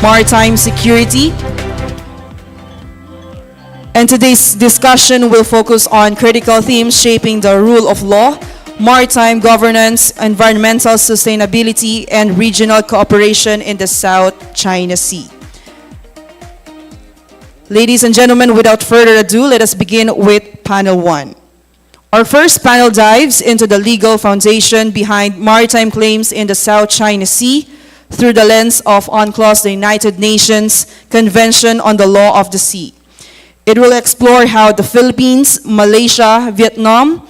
maritime security. And today's discussion will focus on critical themes shaping the rule of law, maritime governance, environmental sustainability, and regional cooperation in the South China Sea. Ladies and gentlemen, without further ado, let us begin with panel 1. Our first panel dives into the legal foundation behind maritime claims in the South China Sea through the lens of UNCLOS, the United Nations Convention on the Law of the Sea. It will explore how the Philippines, Malaysia, Vietnam,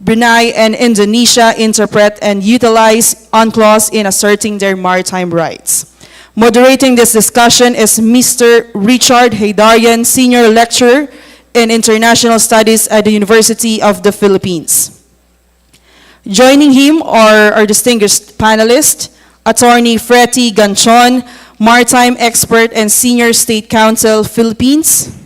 Brunei, and Indonesia interpret and utilize UNCLOS in asserting their maritime rights. Moderating this discussion is Mr. Richard Haydarian, Senior Lecturer in International Studies at the University of the Philippines. Joining him are our distinguished panelists, Attorney Fretty Ganchon, Maritime Expert and Senior State Counsel, Philippines,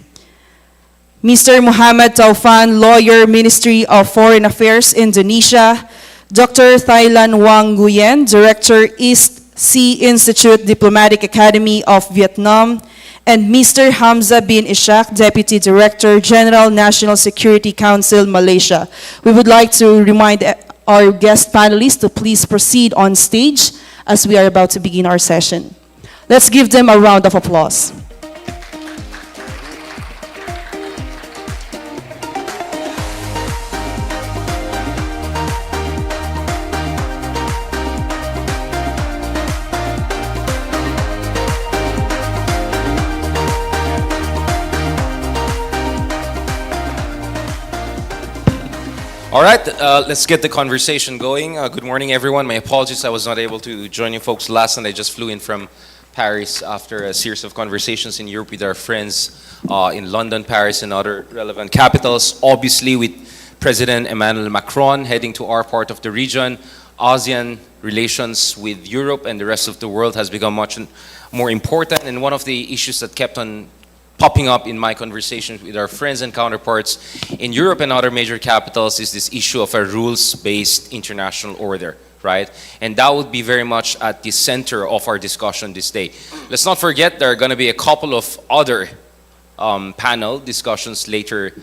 Mr. Muhammad Taufan, Lawyer, Ministry of Foreign Affairs, Indonesia, Dr. Thailan Wang Nguyen, Director, East Sea Institute Diplomatic Academy of Vietnam, and Mr. Hamza bin Ishaq, Deputy Director, General National Security Council, Malaysia. We would like to remind our guest panelists to please proceed on stage as we are about to begin our session. Let's give them a round of applause. All right, let's get the conversation going. Good morning, everyone. My apologies, I was not able to join you folks last night. I just flew in from Paris after a series of conversations in Europe with our friends in London, Paris, and other relevant capitals. Obviously, with President Emmanuel Macron heading to our part of the region, ASEAN relations with Europe and the rest of the world has become much more important. And one of the issues that kept on popping up in my conversations with our friends and counterparts in Europe and other major capitals is this issue of a rules-based international order, right? And that would be very much at the center of our discussion this day. Let's not forget there are going to be a couple of other panel discussions later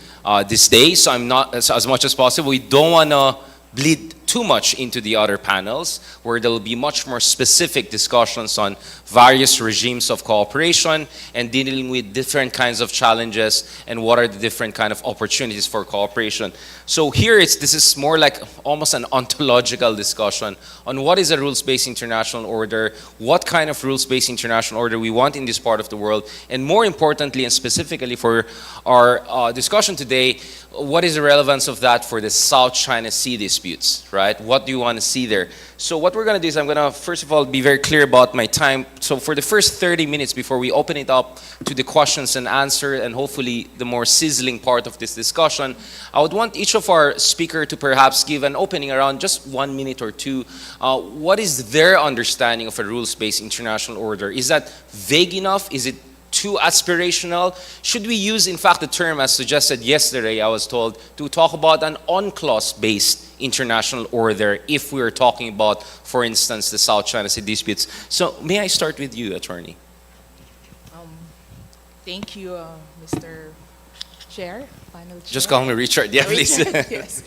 this day, so I'm not, as much as possible, we don't want to bleed too much into the other panels where there will be much more specific discussions on various regimes of cooperation and dealing with different kinds of challenges and what are the different kind of opportunities for cooperation. So here this is more like almost an ontological discussion on what is a rules-based international order, what kind of rules-based international order we want in this part of the world, and more importantly and specifically for our discussion today, what is the relevance of that for the South China Sea disputes, right? What do you want to see there? So what we're going to do is I'm going to first of all be very clear about my time. So for the first 30 minutes before we open it up to the questions and answer and hopefully the more sizzling part of this discussion, I would want each of our speaker to perhaps give an opening around just 1 minute or two. What is their understanding of a rules-based international order? Is that vague enough? Is it too aspirational? Should we use, in fact, the term as suggested yesterday, I was told, to talk about an UNCLOS-based international order if we are talking about, for instance, the South China Sea disputes? So may I start with you, Attorney? Thank you, Mr. Chair, Final Chair. Just call me Richard, yeah, please. Richard, yes.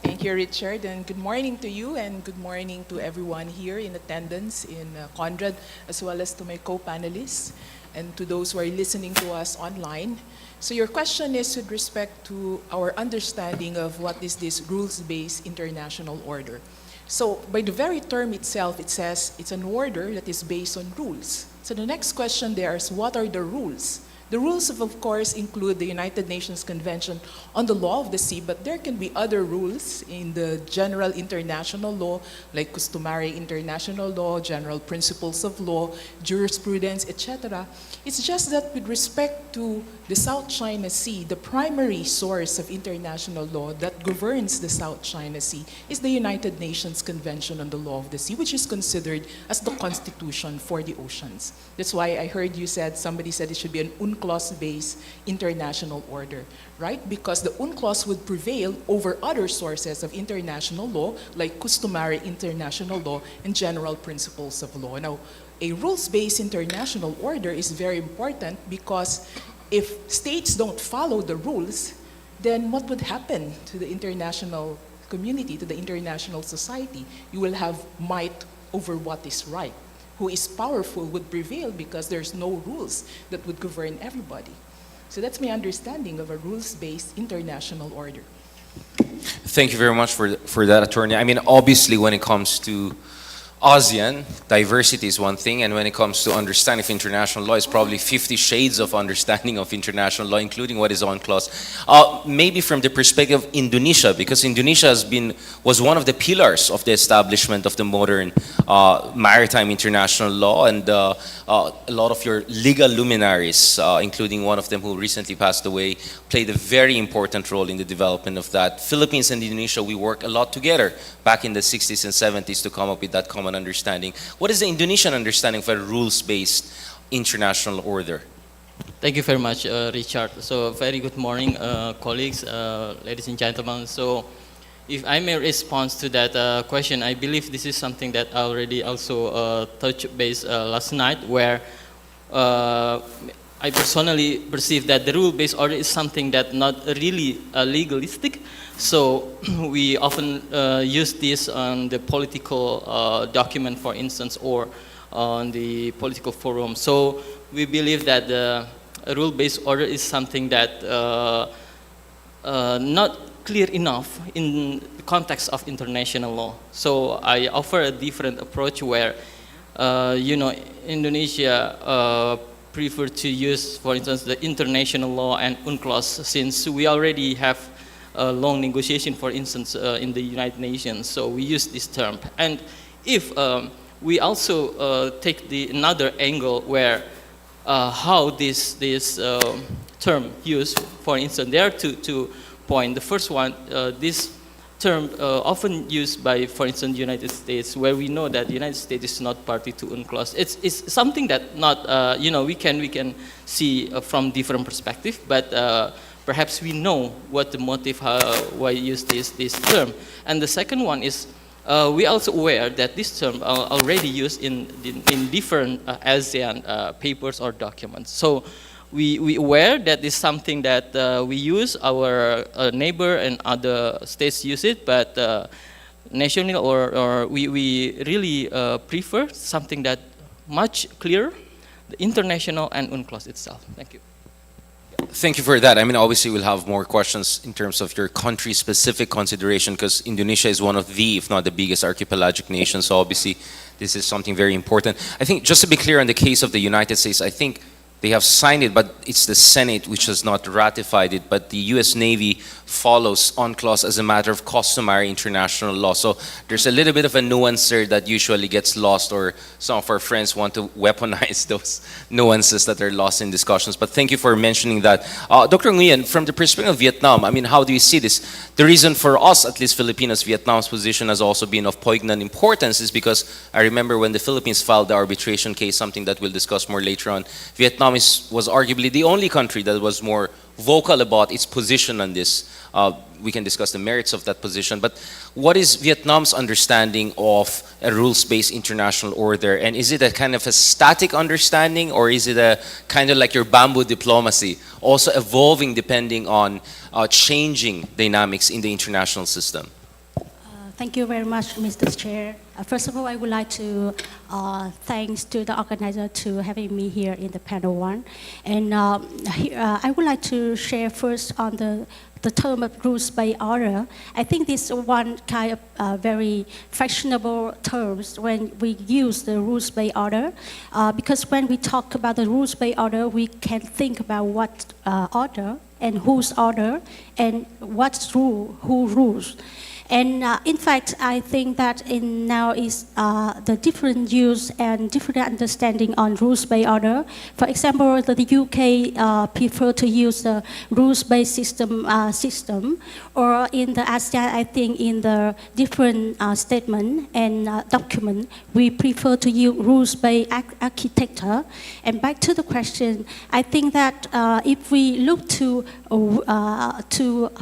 Thank you, Richard, and good morning to you and good morning to everyone here in attendance in Conrad, as well as to my co-panelists and to those who are listening to us online. So your question is with respect to our understanding of what is this rules-based international order. So by the very term itself, it says it's an order that is based on rules. So the next question there is, what are the rules? The rules, of course, include the United Nations Convention on the Law of the Sea, but there can be other rules in the general international law, like customary international law, general principles of law, jurisprudence, etc. It's just that with respect to the South China Sea, the primary source of international law that governs the South China Sea is the United Nations Convention on the Law of the Sea, which is considered as the constitution for the oceans. That's why I heard you said, somebody said it should be an UNCLOS-based international order, right? Because the UNCLOS would prevail over other sources of international law, like customary international law and general principles of law. Now, a rules-based international order is very important because if states don't follow the rules, then what would happen to the international community, to the international society? You will have might over what is right. Who is powerful would prevail because there's no rules that would govern everybody. So that's my understanding of a rules-based international order. Thank you very much for that, Attorney. I mean, obviously, when it comes to ASEAN, diversity is one thing, and when it comes to understanding of international law, it's probably 50 shades of understanding of international law, including what is UNCLOS. Maybe from the perspective of Indonesia, because Indonesia was one of the pillars of the establishment of the modern maritime international law, and a lot of your legal luminaries, including one of them who recently passed away, played a very important role in the development of that. Philippines and Indonesia, we worked a lot together back in the 60s and 70s to come up with that common understanding. What is the Indonesian understanding for a rules-based international order? Thank you very much, Richard. So, very good morning, colleagues, ladies and gentlemen. So, if I may respond to that question, I believe this is something that I already also touched base last night, where I personally perceive that the rule-based order is something that not really legalistic. So we often use this on the political document, for instance, or on the political forum. So we believe that the rule-based order is something that not clear enough in the context of international law. So I offer a different approach where, Indonesia prefer to use, for instance, the international law and UNCLOS, since we already have a long negotiation, for instance, in the United Nations. So we use this term. And if we also take another angle where how this term used, for instance, there are two points. The first one, this term often used by, for instance, the United States, where we know that the United States is not party to UNCLOS. It's something that not, we can see from different perspective, but perhaps we know what the motive, why use this term. And the second one is, we also aware that this term already used in different ASEAN papers or documents. So we aware that is something that we use, our neighbor and other states use it, but nationally or we really prefer something that much clearer, the international and UNCLOS itself. Thank you. Thank you for that. I mean, obviously, we'll have more questions in terms of your country-specific consideration, because Indonesia is one of the, if not the biggest archipelagic nation. So obviously, this is something very important. I think, just to be clear on the case of the United States, I think they have signed it, but it's the Senate which has not ratified it. But the U.S. Navy follows UNCLOS as a matter of customary international law. So there's a little bit of a nuance there that usually gets lost, or some of our friends want to weaponize those nuances that are lost in discussions. But thank you for mentioning that. Dr. Nguyen, from the perspective of Vietnam, I mean, how do you see this? The reason for us, at least Filipinos, Vietnam's position has also been of poignant importance is because I remember when the Philippines filed the arbitration case, something that we'll discuss more later on, Vietnam was arguably the only country that was more vocal about its position on this. We can discuss the merits of that position, but what is Vietnam's understanding of a rules-based international order? And is it a kind of a static understanding, or is it a kind of like your bamboo diplomacy, also evolving depending on changing dynamics in the international system? Thank you very much, Mr. Chair. First of all, I would like to thanks to the organizer to having me here in the panel one. And I would like to share first on the term of rules-based order. I think this one kind of very fashionable terms when we use the rules-based order, because when we talk about the rules-based order, we can think about what order and whose order and what's rule, who rules. And in fact, I think that in now is the different use and different understanding on rules-based order. For example, the UK prefer to use the rules-based system, or in the ASEAN, I think in the different statement and document, we prefer to use rules-based architecture. And back to the question, I think that if we look to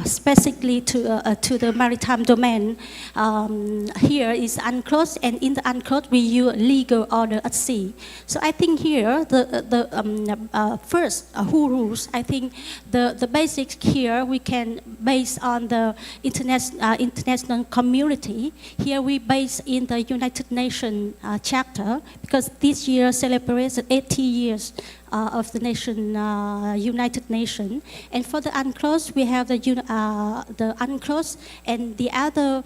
specifically to the maritime domain, here is UNCLOS, and in the UNCLOS we use legal order at sea. So I think here the first who rules. I think the basics here we can base on the international community. Here we base in the United Nations chapter, because this year celebrates 80 years of the United Nations. And for the UNCLOS, we have the UNCLOS, and the other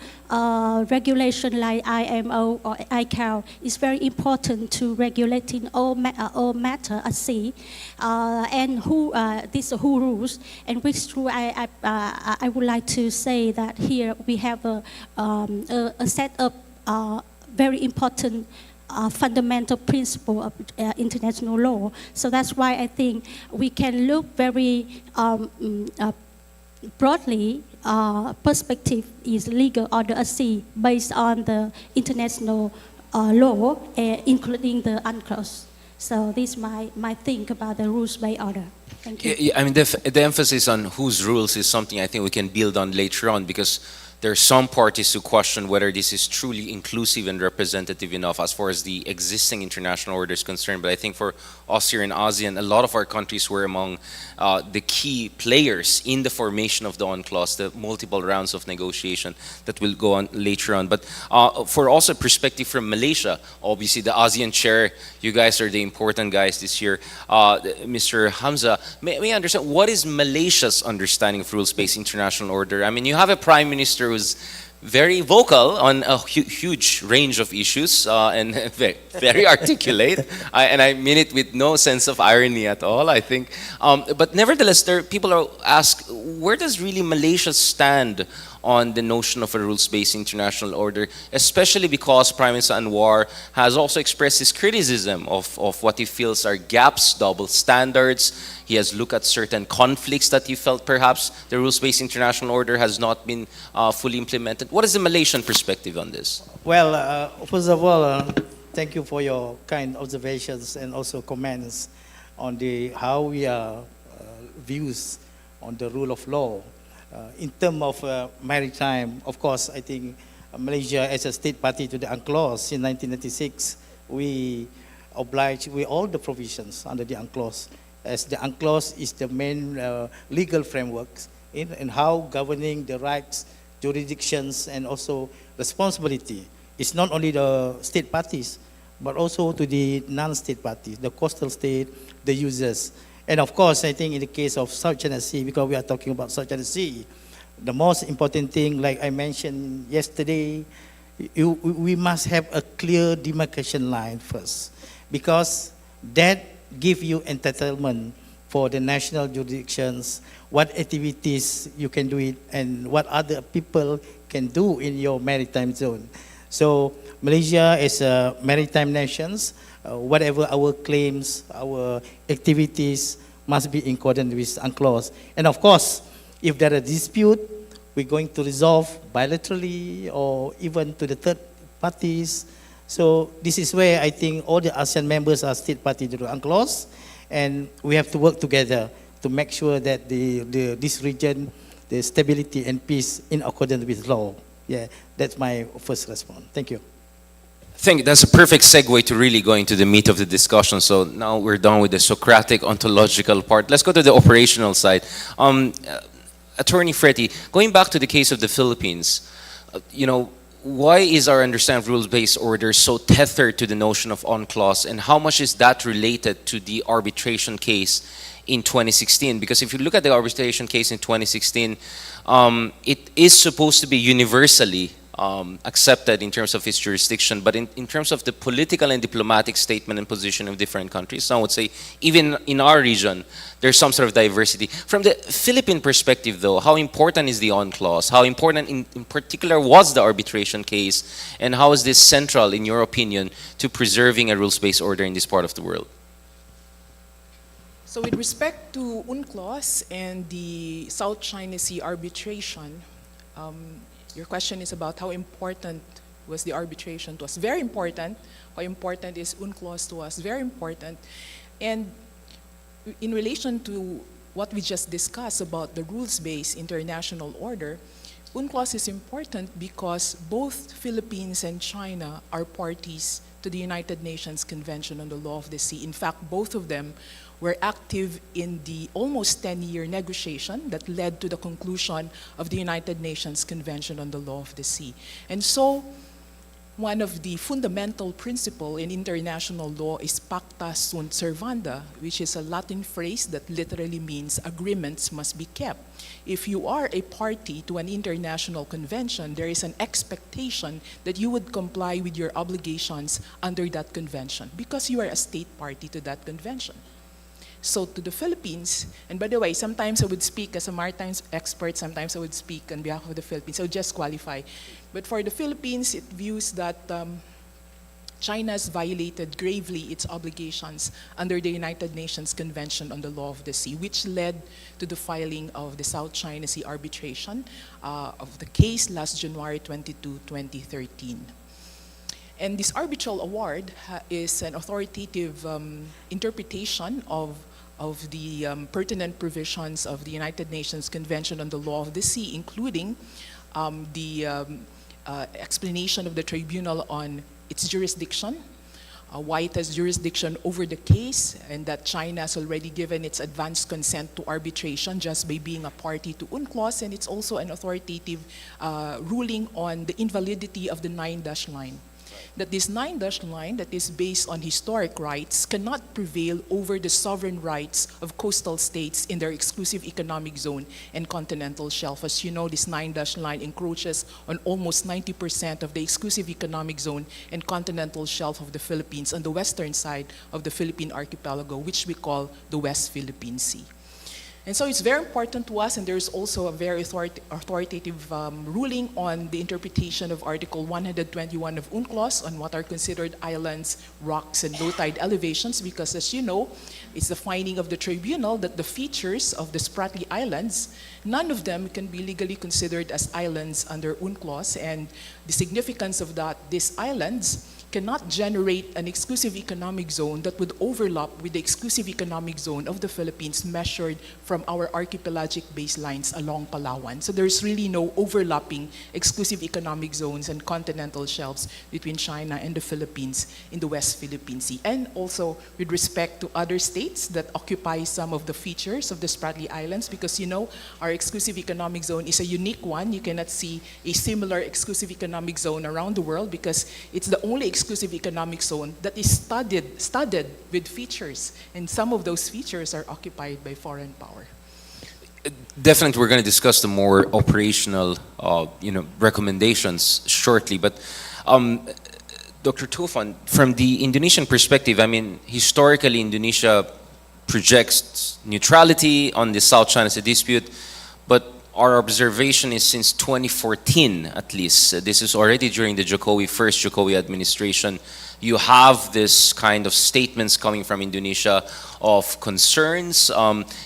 regulation like IMO or ICAO is very important to regulating all matter at sea. And who rules, and which through I would like to say that here we have a set of very important fundamental principle of international law. So that's why I think we can look very broadly. Perspective is legal order at sea based on the international law, including the UNCLOS. So this is my think about the rules-based order. Thank you. Yeah, I mean, the emphasis on whose rules is something I think we can build on later on, because there are some parties who question whether this is truly inclusive and representative enough as far as the existing international order is concerned. But I think for us here in ASEAN, a lot of our countries were among the key players in the formation of the UNCLOS, the multiple rounds of negotiation that will go on later on. But for also perspective from Malaysia, obviously the ASEAN chair, you guys are the important guys this year. Mr. Hamza, may I understand, what is Malaysia's understanding of rules-based international order? I mean, you have a prime minister who's very vocal on a huge range of issues and very articulate, and I mean it with no sense of irony at all, I think. But nevertheless, people ask, where does really Malaysia stand on the notion of a rules-based international order, especially because Prime Minister Anwar has also expressed his criticism of what he feels are gaps, double standards. He has looked at certain conflicts that he felt perhaps the rules-based international order has not been fully implemented. What is the Malaysian perspective on this? Well, first of all, thank you for your kind observations and also comments on how we are views on the rule of law. In terms of maritime, of course, I think Malaysia as a state party to the UNCLOS in 1996, we obliged with all the provisions under the UNCLOS, as the UNCLOS is the main legal frameworks in how governing the rights, jurisdictions, and also responsibility. It's not only the state parties, but also to the non-state parties, the coastal state, the users. And of course, I think in the case of South China Sea, because we are talking about South China Sea, the most important thing, like I mentioned yesterday, we must have a clear demarcation line first, because that gives you entitlement for the national jurisdictions, what activities you can do it, and what other people can do in your maritime zone. So Malaysia is a maritime nation. Whatever our claims, our activities must be in accordance with UNCLOS. And of course, if there is a dispute, we're going to resolve bilaterally or even to the third parties. So this is where I think all the ASEAN members are state party to the UNCLOS, and we have to work together to make sure that this region, the stability and peace in accordance with law. Yeah, that's my first response. Thank you. That's a perfect segue to really go into the meat of the discussion. So now we're done with the Socratic ontological part. Let's go to the operational side. Attorney Freddy, going back to the case of the Philippines, why is our understanding of rules-based order so tethered to the notion of UNCLOS, and how much is that related to the arbitration case in 2016? Because if you look at the arbitration case in 2016, it is supposed to be universally accepted in terms of its jurisdiction, but in terms of the political and diplomatic statement and position of different countries, some would say even in our region, there's some sort of diversity. From the Philippine perspective though, how important is the UNCLOS? How important in particular was the arbitration case? And how is this central, in your opinion, to preserving a rules-based order in this part of the world? So with respect to UNCLOS and the South China Sea arbitration, your question is about how important was the arbitration to us. Very important. How important is UNCLOS to us? Very important. And in relation to what we just discussed about the rules-based international order, UNCLOS is important because both Philippines and China are parties to the United Nations Convention on the Law of the Sea. In fact, both of them were active in the almost 10-year negotiation that led to the conclusion of the United Nations Convention on the Law of the Sea. And so, one of the fundamental principles in international law is pacta sunt servanda, which is a Latin phrase that literally means agreements must be kept. If you are a party to an international convention, there is an expectation that you would comply with your obligations under that convention because you are a state party to that convention. So to the Philippines, and by the way, sometimes I would speak as a maritime expert, sometimes I would speak on behalf of the Philippines, so just qualify. But for the Philippines, it views that China has violated gravely its obligations under the United Nations Convention on the Law of the Sea, which led to the filing of the South China Sea arbitration of the case last January 22, 2013. And this arbitral award is an authoritative interpretation of the pertinent provisions of the United Nations Convention on the Law of the Sea, including the explanation of the tribunal on its jurisdiction, why it has jurisdiction over the case, and that China has already given its advance consent to arbitration just by being a party to UNCLOS, and it's also an authoritative ruling on the invalidity of the 9-dash line. That this 9-dash line that is based on historic rights cannot prevail over the sovereign rights of coastal states in their exclusive economic zone and continental shelf. As you know, this 9-dash line encroaches on almost 90% of the exclusive economic zone and continental shelf of the Philippines on the western side of the Philippine archipelago, which we call the West Philippine Sea. And so it's very important to us, and there's also a very authoritative ruling on the interpretation of Article 121 of UNCLOS on what are considered islands, rocks, and low tide elevations, because as you know, it's the finding of the tribunal that the features of the Spratly Islands, none of them can be legally considered as islands under UNCLOS, and the significance of that, these islands cannot generate an exclusive economic zone that would overlap with the exclusive economic zone of the Philippines measured from our archipelagic baselines along Palawan. So there's really no overlapping exclusive economic zones and continental shelves between China and the Philippines in the West Philippine Sea. And also with respect to other states that occupy some of the features of the Spratly Islands, because you know, our exclusive economic zone is a unique one. You cannot see a similar exclusive economic zone around the world because it's the only exclusive economic zone that is studded with features, and some of those features are occupied by foreign power. Definitely, we're going to discuss the more operational, recommendations shortly. But Dr. Tufan, from the Indonesian perspective, I mean, historically, Indonesia projects neutrality on the South China Sea dispute, but our observation is since 2014, at least. This is already during the first Jokowi administration. You have this kind of statements coming from Indonesia of concerns.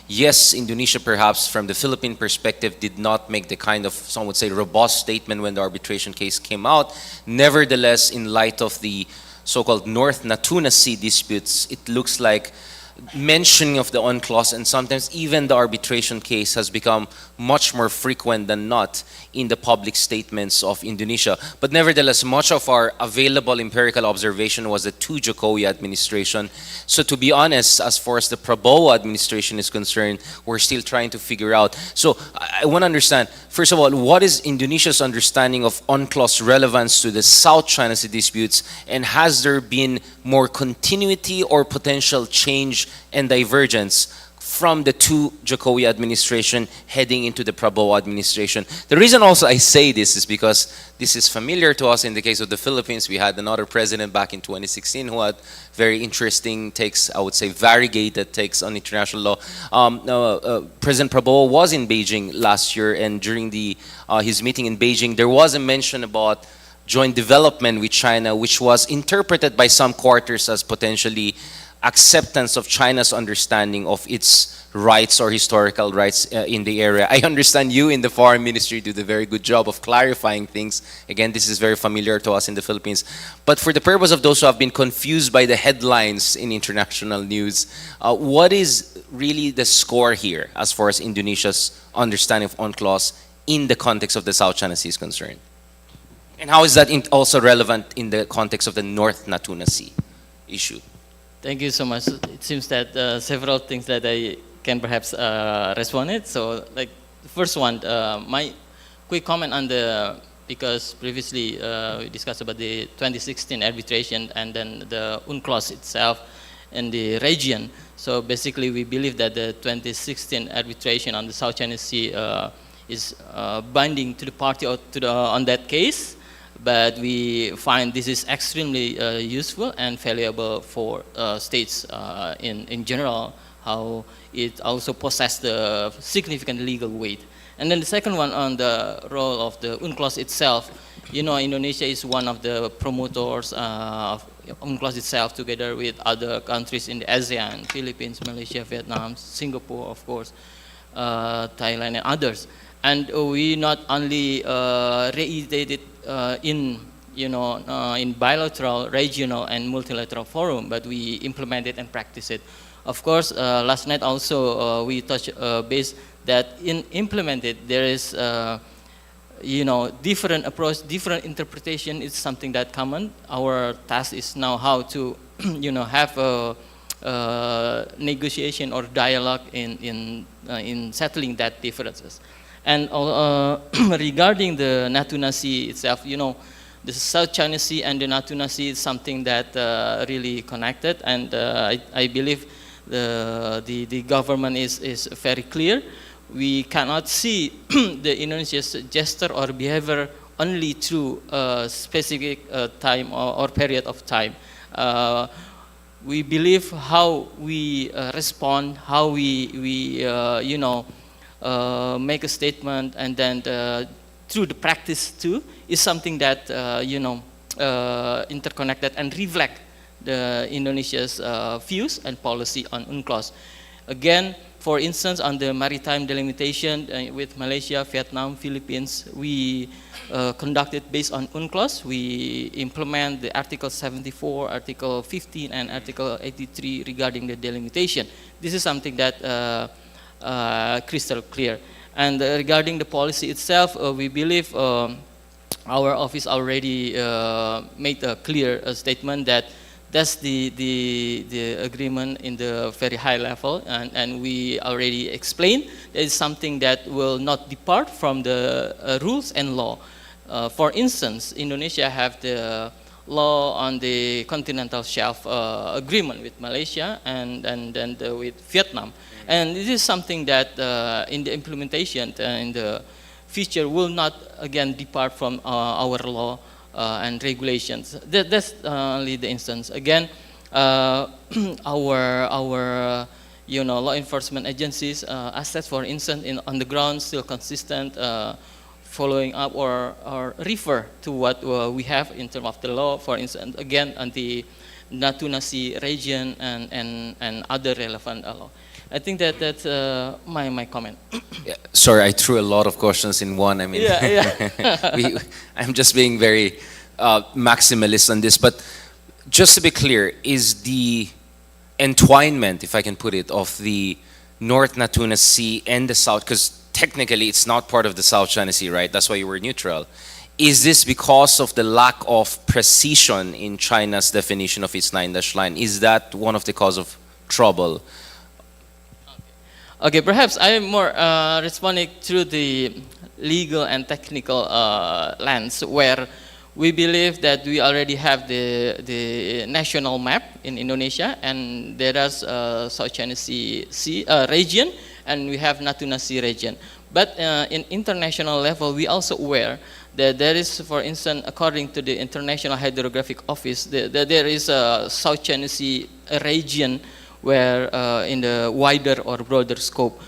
Yes, Indonesia perhaps from the Philippine perspective did not make the kind of, some would say, robust statement when the arbitration case came out. Nevertheless, in light of the so-called North Natuna Sea disputes, it looks like mentioning of the UNCLOS and sometimes even the arbitration case has become much more frequent than not in the public statements of Indonesia. But nevertheless, much of our available empirical observation was the Jokowi administration. So to be honest, as far as the Prabowo administration is concerned, we're still trying to figure out. So I want to understand, first of all, what is Indonesia's understanding of UNCLOS relevance to the South China Sea disputes, and has there been more continuity or potential change and divergence from the two Jokowi administration heading into the Prabowo administration. The reason also I say this is because this is familiar to us in the case of the Philippines. We had another president back in 2016 who had very interesting takes, I would say variegated takes on international law. President Prabowo was in Beijing last year, and during his meeting in Beijing, there was a mention about joint development with China, which was interpreted by some quarters as potentially acceptance of China's understanding of its rights or historical rights in the area. I understand you in the foreign ministry did a very good job of clarifying things. Again, this is very familiar to us in the Philippines. But for the purpose of those who have been confused by the headlines in international news, what is really the score here as far as Indonesia's understanding of UNCLOS in the context of the South China Sea is concerned? And how is that also relevant in the context of the North Natuna Sea issue? Thank you so much. It seems that several things that I can perhaps respond it. So, like the first one, my quick comment on because previously we discussed about the 2016 arbitration and then the UNCLOS itself in the region. So basically, we believe that the 2016 arbitration on the South China Sea is binding to the party or on that case. But we find this is extremely useful and valuable for states in general, how it also possesses the significant legal weight. And then the second one on the role of the UNCLOS itself, you know, Indonesia is one of the promoters of UNCLOS itself together with other countries in the ASEAN, Philippines, Malaysia, Vietnam, Singapore, of course, Thailand and others. And we not only reiterated in bilateral, regional, and multilateral forum, but we implement it and practice it. Of course, last night also we touched base that in implemented there is different approach, different interpretation is something that common. Our task is now how to have a negotiation or dialogue in settling that differences. And regarding the Natuna Sea itself, the South China Sea and the Natuna Sea is something that really connected, and I believe the government is very clear. We cannot see the Indonesia's gesture or behavior only through a specific time or period of time. We believe how we respond, how we make a statement, and then through the practice too, is something that interconnected and reflect the Indonesia's views and policy on UNCLOS. Again, for instance, on the maritime delimitation with Malaysia, Vietnam, Philippines, we conducted based on UNCLOS. We implement the Article 74, Article 15, and Article 83 regarding the delimitation. This is something that crystal clear. And regarding the policy itself, we believe our office already made a clear statement that that's the agreement in the very high level, and we already explained that it's something that will not depart from the rules and law. For instance, Indonesia have the law on the continental shelf agreement with Malaysia and then with Vietnam. And this is something that in the implementation in the future will not again depart from our law and regulations. That's only the instance. Again, our law enforcement agencies assets, for instance, on the ground still consistent, following up or refer to what we have in terms of the law. For instance, again on the Natuna Sea region and other relevant law. I think that's my comment. Yeah, sorry, I threw a lot of questions in one. I mean, I'm just being very maximalist on this. But just to be clear, is the entwinement, if I can put it, of the North Natuna Sea and the South, because technically it's not part of the South China Sea, right? That's why you were neutral. Is this because of the lack of precision in China's definition of its 9-dash line? Is that one of the cause of trouble? Okay, perhaps I am more responding through the legal and technical lens, where we believe that we already have the national map in Indonesia, and there is South China Sea region, and we have Natuna Sea region. But in international level, we also aware that there is, for instance, according to the International Hydrographic Office, there is a South China Sea region where in the wider or broader scope.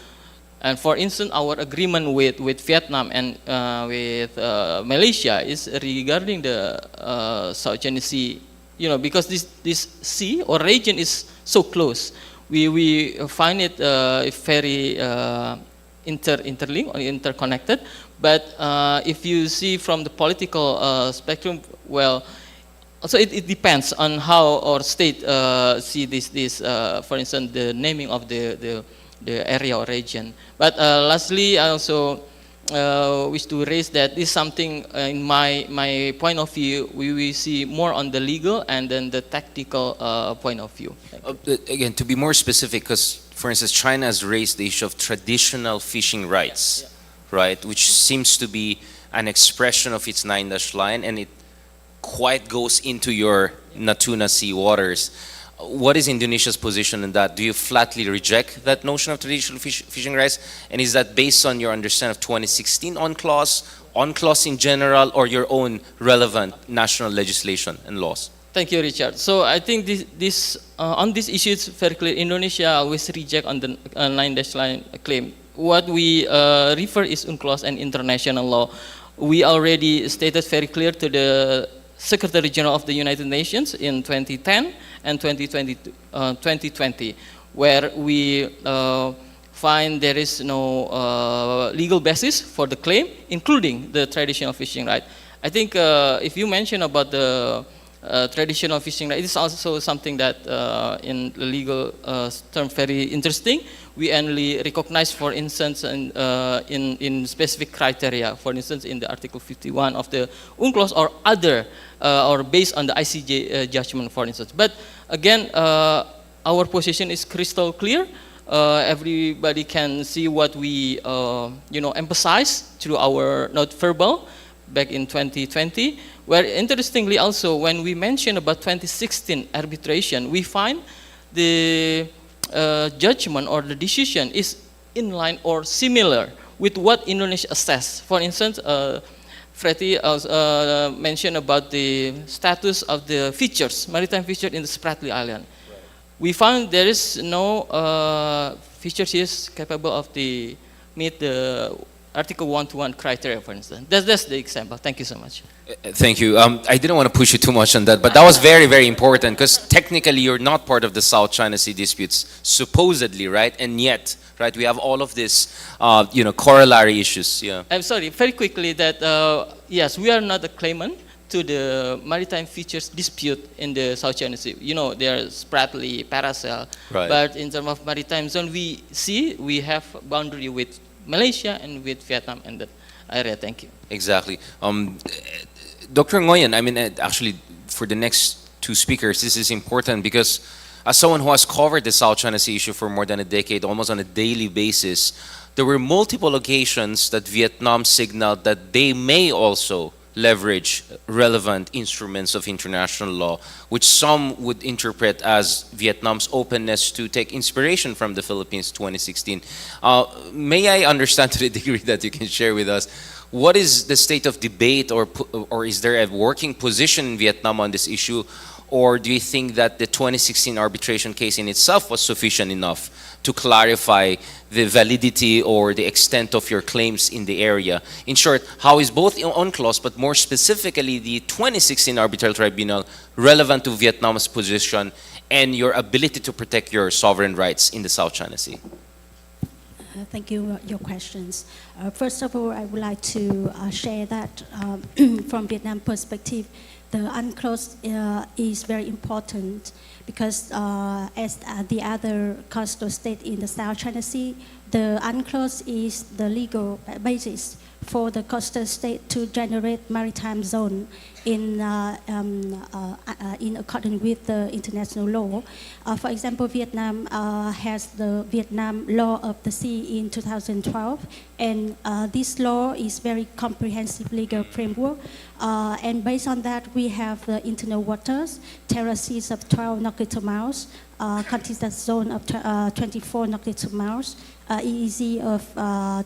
And for instance, our agreement with Vietnam and with Malaysia is regarding the South China Sea, because this sea or region is so close. We find it very interlinked or interconnected. But if you see from the political spectrum, well, also it depends on how our state see this. For instance, the naming of the area or region. But lastly, I also wish to raise that this is something, in my point of view, we see more on the legal and then the tactical point of view. Again, to be more specific, because for instance, China has raised the issue of traditional fishing rights, right, which seems to be an expression of its 9-dash line, and it quite goes into your Natuna Sea waters. What is Indonesia's position in that? Do you flatly reject that notion of traditional fishing rights? And is that based on your understanding of 2016 UNCLOS in general, or your own relevant national legislation and laws? Thank you, Richard. So I think this on this issue, it's very clear. Indonesia always reject on the 9-dash line claim. What we refer is UNCLOS and international law. We already stated very clear to the Secretary General of the United Nations in 2010 and 2020, where we find there is no legal basis for the claim, including the traditional fishing right. I think if you mention about the traditional fishing right, it is also something that in the legal term very interesting. We only recognize, for instance, in specific criteria, for instance, in the Article 51 of the UNCLOS or other, or based on the ICJ judgment, for instance. But again, our position is crystal clear. Everybody can see what we, emphasize through our note verbal back in 2020, where interestingly also, when we mention about 2016 arbitration, we find the judgment or the decision is in line or similar with what Indonesia assessed. For instance, Freddy mentioned about the status of the features, maritime feature in the Spratly Island. Right. We found there is no features is capable of meet the Article 1-to-1 criteria, for instance. That's the example. Thank you so much. Thank you. I didn't want to push you too much on that, but that was very, very important, because technically you're not part of the South China Sea disputes, supposedly, right? And yet, right, we have all of this, corollary issues. Yeah. I'm sorry, very quickly that, yes, we are not a claimant to the maritime features dispute in the South China Sea. There's Spratly, Paracel, right. But in terms of maritime zone, we have boundary with Malaysia and with Vietnam and that area. Thank you. Exactly. Dr. Ngoyen, actually, for the next two speakers, this is important because as someone who has covered the South China Sea issue for more than a decade, almost on a daily basis, there were multiple occasions that Vietnam signaled that they may also leverage relevant instruments of international law, which some would interpret as Vietnam's openness to take inspiration from the Philippines 2016. May I understand, to the degree that you can share with us, what is the state of debate, or is there a working position in Vietnam on this issue? Or do you think that the 2016 arbitration case in itself was sufficient enough to clarify the validity or the extent of your claims in the area? In short, how is both UNCLOS, but more specifically the 2016 arbitral tribunal, relevant to Vietnam's position and your ability to protect your sovereign rights in the South China Sea? Thank you your questions. First of all, I would like to share that from Vietnam perspective, the UNCLOS is very important because as the other coastal state in the South China Sea, the UNCLOS is the legal basis for the coastal state to generate maritime zone in accordance with the international law. For example, Vietnam has the Vietnam Law of the Sea in 2012, and this law is very comprehensive legal framework. And based on that, we have the internal waters, terraces of 12 nautical miles, continental zone of 24 nautical miles, EEZ of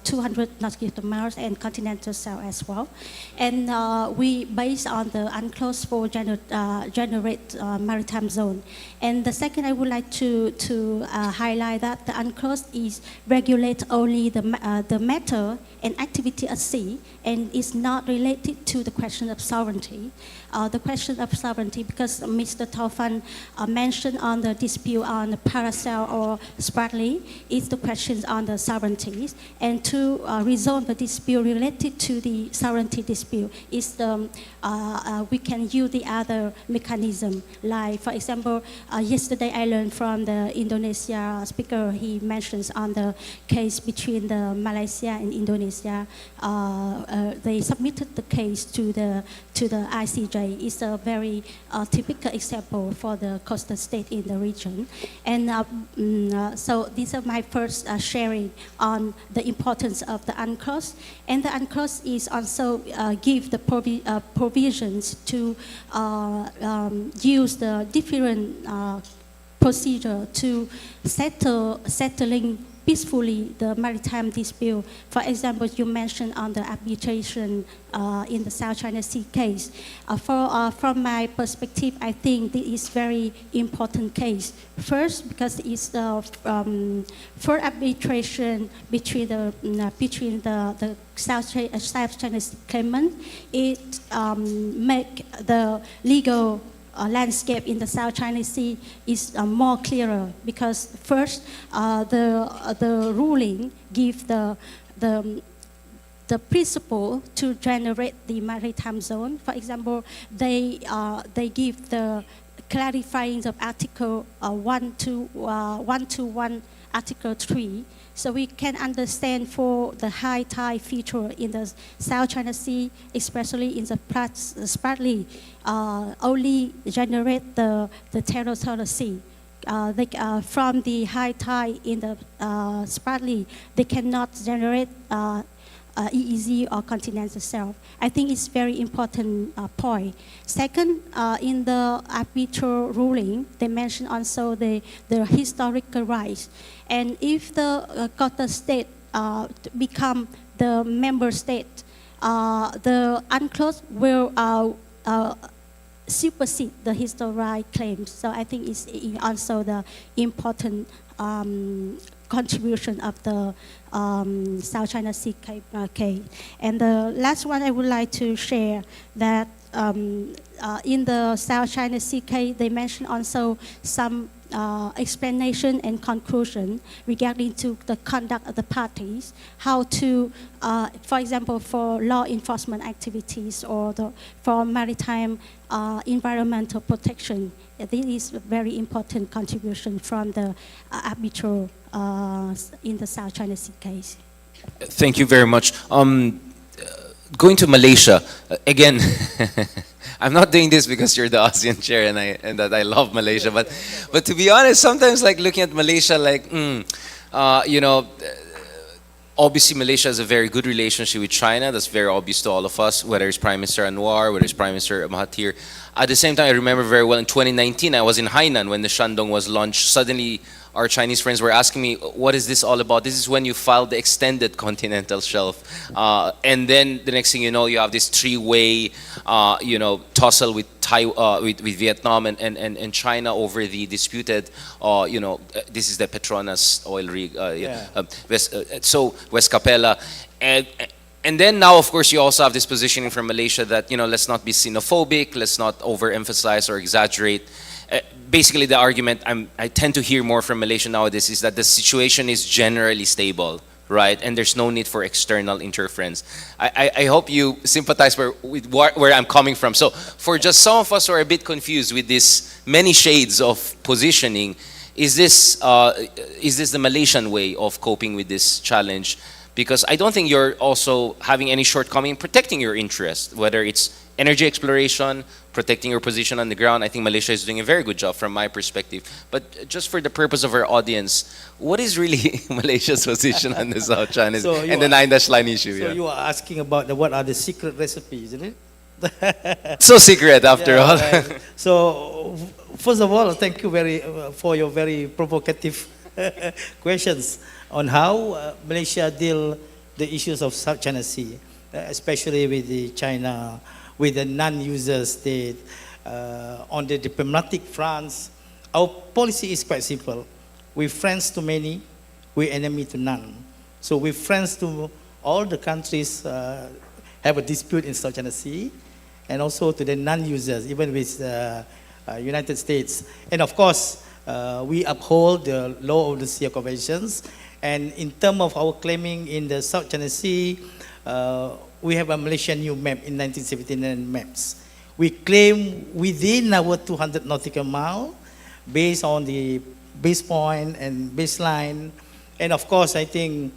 200 nautical miles, and continental south as well. And we based on the UNCLOS for generate maritime zone. And the second, I would like to highlight that the UNCLOS is regulate only the matter and activity at sea, and is not related to the question of sovereignty. The question of sovereignty, because Mr. Taufan mentioned on the dispute on the Paracel or Spratly, is the questions on the sovereignties. And to resolve the dispute related to the sovereignty dispute, is the, we can use the other mechanism. Like, for example, yesterday I learned from the Indonesia speaker, he mentions on the case between the Malaysia and Indonesia. They submitted the case to the ICJ. It's a very typical example for the coastal state in the region. And so these are my first sharing on the importance of the UNCLOS. And the UNCLOS is also give the provisions to use the different procedure to settling peacefully the maritime dispute. For example, you mentioned on the arbitration in the South China Sea case. From my perspective, I think this is very important case. First, because it's the for arbitration between the South China Sea claimant, it make the legal landscape in the South China Sea is more clearer, because first the ruling give the principle to generate the maritime zone. For example, they give the clarifying of Article 121, Article 3. So we can understand for the high tide feature in the South China Sea, especially in the Spratly, only generate the territorial sea. From the high tide in the Spratly, they cannot generate EEZ or continental shelf. I think it's very important point. Second, in the arbitral ruling, they mention also the historical rights. And if the coastal state become the member state, the UNCLOS will supersede the historical right claims. So I think it's also the important contribution of the South China Sea case. And the last one I would like to share that in the South China Sea case, they mention also some explanation and conclusion regarding to the conduct of the parties, how to, for example, for law enforcement activities or for maritime environmental protection. This is a very important contribution from the arbitral in the South China Sea case. Thank you very much. Going to Malaysia, again, I'm not doing this because you're the ASEAN chair and that I love Malaysia, but to be honest, sometimes like looking at Malaysia, like, you know, obviously Malaysia has a very good relationship with China. That's very obvious to all of us, whether it's Prime Minister Anwar, whether it's Prime Minister Mahathir. At the same time, I remember very well in 2019, I was in Hainan when the Shandong was launched. Suddenly, our Chinese friends were asking me, what is this all about? This is when you filed the extended continental shelf. And then the next thing you know, you have this three-way, you know, tussle with with Vietnam and China over the disputed, you know, this is the Petronas oil rig, West Capella. And then now, of course, you also have this positioning from Malaysia that, you know, let's not be xenophobic, let's not overemphasize or exaggerate. Basically, the argument I tend to hear more from Malaysia nowadays is that the situation is generally stable, right? And there's no need for external interference. I hope you sympathize with where I'm coming from. So for just some of us who are a bit confused with this many shades of positioning, is this the Malaysian way of coping with this challenge? Because I don't think you're also having any shortcoming in protecting your interest, whether it's energy exploration, protecting your position on the ground. I think Malaysia is doing a very good job from my perspective. But just for the purpose of our audience, what is really Malaysia's position on the South China So you and the are- 9-dash line issue? So Yeah. you are asking about what are the secret recipes, isn't it? So secret after Yeah, all. right. So, first of all, thank you for your very provocative questions on how Malaysia deal the issues of South China Sea, especially with the China, with the non-user state. On the diplomatic fronts, our policy is quite simple. We friends to many, we enemy to none. So we friends to all the countries have a dispute in South China Sea, and also to the non-users, even with United States. And of course, we uphold the law of the sea conventions. And in terms of our claiming in the South China Sea, we have a Malaysian new map in 1979 maps. We claim within our 200 nautical mile, based on the base point and baseline. And of course, I think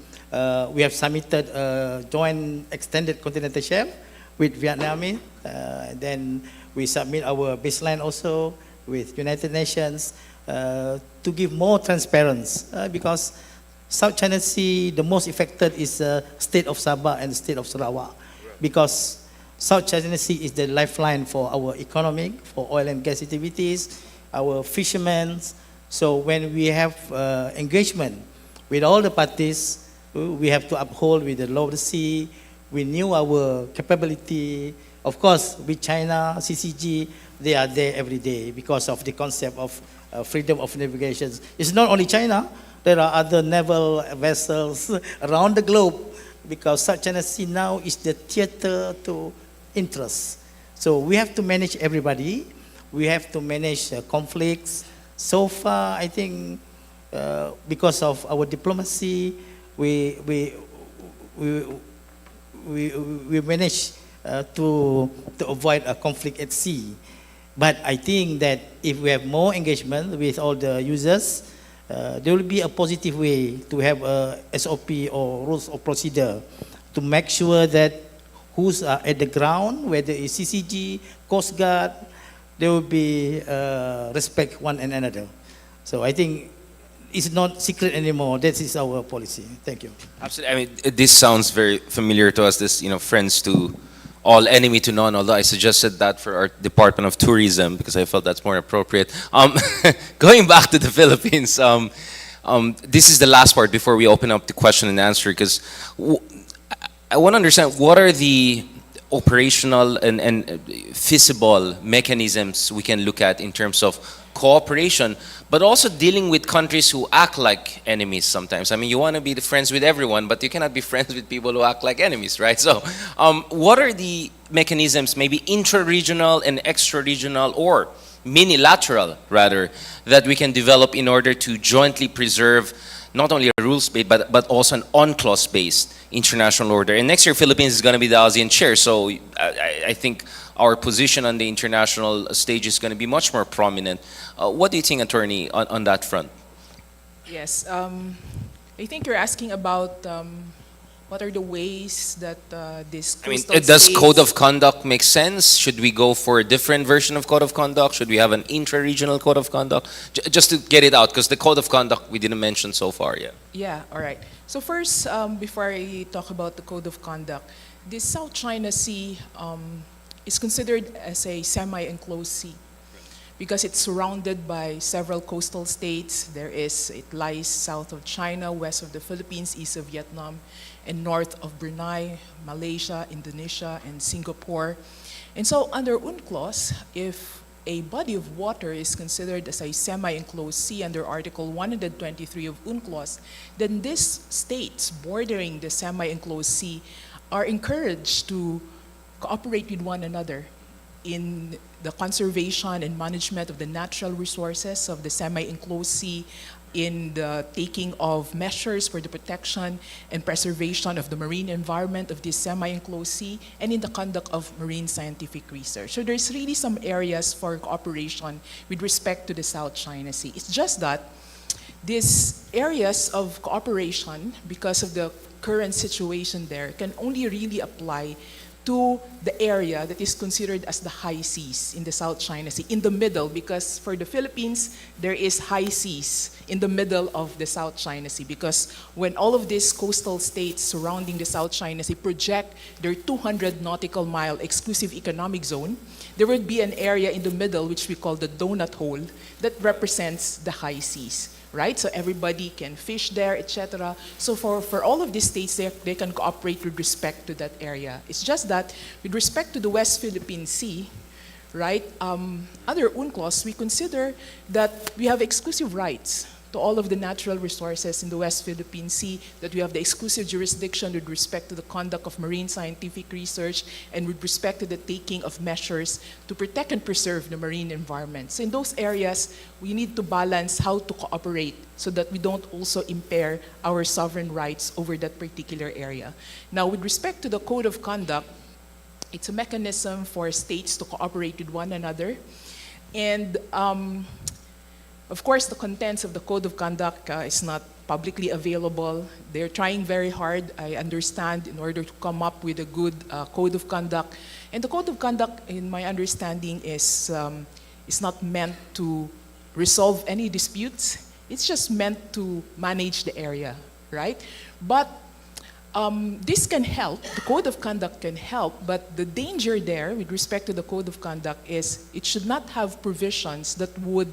we have submitted a joint extended continental shelf with Vietnamese. Then we submit our baseline also with United Nations to give more transparency because South China Sea, the most affected is state of Sabah and the state of Sarawak because South China Sea is the lifeline for our economy, for oil and gas activities, our fishermen. So when we have engagement with all the parties, we have to uphold with the law of the sea. We knew our capability. Of course, with China, CCG, they are there every day because of the concept of freedom of navigation. It's not only China. There are other naval vessels around the globe because South China Sea now is the theater to interest. So we have to manage everybody. We have to manage conflicts. So far, I think because of our diplomacy, we manage to avoid a conflict at sea. But I think that if we have more engagement with all the users, there will be a positive way to have a SOP or rules of procedure to make sure that who's at the ground, whether it's CCG, Coast Guard, there will be respect one and another. So I think it's not secret anymore. That is our policy. Thank you. Absolutely. I mean, this sounds very familiar to us. This, friends to all, enemy to none. Although I suggested that for our Department of Tourism because I felt that's more appropriate. Going back to the Philippines, this is the last part before we open up the question and answer. Because I want to understand what are the operational and feasible mechanisms we can look at in terms of cooperation, but also dealing with countries who act like enemies sometimes. I mean, you want to be the friends with everyone, but you cannot be friends with people who act like enemies, right? So what are the mechanisms, maybe intra-regional and extra-regional or minilateral, rather, that we can develop in order to jointly preserve not only a rules-based, but also an UNCLOS-based international order. And next year, Philippines is going to be the ASEAN chair, so I think our position on the international stage is going to be much more prominent. What do you think, Attorney, on that front? Yes, I think you're asking about what are the ways that this I mean, coastal does states- code of conduct make sense? Should we go for a different version of code of conduct? Should we have an intra-regional code of conduct? Just to get it out, because the code of conduct we didn't mention so far yet. Yeah, all right. So first, before I talk about the code of conduct, the South China Sea is considered as a semi-enclosed sea because it's surrounded by several coastal states. It lies south of China, west of the Philippines, east of Vietnam, and north of Brunei, Malaysia, Indonesia, and Singapore. And so under UNCLOS, if a body of water is considered as a semi-enclosed sea under Article 123 of UNCLOS, then these states bordering the semi-enclosed sea are encouraged to cooperate with one another in the conservation and management of the natural resources of the semi-enclosed sea, in the taking of measures for the protection and preservation of the marine environment of this semi-enclosed sea, and in the conduct of marine scientific research. So there's really some areas for cooperation with respect to the South China Sea. It's just that these areas of cooperation, because of the current situation there can only really apply to the area that is considered as the high seas in the South China Sea, in the middle, because for the Philippines, there is high seas in the middle of the South China Sea, because when all of these coastal states surrounding the South China Sea project their 200 nautical mile exclusive economic zone, there would be an area in the middle which we call the donut hole that represents the high seas. Right? So everybody can fish there, etc. So for all of these states, they can cooperate with respect to that area. It's just that with respect to the West Philippine Sea, right, under UNCLOS, we consider that we have exclusive rights to all of the natural resources in the West Philippine Sea, that we have the exclusive jurisdiction with respect to the conduct of marine scientific research and with respect to the taking of measures to protect and preserve the marine environment. So in those areas, we need to balance how to cooperate so that we don't also impair our sovereign rights over that particular area. Now, with respect to the Code of Conduct, it's a mechanism for states to cooperate with one another. And of course, the contents of the Code of Conduct is not publicly available. They're trying very hard, I understand, in order to come up with a good Code of Conduct. And the Code of Conduct, in my understanding, is not meant to resolve any disputes. It's just meant to manage the area, right? But this can help, the Code of Conduct can help, but the danger there with respect to the Code of Conduct is it should not have provisions that would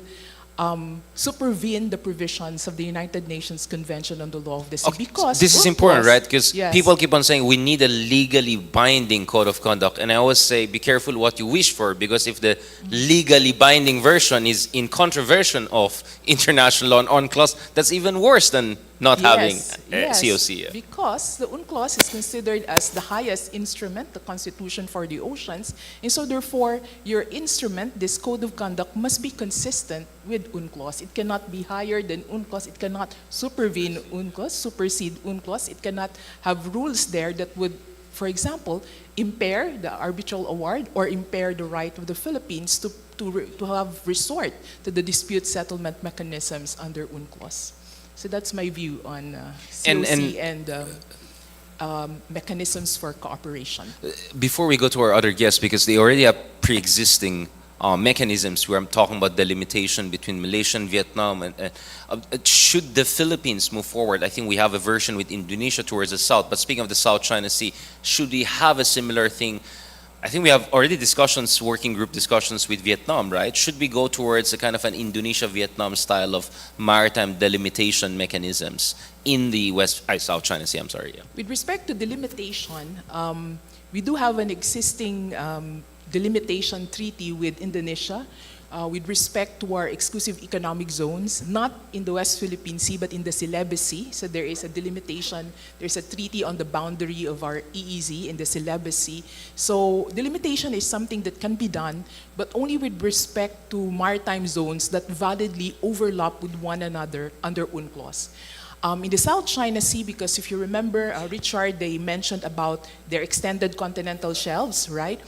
supervene the provisions of the United Nations Convention on the Law of the Sea. Okay, Because this is important, right? Because yes, people keep on saying we need a legally binding code of conduct. And I always say, be careful what you wish for, because if the legally binding version is in contravention of international law and UNCLOS, that's even worse than not having COC. Because the UNCLOS is considered as the highest instrument, the Constitution for the oceans, and so therefore your instrument, this Code of Conduct, must be consistent with UNCLOS. It cannot be higher than UNCLOS. It cannot supervene UNCLOS, supersede UNCLOS. It cannot have rules there that would, for example, impair the arbitral award or impair the right of the Philippines to have resort to the dispute settlement mechanisms under UNCLOS. So that's my view on COC and mechanisms for cooperation. Before we go to our other guests, because they already have pre-existing mechanisms where I'm talking about the limitation between Malaysia and Vietnam, and should the Philippines move forward? I think we have a version with Indonesia towards the south, but speaking of the South China Sea, should we have a similar thing? I think we have already discussions, working group discussions with Vietnam, right? Should we go towards a kind of an Indonesia-Vietnam style of maritime delimitation mechanisms in the South China Sea? I'm sorry. Yeah. With respect to delimitation, we do have an existing delimitation treaty with Indonesia with respect to our exclusive economic zones, not in the West Philippine Sea, but in the Celebes Sea. So there is a delimitation, there's a treaty on the boundary of our EEZ in the Celebes Sea. So delimitation is something that can be done, but only with respect to maritime zones that validly overlap with one another under UNCLOS. In the South China Sea, because if you remember, Richard, they mentioned about their extended continental shelves, right?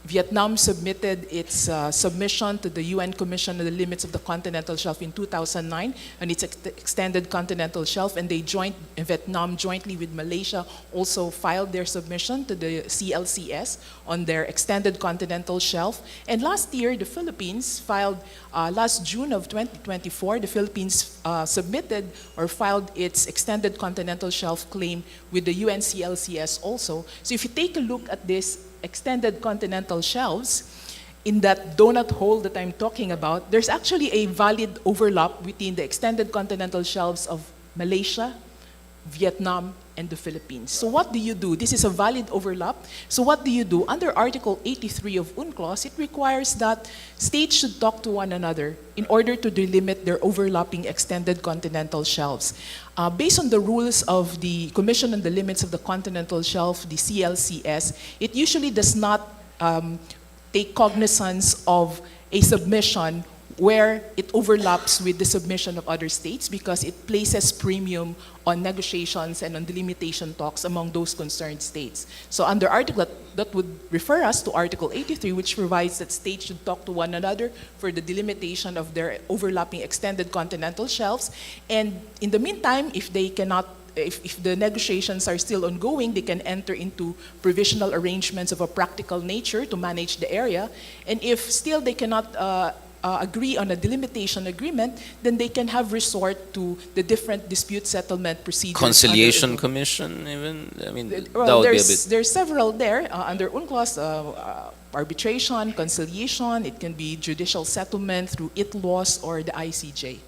Vietnam submitted its submission to the UN Commission on the Limits of the Continental Shelf in 2009 on its extended continental shelf, and Vietnam jointly with Malaysia also filed their submission to the CLCS on their extended continental shelf. And last year, the Philippines filed, last June of 2024, the Philippines submitted or filed its extended continental shelf claim with the UNCLCS also. So if you take a look at this extended continental shelves, in that donut hole that I'm talking about, there's actually a valid overlap between the extended continental shelves of Malaysia, Vietnam, and the Philippines. So what do you do? This is a valid overlap. So what do you do? Under Article 83 of UNCLOS, it requires that states should talk to one another in order to delimit their overlapping extended continental shelves. Based on the rules of the Commission on the Limits of the Continental Shelf, the CLCS, it usually does not take cognizance of a submission where it overlaps with the submission of other states, because it places premium on negotiations and on delimitation talks among those concerned states. So under article, that would refer us to Article 83, which provides that states should talk to one another for the delimitation of their overlapping extended continental shelves. And in the meantime, if they cannot if the negotiations are still ongoing, they can enter into provisional arrangements of a practical nature to manage the area. And if still they cannot agree on a delimitation agreement, then they can have resort to the different dispute settlement procedures. Conciliation Commission, even? I mean, that Well, would be a bit... there's several there under UNCLOS, arbitration, conciliation, it can be judicial settlement through ITLOS or the ICJ.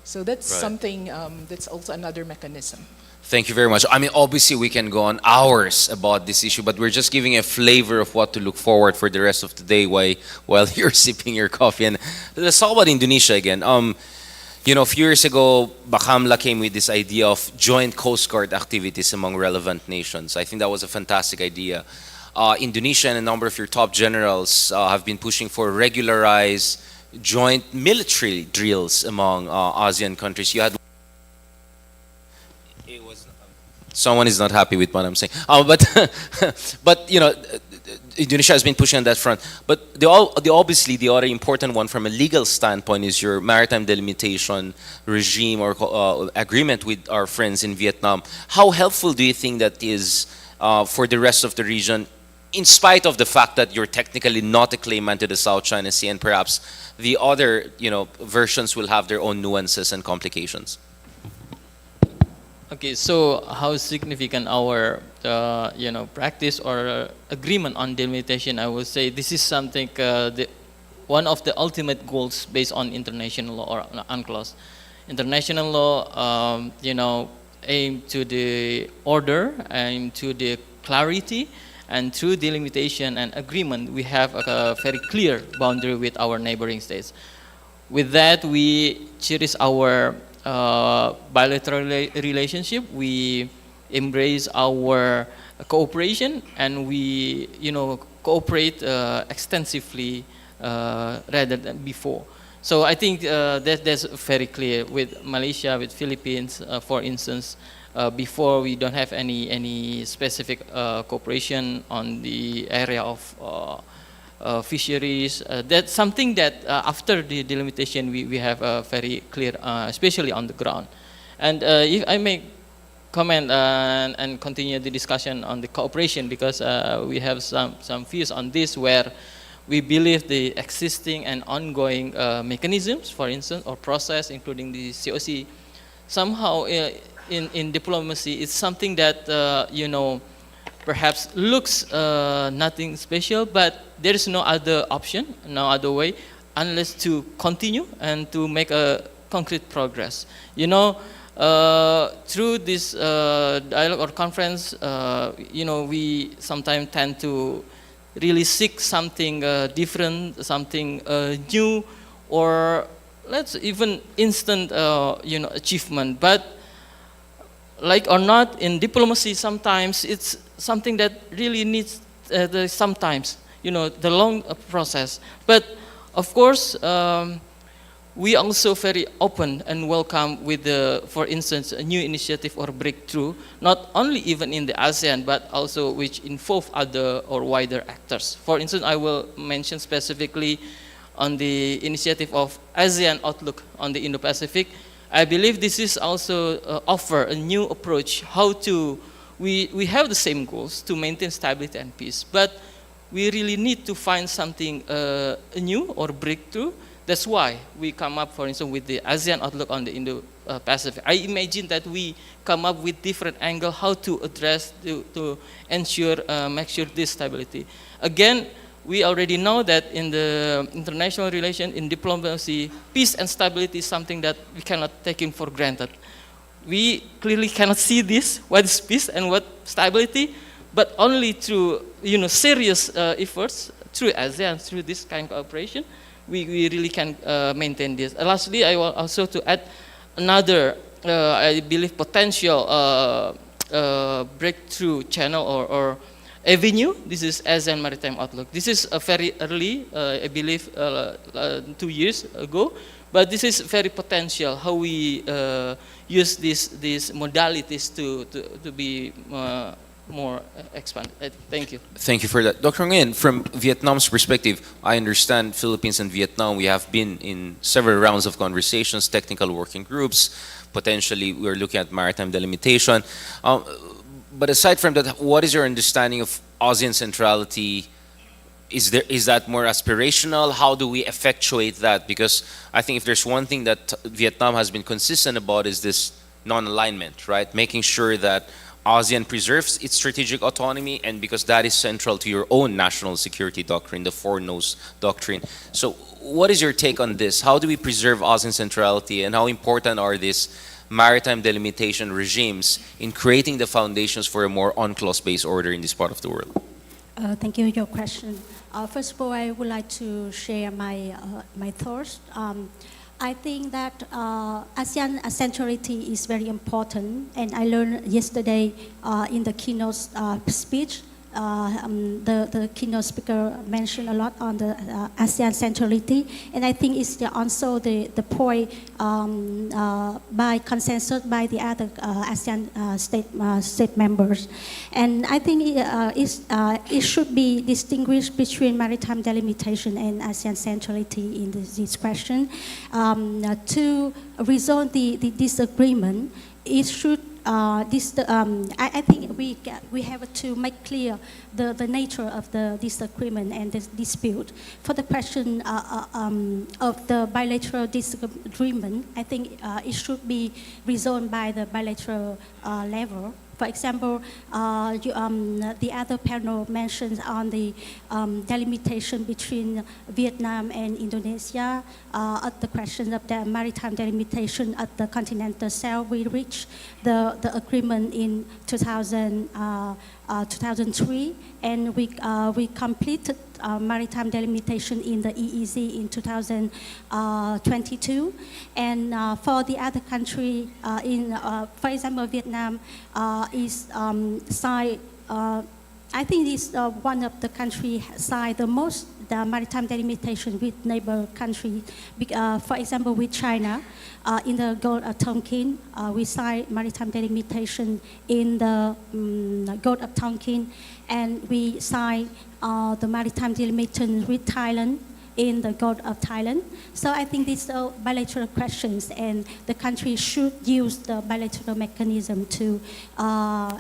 So that's Right. something, that's also another mechanism. Thank you very much. I mean, obviously, we can go on hours about this issue, but we're just giving a flavor of what to look forward for the rest of the day while you're sipping your coffee. And let's talk about Indonesia again. You know, a few years ago, Bakamla came with this idea of joint Coast Guard activities among relevant nations. I think that was a fantastic idea. Indonesia and a number of your top generals have been pushing for regularized joint military drills among ASEAN countries. You had someone is not happy with what I'm saying. But you know, Indonesia has been pushing on that front. But obviously the other important one from a legal standpoint is your maritime delimitation regime or agreement with our friends in Vietnam. How helpful do you think that is for the rest of the region, in spite of the fact that you're technically not a claimant to the South China Sea, and perhaps the other, you know, versions will have their own nuances and complications? Okay, so how significant our you know, practice or agreement on delimitation? I would say this is something one of the ultimate goals based on international law or UNCLOS. International law, you know, aim to the order, aim to the clarity, and through delimitation and agreement, we have a very clear boundary with our neighboring states. With that, we cherish our bilateral relationship, we embrace our cooperation, and we, you know, cooperate extensively rather than before. So I think that's very clear with Malaysia, with Philippines, for instance. Before, we don't have any specific cooperation on the area of fisheries. That's something that after the delimitation we have very clear, especially on the ground. And if I may comment and continue the discussion on the cooperation, because we have some views on this where we believe the existing and ongoing mechanisms, for instance, or process, including the COC, somehow in diplomacy, it's something that, you know, perhaps looks nothing special, but there is no other option, no other way, unless to continue and to make a concrete progress. You know, through this dialogue or conference, you know, we sometimes tend to really seek something different, something new, or let's even instant, you know, achievement. But like or not, in diplomacy, sometimes it's something that really needs sometimes, you know, the long process. But of course, we also very open and welcome with the, for instance, a new initiative or breakthrough, not only even in the ASEAN, but also which involve other or wider actors. For instance, I will mention specifically on the initiative of ASEAN Outlook on the Indo-Pacific. I believe this is also offer a new approach how to, we have the same goals to maintain stability and peace, but we really need to find something new or breakthrough. That's why we come up, for instance, with the ASEAN Outlook on the Indo-Pacific. I imagine that we come up with different angle how to address, to ensure, make sure this stability. Again, we already know that in the international relation, in diplomacy, peace and stability is something that we cannot take in for granted. We clearly cannot see this, what is peace and what stability, but only through, you know, serious efforts, through ASEAN, through this kind of cooperation, we really can maintain this. Lastly, I want also to add another, I believe, potential breakthrough channel or avenue. This is ASEAN Maritime Outlook. This is a very early, I believe, 2 years ago, but this is very potential how we use these modalities to be more expanded. Thank you. Thank you for that. Dr. Nguyen, from Vietnam's perspective, I understand Philippines and Vietnam, we have been in several rounds of conversations, technical working groups, potentially we're looking at maritime delimitation. But aside from that, what is your understanding of ASEAN centrality? Is that more aspirational? How do we effectuate that? Because I think if there's one thing that Vietnam has been consistent about is this non-alignment, right? Making sure that ASEAN preserves its strategic autonomy, and because that is central to your own national security doctrine, the Four No's doctrine. So what is your take on this? How do we preserve ASEAN centrality, and how important are these maritime delimitation regimes in creating the foundations for a more UNCLOS-based order in this part of the world? Thank you for your question. First of all, I would like to share my thoughts. I think that ASEAN centrality is very important, and I learned yesterday in the keynote speech. The keynote speaker mentioned a lot on the ASEAN centrality, and I think it's also the point by consensus by the other ASEAN state members. And I think it should be distinguished between maritime delimitation and ASEAN centrality in this question. To resolve the disagreement, it should I think we have to make clear the nature of the disagreement and the dispute. For the question of the bilateral disagreement, I think it should be resolved by the bilateral level. For example, the other panel mentions on the delimitation between Vietnam and Indonesia. At the question of the maritime delimitation at the continental shelf, we reached the agreement in 2003, and we completed maritime delimitation in the EEZ in 2022. And for the other country, for example, Vietnam is signed. I think it's one of the countries signed the most the maritime delimitation with neighbor countries. For example, with China, in the Gulf of Tonkin, we signed maritime delimitation in the Gulf of Tonkin, and we signed the maritime delimitation with Thailand in the Gulf of Thailand. So I think these are bilateral questions, and the country should use the bilateral mechanism to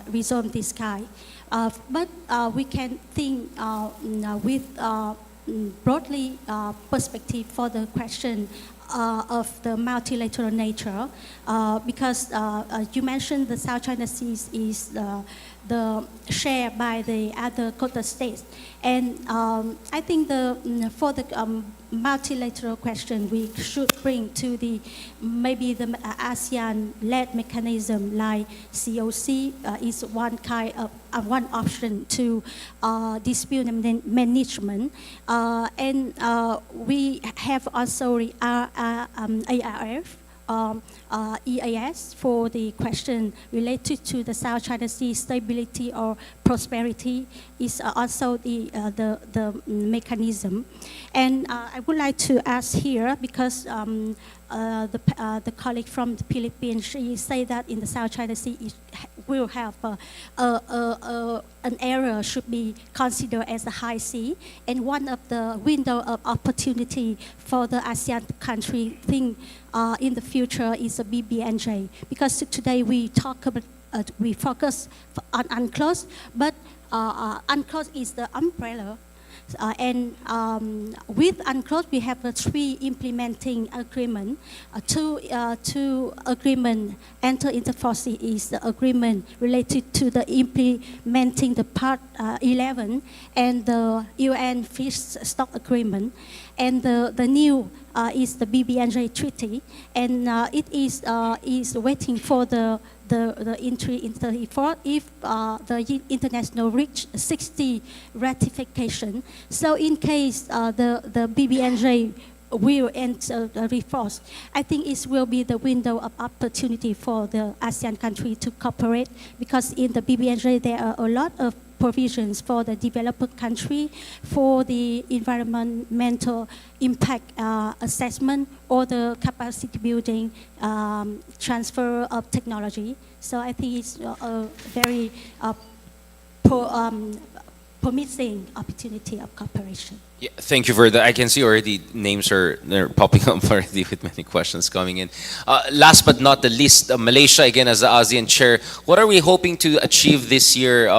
resolve this kind. But we can think with broadly perspective for the question of the multilateral nature, because you mentioned the South China Sea is the shared by the other coastal states, and I think for the multilateral question, we should bring to maybe the ASEAN-led mechanism like COC is one kind of one option to dispute management, and we have also the ARF. EAS for the question related to the South China Sea stability or prosperity is also the mechanism. And I would like to ask here, because the colleague from the Philippines, she say that in the South China Sea it will have an area should be considered as a high sea, and one of the window of opportunity for the ASEAN country think in the future is a BBNJ, because today we talk about we focus on UNCLOS, but UNCLOS is the umbrella. And with UNCLOS, we have three implementing agreements. Two agreements enter into force is the agreement related to the implementing the Part 11 and the UN Fish Stock Agreement. And the new is the BBNJ Treaty, and it is waiting for the entry in 34 if the international reach 60 ratification. So in case the BBNJ will enter reforce, I think it will be the window of opportunity for the ASEAN country to cooperate, because in the BBNJ there are a lot of provisions for the developed country for the environmental impact assessment or the capacity building, transfer of technology. So I think it's a very promising opportunity of cooperation. Yeah, thank you for that. I can see already names they're popping up already with many questions coming in. Last but not the least, Malaysia, again, as the ASEAN chair, what are we hoping to achieve this year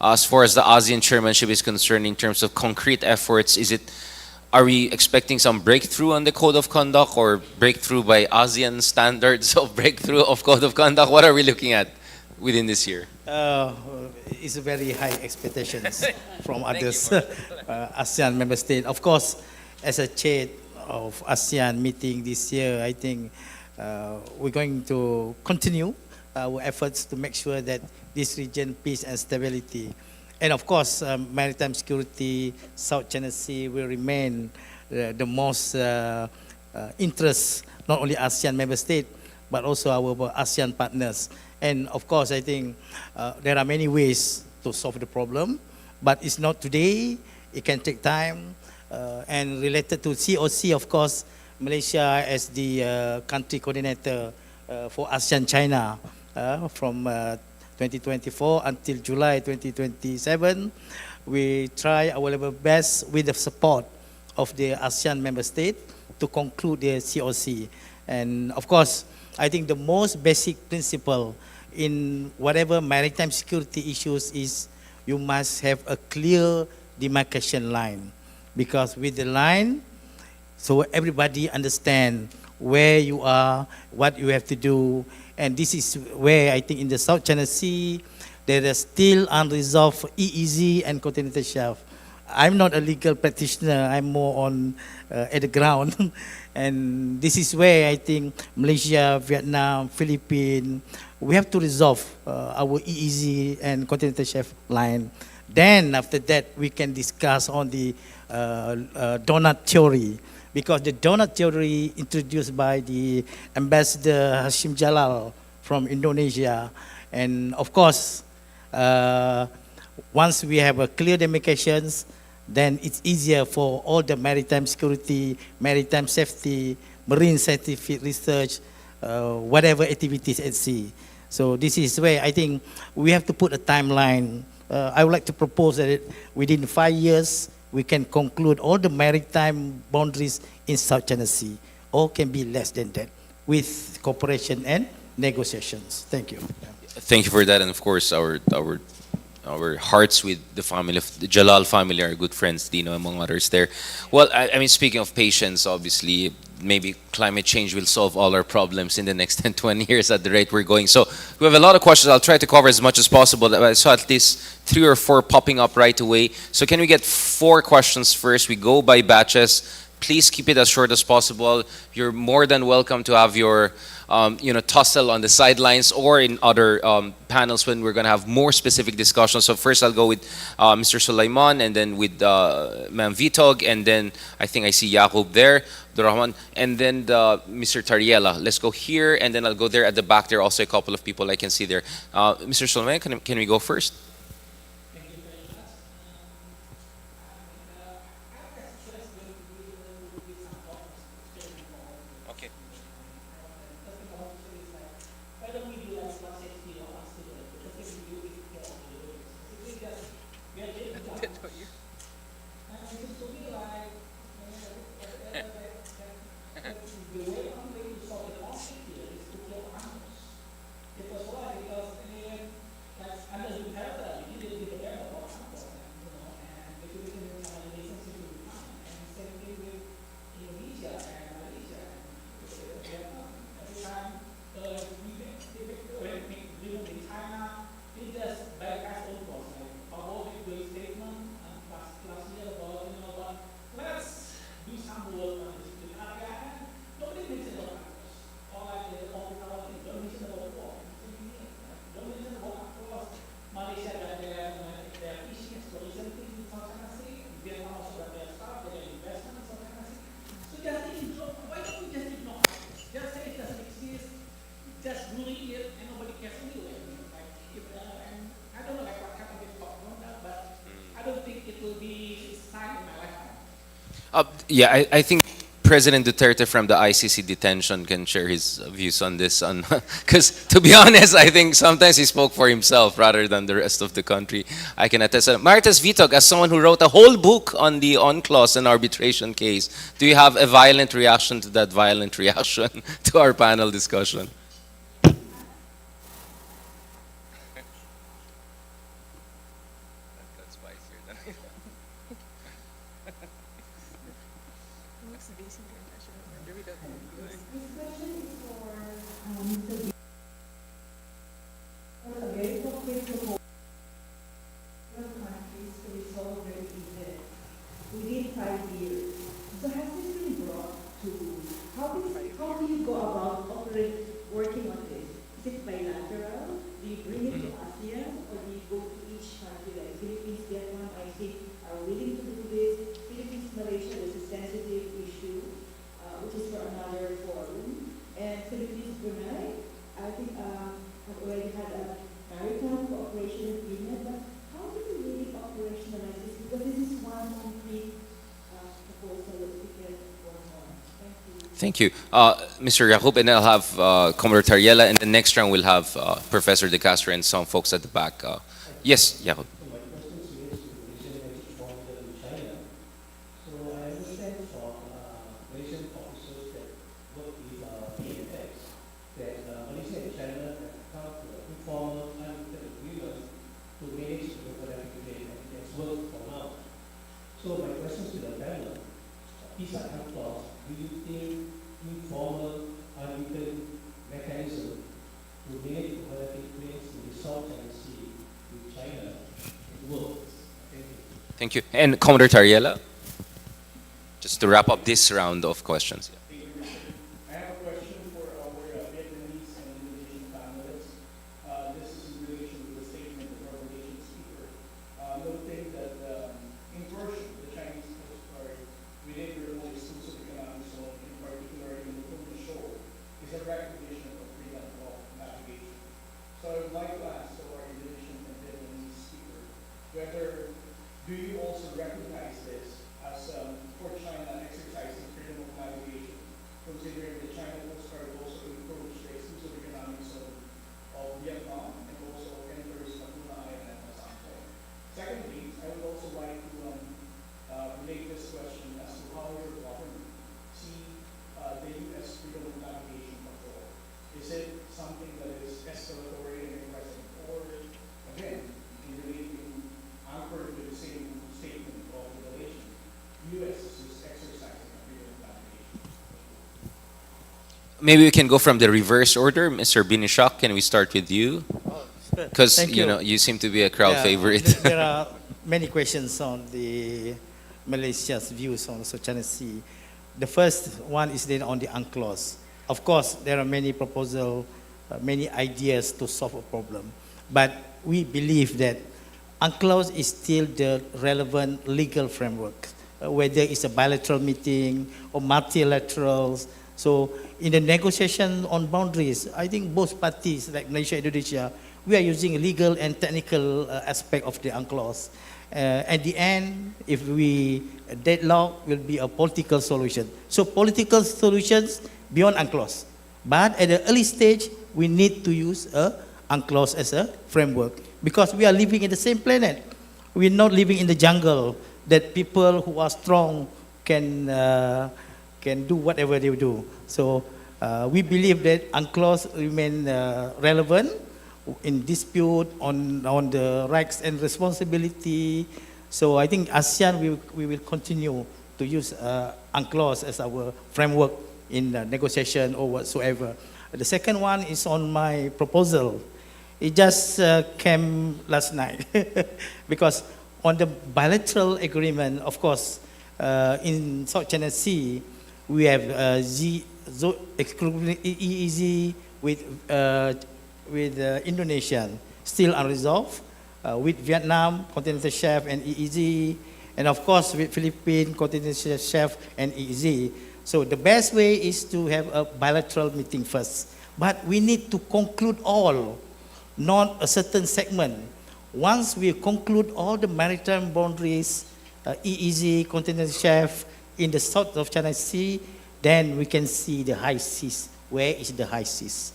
as far as the ASEAN chairmanship is concerned in terms of concrete efforts? Are we expecting some breakthrough on the code of conduct or breakthrough by ASEAN standards of breakthrough of code of conduct? What are we looking at within this year? It's very high expectations from others, ASEAN member states. Of course, as a chair of ASEAN meeting this year, I think we're going to continue our efforts to make sure that this region peace and stability. And of course, maritime security, South China Sea will remain the most interest, not only ASEAN member state, but also our ASEAN partners. And of course, I think there are many ways to solve the problem, but it's not today. It can take time. And related to COC, of course, Malaysia as the country coordinator for ASEAN China from 2024 until July 2027, we try our level best with the support of the ASEAN member state to conclude the COC. And of course, I think the most basic principle in whatever maritime security issues is you must have a clear demarcation line. Because with the line, so everybody understand where you are, what you have to do. And this is where I think in the South China Sea, there is still unresolved EEZ and continental shelf. I'm not a legal practitioner, I'm more on at the ground. And this is where I think Malaysia, Vietnam, Philippines, we have to resolve our EEZ and continental shelf line. Then after that, we can discuss on the donut theory. Because the donut theory introduced by the Ambassador Hashim Jalal from Indonesia. And of course, once we have a clear demarcations, then it's easier for all the maritime security, maritime safety, marine scientific research, whatever activities at sea. So this is where I think we have to put a timeline. I would like to propose that within 5 years, we can conclude all the maritime boundaries in South China Sea, or can be less than that, with cooperation and negotiations. Thank you. Thank you for that, and of course, our hearts with the family of the Jalal family, our good friends, Dino, among others there. Well, I mean, speaking of patience, obviously, maybe climate change will solve all our problems in the next 10, 20 years at the rate we're going. So we have a lot of questions. I'll try to cover as much as possible. I saw at least 3 or 4 popping up right away. So can we get 4 questions first? We go by batches. Please keep it as short as possible. You're more than welcome to have your tussle on the sidelines or in other panels when we're going to have more specific discussions. So first I'll go with Mr. Sulaiman, and then with Ma'am Vitog, and then I think I see Yaqub there, Rahman, and then Mr. Tariela. Let's go here, and then I'll go there at the back. There are also a couple of people I can see there. Mr. Sulaiman, can we go first? Yeah, I think President Duterte from the ICC detention can share his views on this. Because to be honest, I think sometimes he spoke for himself rather than the rest of the country. I can attest. Marites Vitog, as someone who wrote a whole book on the UNCLOS and arbitration case, do you have a violent reaction to that violent reaction to our panel discussion? Within 5 years. So has this been brought to, how do you go about working on this? Is it bilateral? Do you bring it to ASEAN, or do you go to each country, like Philippines, Vietnam, I think, are willing to do this? Philippines, Malaysia is a sensitive issue, which is for another forum. And Philippines, Brunei, I think have already had a maritime cooperation agreement, but how do you really operationalize this? Because this is one concrete proposal that we can work on. Thank you. Thank you. Mr. Yacob, and I'll have Commodore Tariela, and the next round we'll have Professor De Castro and some folks at the back. Yes, Yacob. So my question is related to Malaysian border in China. So I understand from Malaysian officers that work with AFX that Malaysia and China have come to an informal unwritten agreement to manage the overlapping trade, and it has worked for now. So my question to the panel, is that UNCLOS, do you think informal unwritten mechanism to manage overlapping trades in the South China Sea with China works? Thank you. Thank you. And Commodore Tariela, just to wrap up this round of questions. I have a question for our Vietnamese and Indonesian panelists. This is in relation to the statement of our Malaysian speaker, noting that incursion of the Chinese Coast Guard within the remote exclusive economic zone, in particular in the Brunei shoal, is a recognition of freedom of navigation. So I would like to ask our Indonesian and Vietnamese speaker whether do you also recognize this as for China exercising freedom of navigation, considering the China Coast Guard also encroached the exclusive economic zone of Vietnam and also enters the Brunei and ASEAN Way. Secondly, I would also like to relate this question as to how your government see the U.S. freedom of navigation control. Is it something that is escalatory and aggressive, or again, in relating anchored to the same statement of the relation, U.S. is exercising a freedom of navigation? Maybe we can go from the reverse order. Mr. Binishak, can we start with you? Because Thank you you. know you seem to be a crowd Yeah, favorite. There are many questions on the Malaysia's views on the South China Sea. The first one is then on the UNCLOS. Of course, there are many proposals, many ideas to solve a problem, but we believe that UNCLOS is still the relevant legal framework, whether it's a bilateral meeting or multilaterals. So in the negotiation on boundaries, I think both parties, like Malaysia and Indonesia, we are using legal and technical aspect of the UNCLOS. At the end, if we deadlock, will be a political solution. So political solutions beyond UNCLOS. But at the early stage, we need to use UNCLOS as a framework, because we are living in the same planet. We're not living in the jungle that people who are strong can do whatever they do. So we believe that UNCLOS remain relevant in dispute on the rights and responsibility. So I think ASEAN, we will continue to use UNCLOS as our framework in negotiation or whatsoever. The second one is on my proposal. It just came last night because on the bilateral agreement, of course, in South China Sea, we have EEZ with Indonesia still unresolved, with Vietnam, continental shelf and EEZ, and of course with Philippines, continental shelf and EEZ. So the best way is to have a bilateral meeting first. But we need to conclude all, not a certain segment. Once we conclude all the maritime boundaries, EEZ, continental shelf in the south of China Sea, then we can see the high seas. Where is the high seas?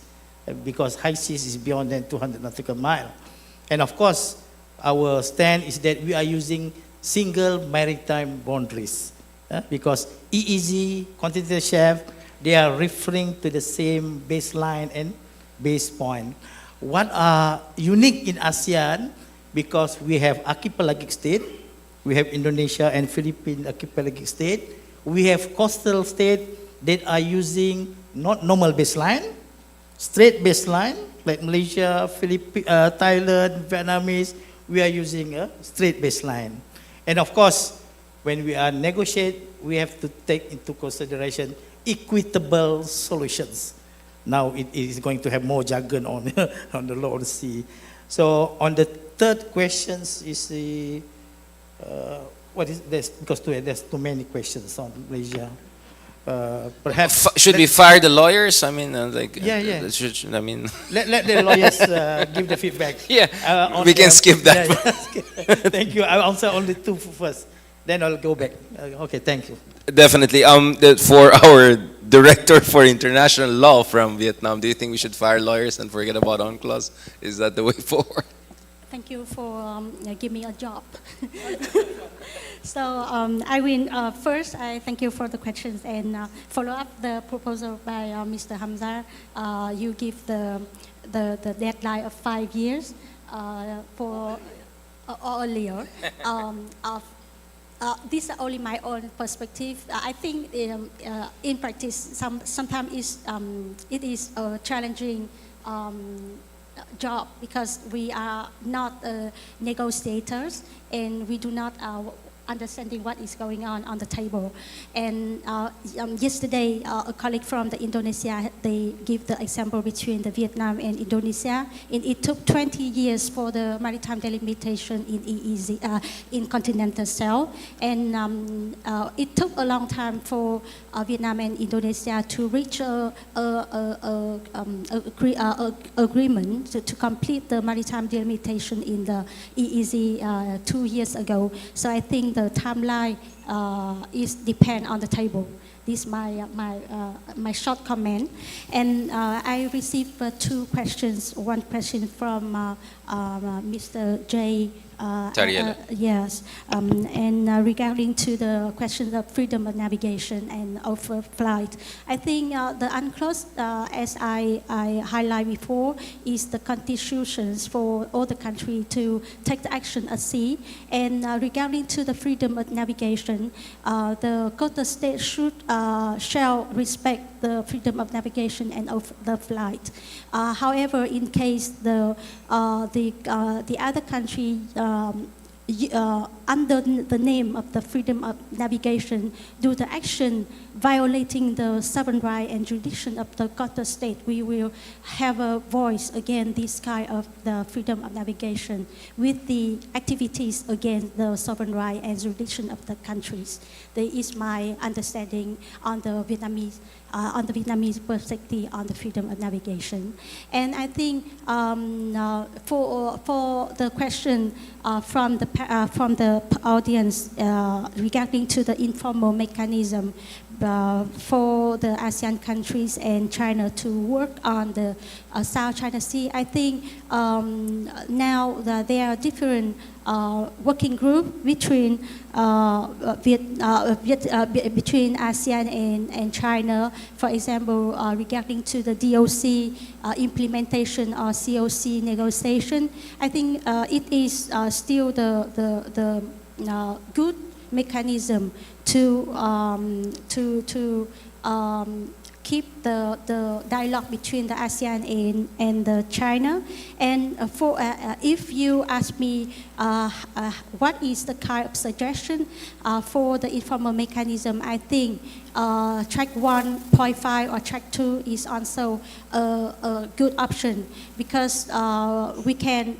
Because high seas is beyond than 200 nautical mile. And of course, our stand is that we are using single maritime boundaries. Because EEZ, continental shelf, they are referring to the same baseline and base point. What are unique in ASEAN, because we have archipelagic state, we have Indonesia and Philippine archipelagic state, we have coastal state that are using not normal baseline, straight baseline, like Malaysia, Thailand, Vietnamese, we are using a straight baseline. And of course, when we are negotiate, we have to take into consideration equitable solutions. Now it is going to have more jargon on, on the law of the sea. So on the third questions is the, what is this? Because there's too many questions on Malaysia. Perhaps Should we fire the lawyers? I mean, like, Yeah. I mean, let the lawyers give the feedback. yeah, on we can the- skip that. Yeah. Thank you. I'll answer only two first. Then I'll go back. Okay, thank you. Definitely. For our director for international law from Vietnam, do you think we should fire lawyers and forget about UNCLOS? Is that the way forward? Thank you for giving me a job. So I will first. I thank you for the questions and follow up the proposal by Mr. Hamza. You give the deadline of 5 years for earlier. This is only my own perspective. I think in practice, sometimes it is a challenging job because we are not negotiators and we do not understanding what is going on the table. And yesterday, a colleague from the Indonesia, they give the example between the Vietnam and Indonesia. And it took 20 years for the maritime delimitation in EEZ, in continental shelf. And it took a long time for Vietnam and Indonesia to reach agreement to complete the maritime delimitation in the EEZ 2 years ago. So I think the timeline is depend on the table. This is my short comment. And I received two questions. One question from Mr. J. Yes, and regarding to the question of freedom of navigation and overflight, I think the UNCLOS, as I highlighted before, is the constitutions for all the country to take the action at sea. And regarding to the freedom of navigation, the coastal state shall respect the freedom of navigation and of the flight. However, in case the other country under the name of the freedom of navigation do the action violating the sovereign right and jurisdiction of the coastal state, we will have a voice against this kind of the freedom of navigation with the activities against the sovereign right and jurisdiction of the countries. That is my understanding on the Vietnamese perspective on the freedom of navigation. And I think for the question from the audience regarding to the informal mechanism for the ASEAN countries and China to work on the South China Sea, I think now that there are different working group between between ASEAN and China. For example, regarding to the DOC implementation or COC negotiation, I think it is still the good mechanism to keep the dialogue between the ASEAN and the China. And for if you ask me what is the kind of suggestion for the informal mechanism, I think track 1.5 or track 2 is also a good option because we can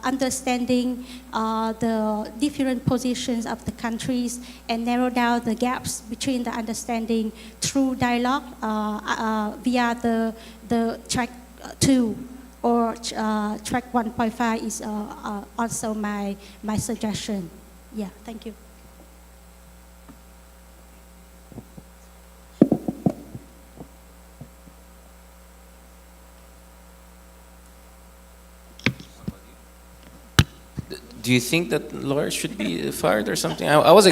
understanding the different positions of the countries and narrow down the gaps between the understanding through dialogue via the track 2 or track 1.5 is also my suggestion. Yeah, thank you. Do you think that lawyers should be fired or something? I was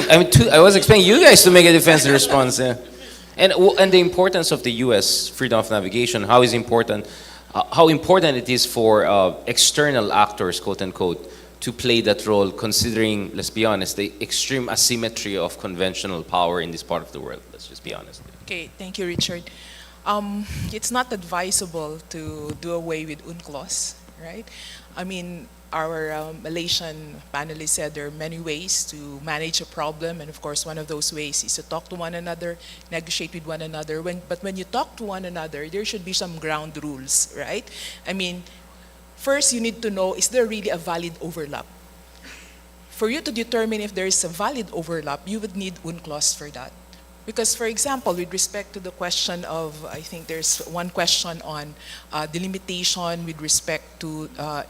expecting you guys to make a defensive response. Yeah. And the importance of the U.S. freedom of navigation. How important it is for external actors, quote unquote, to play that role, considering, let's be honest, the extreme asymmetry of conventional power in this part of the world. Let's just be honest. Okay, thank you, Richard. It's not advisable to do away with UNCLOS, right? I mean, our Malaysian panelists said there are many ways to manage a problem, and of course one of those ways is to talk to one another, negotiate with one another. But when you talk to one another, there should be some ground rules, right? I mean, first you need to know, is there really a valid overlap? For you to determine if there is a valid overlap, you would need UNCLOS for that. Because, for example, with respect to the question of, I think there's one question on delimitation with respect to,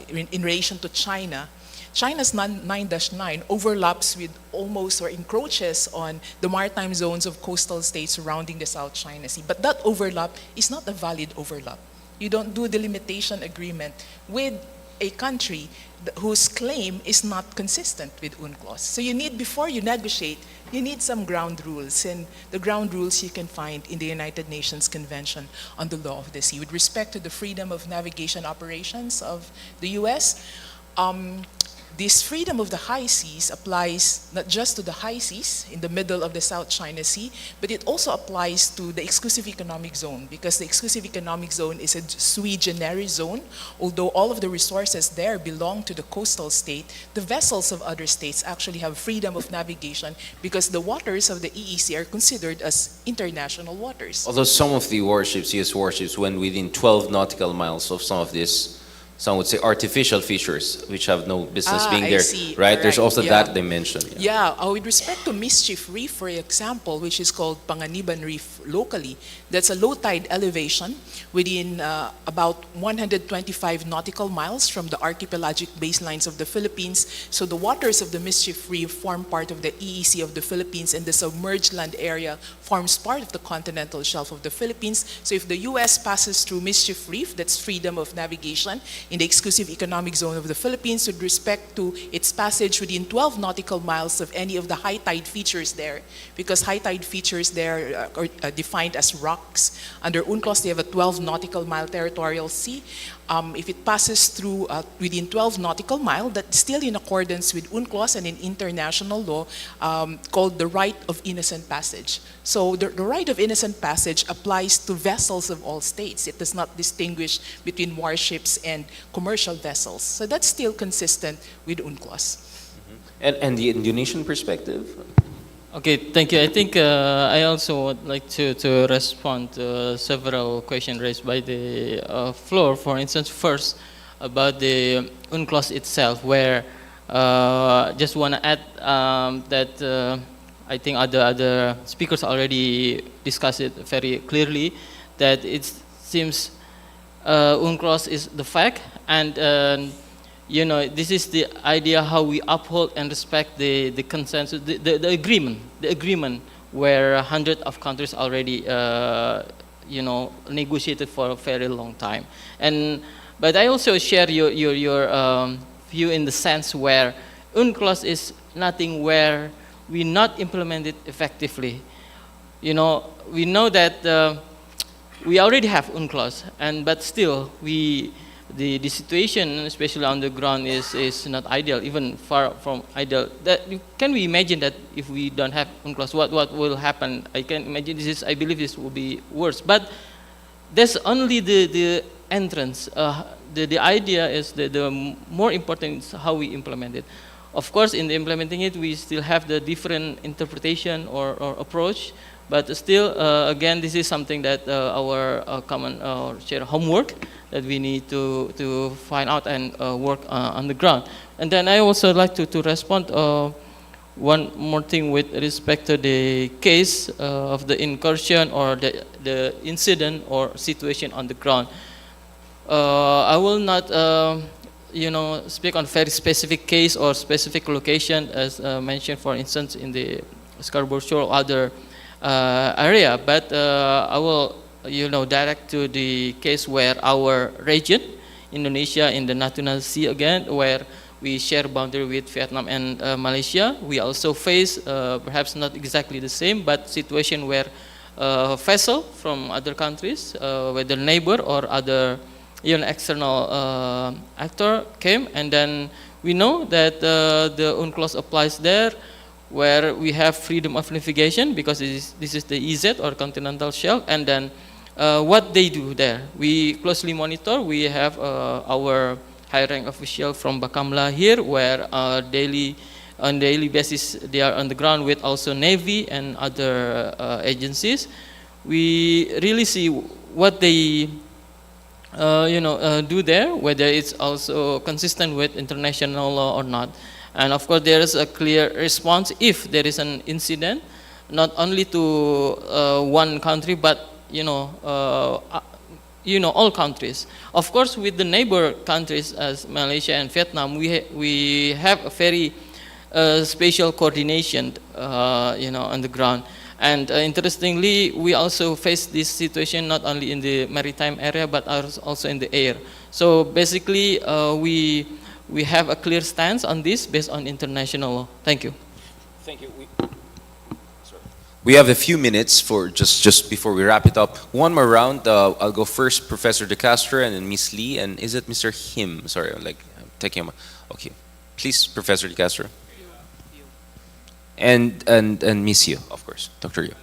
in relation to China. China's 9-9 overlaps with almost or encroaches on the maritime zones of coastal states surrounding the South China Sea. But that overlap is not a valid overlap. You don't do delimitation agreement with a country whose claim is not consistent with UNCLOS. So you need, before you negotiate, you need some ground rules, and the ground rules you can find in the United Nations Convention on the Law of the Sea. With respect to the freedom of navigation operations of the US, this freedom of the high seas applies not just to the high seas in the middle of the South China Sea, but it also applies to the exclusive economic zone, because the exclusive economic zone is a sui generis zone. Although all of the resources there belong to the coastal state, the vessels of other states actually have freedom of navigation because the waters of the EEZ are considered as international waters. Although some of the warships, US warships, went within 12 nautical miles of some of this, some would say artificial features, which have no business being there, right? There's also that dimension. Yeah, with respect to Mischief Reef, for example, which is called Panganiban Reef locally, that's a low tide elevation within about 125 nautical miles from the archipelagic baselines of the Philippines. So the waters of the Mischief Reef form part of the EEZ of the Philippines, and the submerged land area forms part of the continental shelf of the Philippines. So if the US passes through Mischief Reef, that's freedom of navigation in the exclusive economic zone of the Philippines with respect to its passage within 12 nautical miles of any of the high tide features there, because high tide features there are defined as rocks. Under UNCLOS, they have a 12 nautical mile territorial sea. If it passes through within 12 nautical mile, that's still in accordance with UNCLOS and in international law called the right of innocent passage. So the right of innocent passage applies to vessels of all states. It does not distinguish between warships and commercial vessels. So that's still consistent with UNCLOS. And the Indonesian perspective? Okay, thank you. I think I also would like to respond to several questions raised by the floor. For instance, first about the UNCLOS itself, where just want to add that I think other speakers already discussed it very clearly, that it seems UNCLOS is the fact, and you know, this is the idea how we uphold and respect the consensus, the agreement where hundreds of countries already, you know, negotiated for a very long time. But I also share your view in the sense where UNCLOS is nothing where we not implement it effectively. You know, we know that we already have UNCLOS, but still the situation, especially on the ground, is not ideal, even far from ideal. Can we imagine that if we don't have UNCLOS, what will happen? I can imagine I believe this will be worse. But that's only the entrance. The idea is the more important is how we implement it. Of course, in implementing it, we still have the different interpretation or approach. But still, again, this is something that our common shared homework that we need to find out and work on the ground. And then I also like to respond one more thing with respect to the case of the incursion or the incident or situation on the ground. I will not you know, speak on very specific case or specific location as mentioned, for instance, in the Scarborough Shoal or other area, but I will, you know, direct to the case where our region, Indonesia, in the Natuna Sea again, where We share boundary with Vietnam and Malaysia. We also face, perhaps not exactly the same, but situation where vessel from other countries, whether neighbor or other external actor came, and then we know that the UNCLOS applies there, where we have freedom of navigation because this is the EZ or continental shelf, and then what they do there, we closely monitor. We have our high rank official from Bakamla here, where on daily basis they are on the ground with also Navy and other agencies. We really see what they do there, whether it's also consistent with international law or not. And of course, there is a clear response if there is an incident, not only to one country, but all countries. Of course, with the neighbor countries as Malaysia and Vietnam, we have a very spatial coordination, on the ground. And interestingly, we also face this situation not only in the maritime area, but also in the air. So basically, we have a clear stance on this based on international law. Thank you. Thank you. We have a few minutes for just before we wrap it up. One more round. I'll go first, Professor De Castro, and then Miss Lee, and is it Mr. Him? Sorry, I'm taking him. Okay, please, Professor De Castro. And Miss Yu, of course, Dr. Yu.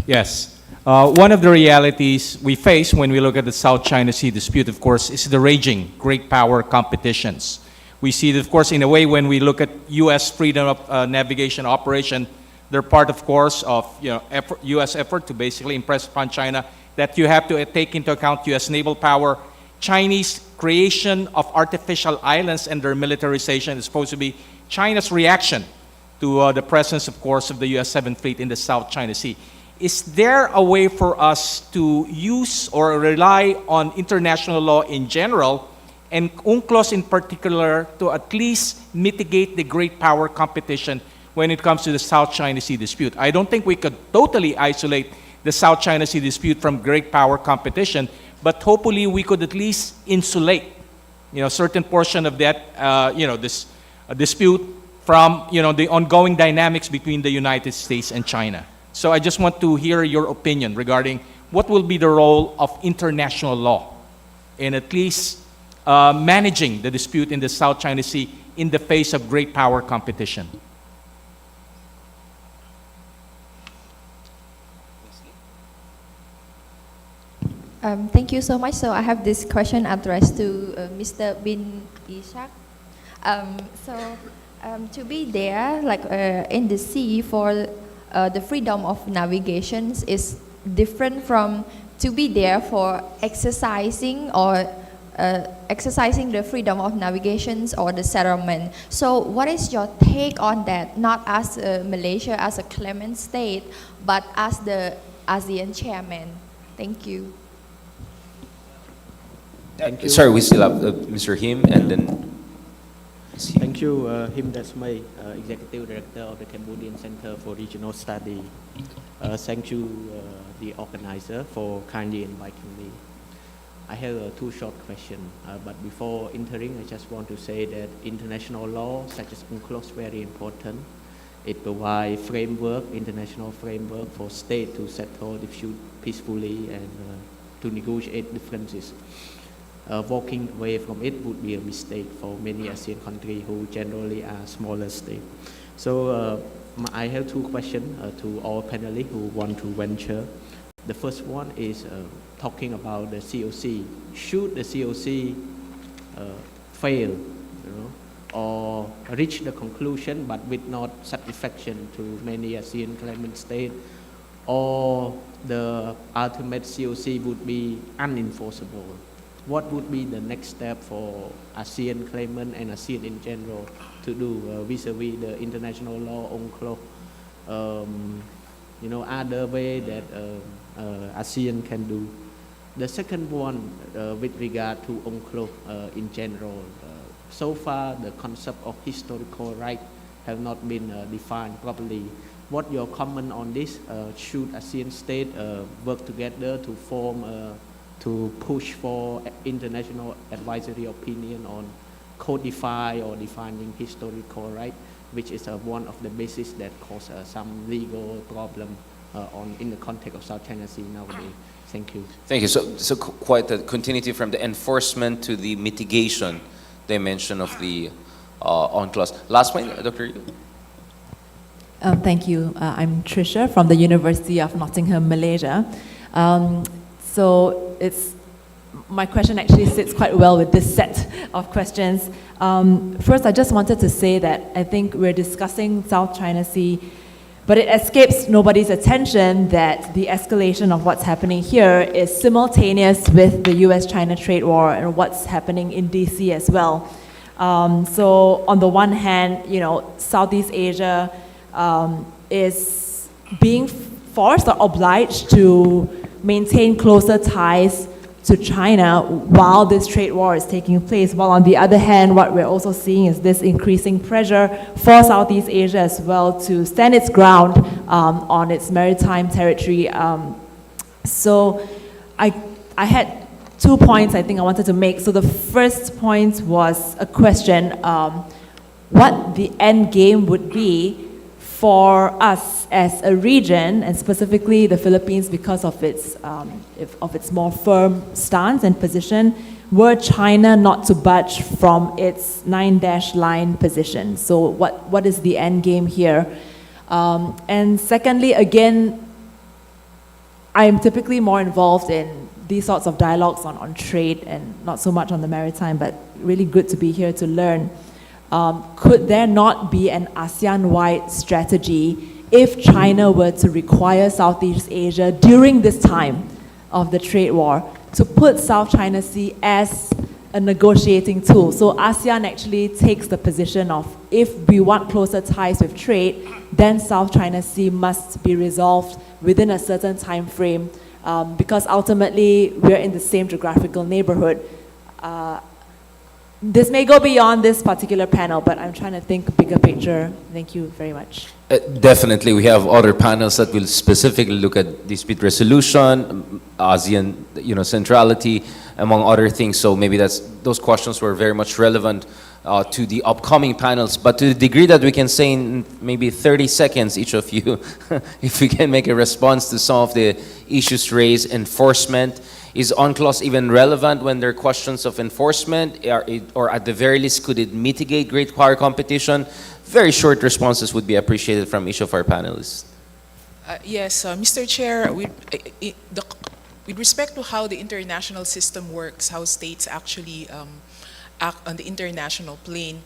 Yes. One of the realities we face when we look at the South China Sea dispute, of course, is the raging great power competitions. We see that, of course, in a way, when we look at U.S. freedom of navigation operation, they're part, of course, of U.S. effort to basically impress upon China that you have to take into account U.S. naval power. Chinese creation of artificial islands and their militarization is supposed to be China's reaction to the presence, of course, of the U.S. 7th Fleet in the South China Sea. Is there a way for us to use or rely on international law in general and UNCLOS in particular to at least mitigate the great power competition when it comes to the South China Sea dispute? I don't think we could totally isolate the South China Sea dispute from great power competition, but hopefully we could at least insulate, certain portion of that, this dispute from, the ongoing dynamics between the United States and China. So I just want to hear your opinion regarding what will be the role of international law in at least managing the dispute in the South China Sea in the face of great power competition. Thank you so much. So I have this question addressed to Mr. Bin Ishak. To be there, like in the sea for the freedom of navigation is different from to be there for exercising or exercising the freedom of navigation or the settlement. So what is your take on that, not as Malaysia as a claimant state, but as the ASEAN chairman? Thank you. Thank you. Sorry, we still have Mr. Him and then Thank you, Him Dasmay, Executive Director of the Cambodian Center for Regional Study. Thank you, the organizer, for kindly inviting me. I have two short questions, but before entering, I just want to say that international law, such as UNCLOS, is very important. It provides framework, international framework for states to settle dispute peacefully and to negotiate differences. Walking away from it would be a mistake for many ASEAN countries who generally are smaller states. So I have two questions to all panelists who want to venture. The first one is talking about the COC. Should the COC fail, or reach the conclusion but with not satisfaction to many ASEAN claimant states, or the ultimate COC would be unenforceable? What would be the next step for ASEAN claimant and ASEAN in general to do vis-a-vis the international law, UNCLOS? Other way that ASEAN can do. The second one, with regard to UNCLOS in general, so far the concept of historical right have not been defined properly. what your comment on this? Should ASEAN state work together to form, to push for international advisory opinion on codify or defining historical right, which is one of the basis that cause some legal problem in the context of South China Sea nowadays. Thank you. Thank you. So quite a continuity from the enforcement to the mitigation dimension of the UNCLOS. Last point, Dr. Yu. Thank you. I'm Tricia from the University of Nottingham, Malaysia. So my question actually sits quite well with this set of questions. First, I just wanted to say that I think we're discussing South China Sea, but it escapes nobody's attention that the escalation of what's happening here is simultaneous with the US-China trade war and what's happening in DC as well. So on the one hand, Southeast Asia is being forced or obliged to maintain closer ties to China while this trade war is taking place. While on the other hand, what we're also seeing is this increasing pressure for Southeast Asia as well to stand its ground on its maritime territory. So I had 2 points I think I wanted to make. So the first point was a question, what the end game would be for us as a region, and specifically the Philippines because of its more firm stance and position, were China not to budge from its 9-dash line position. So what is the end game here? And secondly, again, I am typically more involved in these sorts of dialogues on trade and not so much on the maritime, but really good to be here to learn. Could there not be an ASEAN-wide strategy if China were to require Southeast Asia during this time of the trade war to put South China Sea as a negotiating tool? So ASEAN actually takes the position of, if we want closer ties with trade, then South China Sea must be resolved within a certain time frame, because ultimately we're in the same geographical neighborhood. This may go beyond this particular panel, but I'm trying to think bigger picture. Thank you very much. Definitely, we have other panels that will specifically look at dispute resolution, ASEAN, centrality, among other things. So maybe those questions were very much relevant to the upcoming panels. But to the degree that we can say in maybe 30 seconds, each of you, if we can make a response to some of the issues raised, enforcement. Is UNCLOS even relevant when there are questions of enforcement, or at the very least, could it mitigate great power competition? Very short responses would be appreciated from each of our panelists. Yes, Mr. Chair, with respect to how the international system works, how states actually act on the international plane,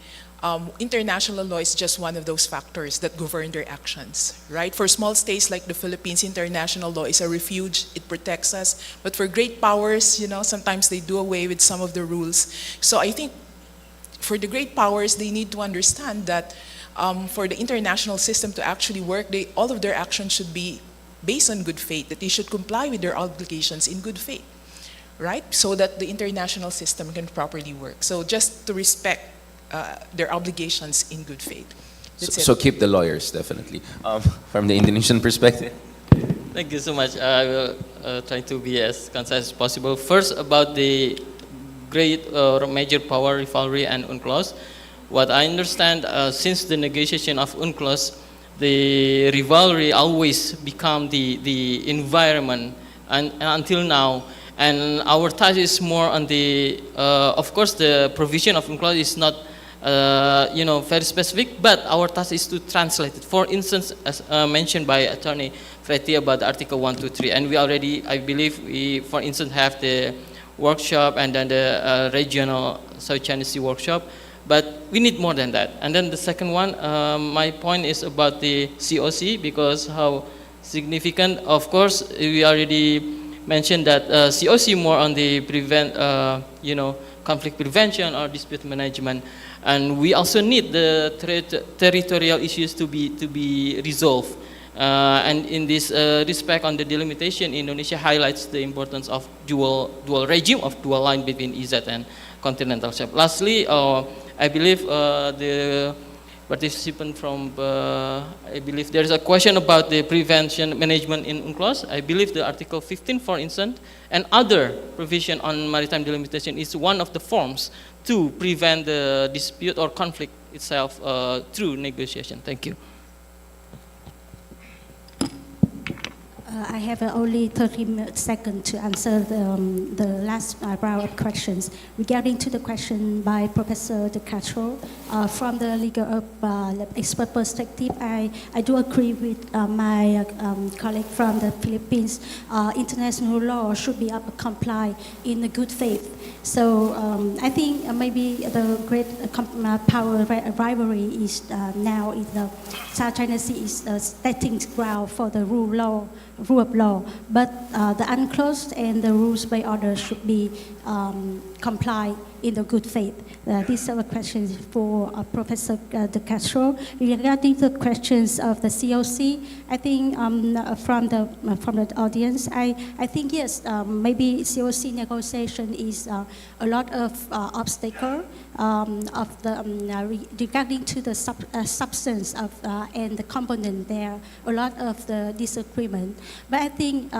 international law is just one of those factors that govern their actions, right? For small states like the Philippines, international law is a refuge. It protects us. But for great powers, sometimes they do away with some of the rules. So I think for the great powers, they need to understand that for the international system to actually work, all of their actions should be based on good faith, that they should comply with their obligations in good faith, right? So that the international system can properly work. So just to respect their obligations in good faith. So keep the lawyers, definitely. From the Indonesian perspective. Thank you so much. I will try to be as concise as possible. First, about the great major power rivalry and UNCLOS. What I understand, since the negotiation of UNCLOS, the rivalry always become the environment and until now. And our task is more on the, of course, the provision of UNCLOS is not very specific, but our task is to translate it. For instance, as mentioned by Attorney Freddy about Article 123, and we already, I believe, we, for instance, have the workshop and then the regional South China Sea workshop, but we need more than that. And then the second one, my point is about the COC, because how significant, of course, we already mentioned that COC more on the conflict prevention or dispute management. And we also need the territorial issues to be resolved. And in this respect, on the delimitation, Indonesia highlights the importance of dual regime of dual line between EZ and continental shelf. Lastly, I believe participant from, I believe there is a question about the prevention management in UNCLOS. I believe the Article 15, for instance, and other provision on maritime delimitation is one of the forms to prevent the dispute or conflict itself through negotiation. Thank you. I have only 30 seconds to answer the last round of questions. Regarding to the question by Professor De Castro, from the legal expert perspective, I do agree with my colleague from the Philippines. International law should be complied in a good faith. So I think maybe the great power rivalry is now in the South China Sea is a starting ground for the rule of law, but the UNCLOS and the rules-based order should be complied in the good faith. These are the questions for Professor De Castro. Regarding the questions of the COC, I think from the audience, I think yes, maybe COC negotiation is a lot of obstacle of the regarding to the substance of and the component there, a lot of the disagreement. But I think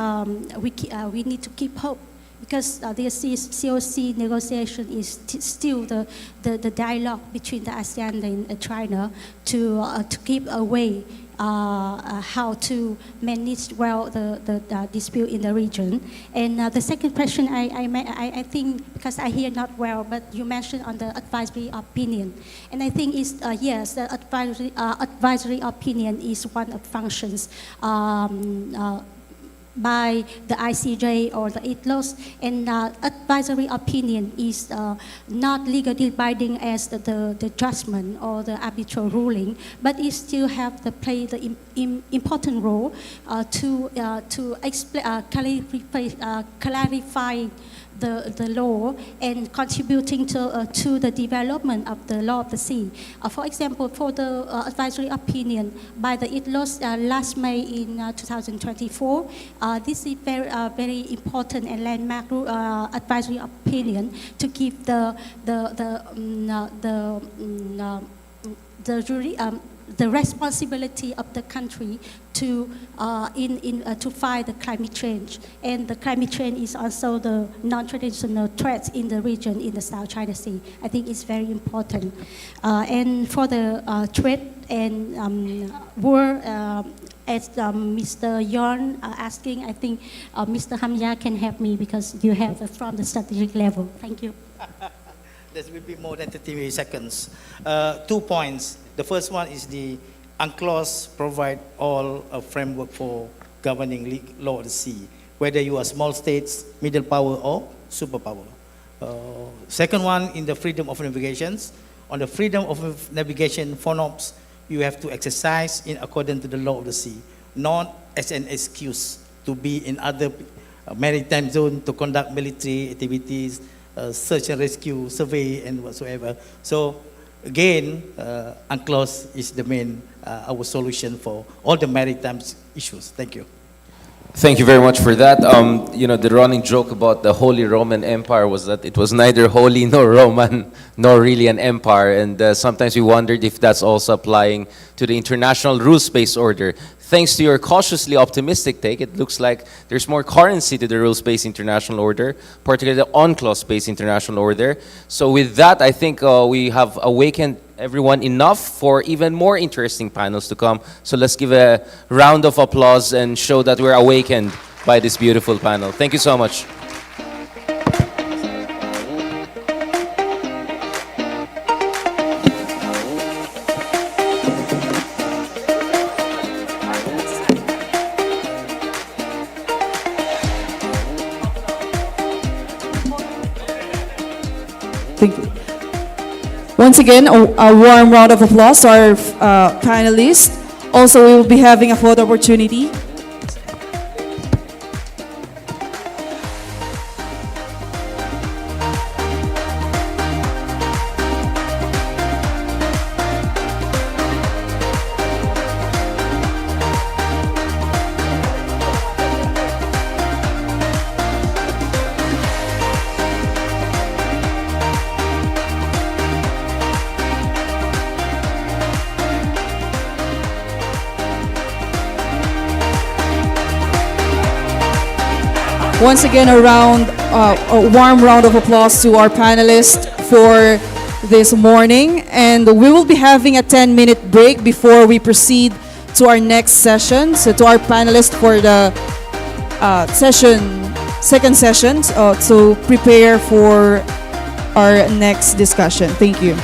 we need to keep hope, because the COC negotiation is still the dialogue between the ASEAN and China to keep a way how to manage well the dispute in the region. And the second question, I think, because I hear not well, but you mentioned on the advisory opinion. And I think is yes, the advisory opinion is one of functions by the ICJ or the UNCLOS, and advisory opinion is not legally binding as the judgment or the arbitral ruling, but it still have to play the important role to explain, clarify the law and contributing to the development of the law of the sea. For example, for the advisory opinion by the UNCLOS last May in 2024, this is very important and landmark advisory opinion to give the responsibility of the country to fight the climate change. And the climate change is also the non-traditional threats in the region in the South China Sea. I think it's very important. And for the trade and war, as Mr. Yon asking, I think Mr. Hamya can help me, because you have from the strategic level. Thank you. This will be more than 30 seconds. 2 points. The first one is the UNCLOS provide all a framework for governing law of the sea, whether you are small states, middle power, or superpower. Second one, in the freedom of navigations. On the freedom of navigation FONOPS, you have to exercise in accordance to the law of the sea, not as an excuse to be in other maritime zone to conduct military activities, search and rescue, survey, and whatsoever. So again, UNCLOS is the main, our solution for all the maritime issues. Thank you. Thank you very much for that. You know, the running joke about the Holy Roman Empire was that it was neither holy nor Roman, nor really an empire. And sometimes we wondered if that's also applying to the international rules-based order. Thanks to your cautiously optimistic take, it looks like there's more currency to the rules-based international order, particularly the UNCLOS-based international order. So with that, I think we have awakened everyone enough for even more interesting panels to come. So let's give a round of applause and show that we're awakened by this beautiful panel. Thank you so much. Thank you. Once again, a warm round of applause to our panelists. Also, we will be having a photo opportunity. Once again, a warm round of applause to our panelists for this morning. And we will be having a 10-minute break before we proceed to our next session. So to our panelists for the second session to prepare for our next discussion. Thank you.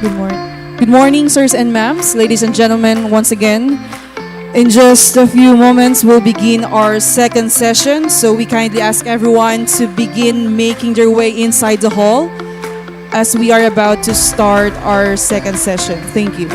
Good morning. Good morning, sirs and ma'ams, ladies and gentlemen, once again. In just a few moments, we'll begin our second session. So we kindly ask everyone to begin making their way inside the hall as we are about to start our second session. Thank you.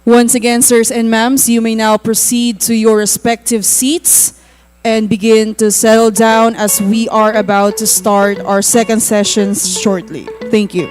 Once again, sirs and ma'ams, you may now proceed to your respective seats and begin to settle down as we are about to start our second session shortly. Thank you.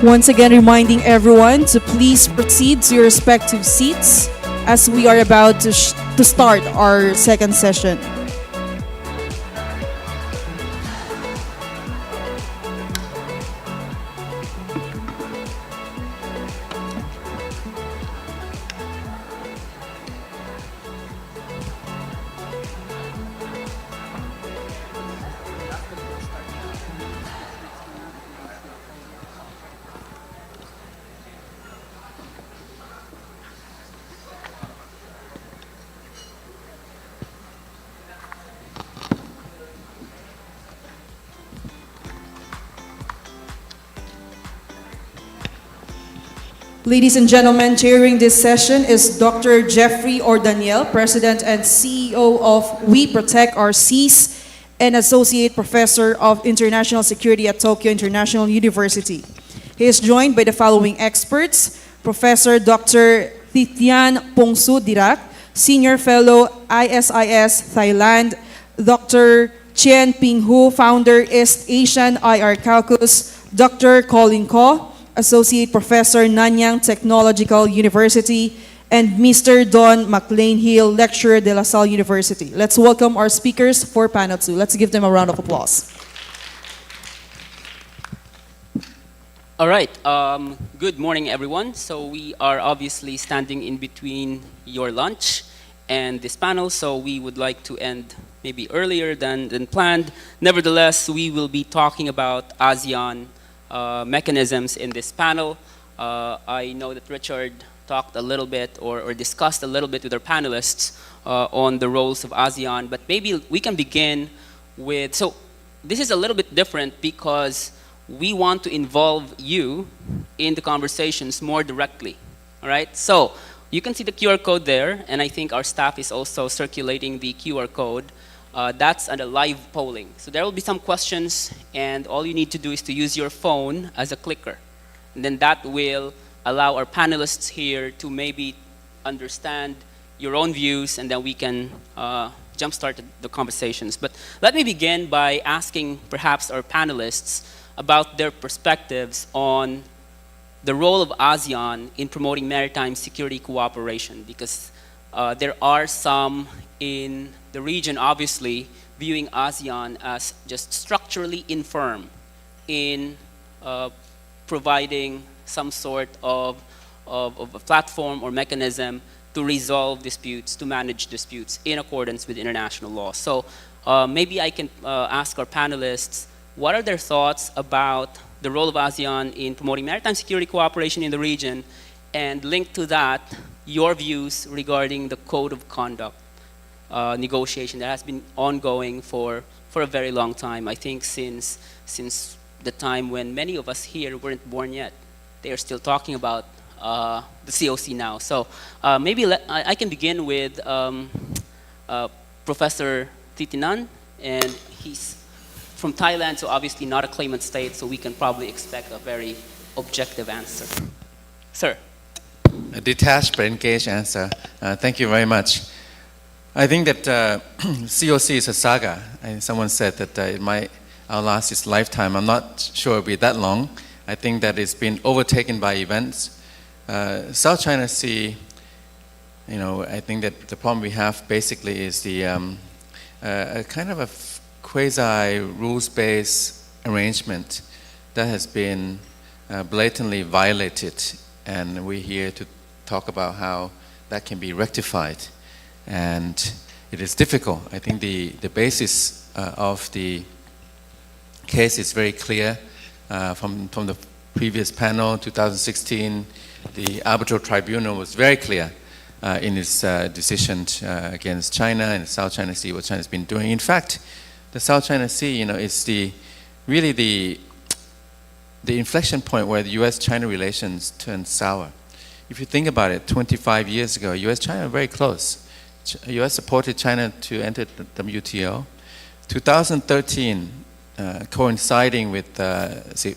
Once again, reminding everyone to please proceed to your respective seats as we are about to start our second session. Ladies and gentlemen, chairing this session is Dr. Jeffrey Daniel, President and CEO of We Protect Our Seas and Associate Professor of International Security at Tokyo International University. He is joined by the following experts: Professor Dr. Thitian Pongsu Dirak, Senior Fellow ISIS Thailand; Dr. Chien Ping Hu, Founder East Asian IR Caucus; Dr. Colin Ko, Associate Professor, Nanyang Technological University; and Mr. Don McLean Hill, Lecturer de La Salle University. Let's welcome our speakers for panel 2. Let's give them a round of applause. All right, good morning everyone. So we are obviously standing in between your lunch and this panel, so we would like to end maybe earlier than planned. Nevertheless, we will be talking about ASEAN mechanisms in this panel. I know that Richard talked a little bit or discussed a little bit with our panelists on the roles of ASEAN, but maybe we can begin with, so this is a little bit different because we want to involve you in the conversations more directly, all right? So you can see the QR code there, and I think our staff is also circulating the QR code. That's under live polling. So there will be some questions, and all you need to do is to use your phone as a clicker. And then that will allow our panelists here to maybe understand your own views, and then we can jumpstart the conversations. But let me begin by asking perhaps our panelists about their perspectives on the role of ASEAN in promoting maritime security cooperation, because there are some in the region, obviously, viewing ASEAN as just structurally infirm in providing some sort of a platform or mechanism to resolve disputes, to manage disputes in accordance with international law. So maybe I can ask our panelists, what are their thoughts about the role of ASEAN in promoting maritime security cooperation in the region, and link to that your views regarding the code of conduct negotiation that has been ongoing for for a very long time. I think since the time when many of us here weren't born yet. They are still talking about the COC now. So maybe I can begin with Professor Titinan, and he's from Thailand, so obviously not a claimant state, so we can probably expect a very objective answer. Sir. A detached but engaged answer. Thank you very much. I think that COC is a saga. And someone said that it might outlast its lifetime. I'm not sure it'll be that long. I think that it's been overtaken by events. South China Sea, I think that the problem we have basically is the a kind of a quasi rules-based arrangement that has been blatantly violated, and we're here to talk about how that can be rectified. And it is difficult. I think the basis of the case is very clear. From the previous panel, 2016, the arbitral tribunal was very clear in its decision against China and South China Sea, what China's been doing. In fact, the South China Sea, is really the inflection point where the U.S.-China relations turned sour. If you think about it, 25 years ago, U.S.-China were very close. U.S. supported China to enter the WTO. 2013, coinciding with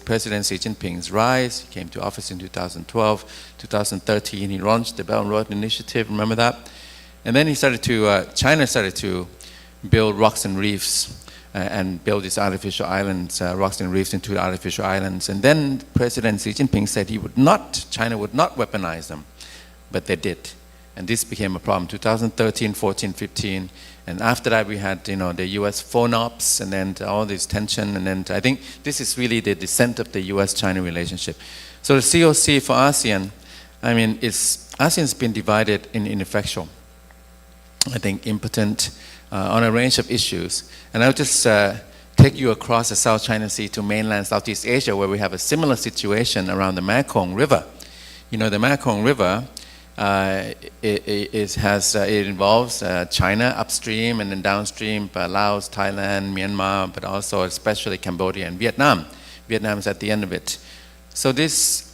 President Xi Jinping's rise, he came to office in 2012. 2013, he launched the Belt and Road Initiative, remember that? And then China started to build rocks and reefs and build these artificial islands, rocks and reefs into artificial islands. And then President Xi Jinping said China would not weaponize them, but they did. And this became a problem, 2013, 14, 15. And after that, we had, the U.S. phone ops, and then all this tension. And then I think this is really the descent of the U.S.-China relationship. So the COC for ASEAN, ASEAN's been divided in ineffectual. I think impotent on a range of issues. And I'll just take you across the South China Sea to mainland Southeast Asia, where we have a similar situation around the Mekong River. The Mekong River, it involves China upstream and then downstream, Laos, Thailand, Myanmar, but also especially Cambodia and Vietnam. Vietnam is at the end of it. So this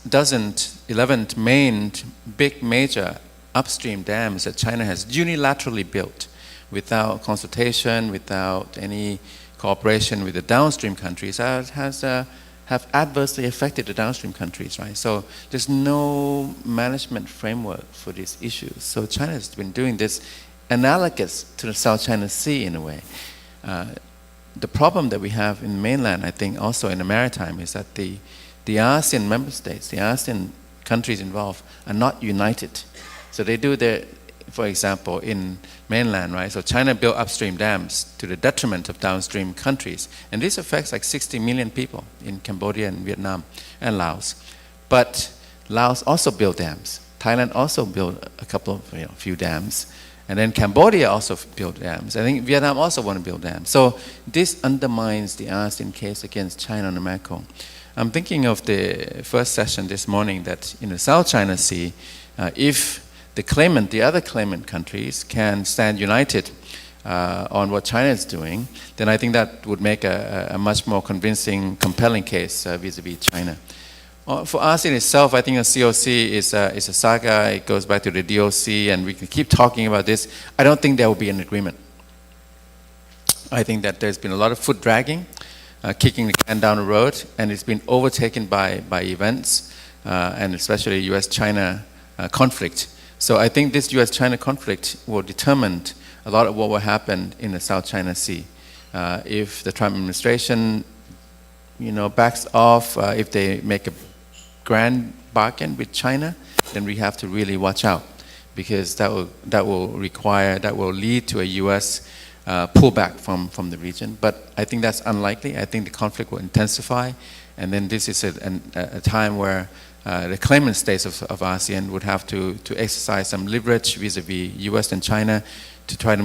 11 big major upstream dams that China has unilaterally built without consultation, without any cooperation with the downstream countries, have adversely affected the downstream countries, right? So there's no management framework for these issues. So China has been doing this analogous to the South China Sea in a way. The problem that we have in the mainland, I think also in the maritime, is that the ASEAN member states, the ASEAN countries involved, are not united. So they do for example, in mainland, right? So China built upstream dams to the detriment of downstream countries. And this affects like 60 million people in Cambodia and Vietnam and Laos. But Laos also built dams. Thailand also built a couple of, few dams. And then Cambodia also built dams. I think Vietnam also want to build dams. So this undermines the ASEAN case against China on the Mekong. I'm thinking of the first session this morning that in the South China Sea, if the other claimant countries can stand united on what China is doing, then I think that would make a much more convincing, compelling case vis-a-vis China. For ASEAN itself, I think the COC is a saga. It goes back to the DOC, and we can keep talking about this. I don't think there will be an agreement. I think that there's been a lot of foot dragging, kicking the can down the road, and it's been overtaken by events, and especially U.S.-China conflict. So I think this U.S.-China conflict will determine a lot of what will happen in the South China Sea. If the Trump administration, backs off, if they make a grand bargain with China, then we have to really watch out, because that will lead to a U.S. Pullback from the region. But I think that's unlikely. I think the conflict will intensify, and then this is a time where the claimant states of ASEAN would have to exercise some leverage vis-a-vis U.S. and China to try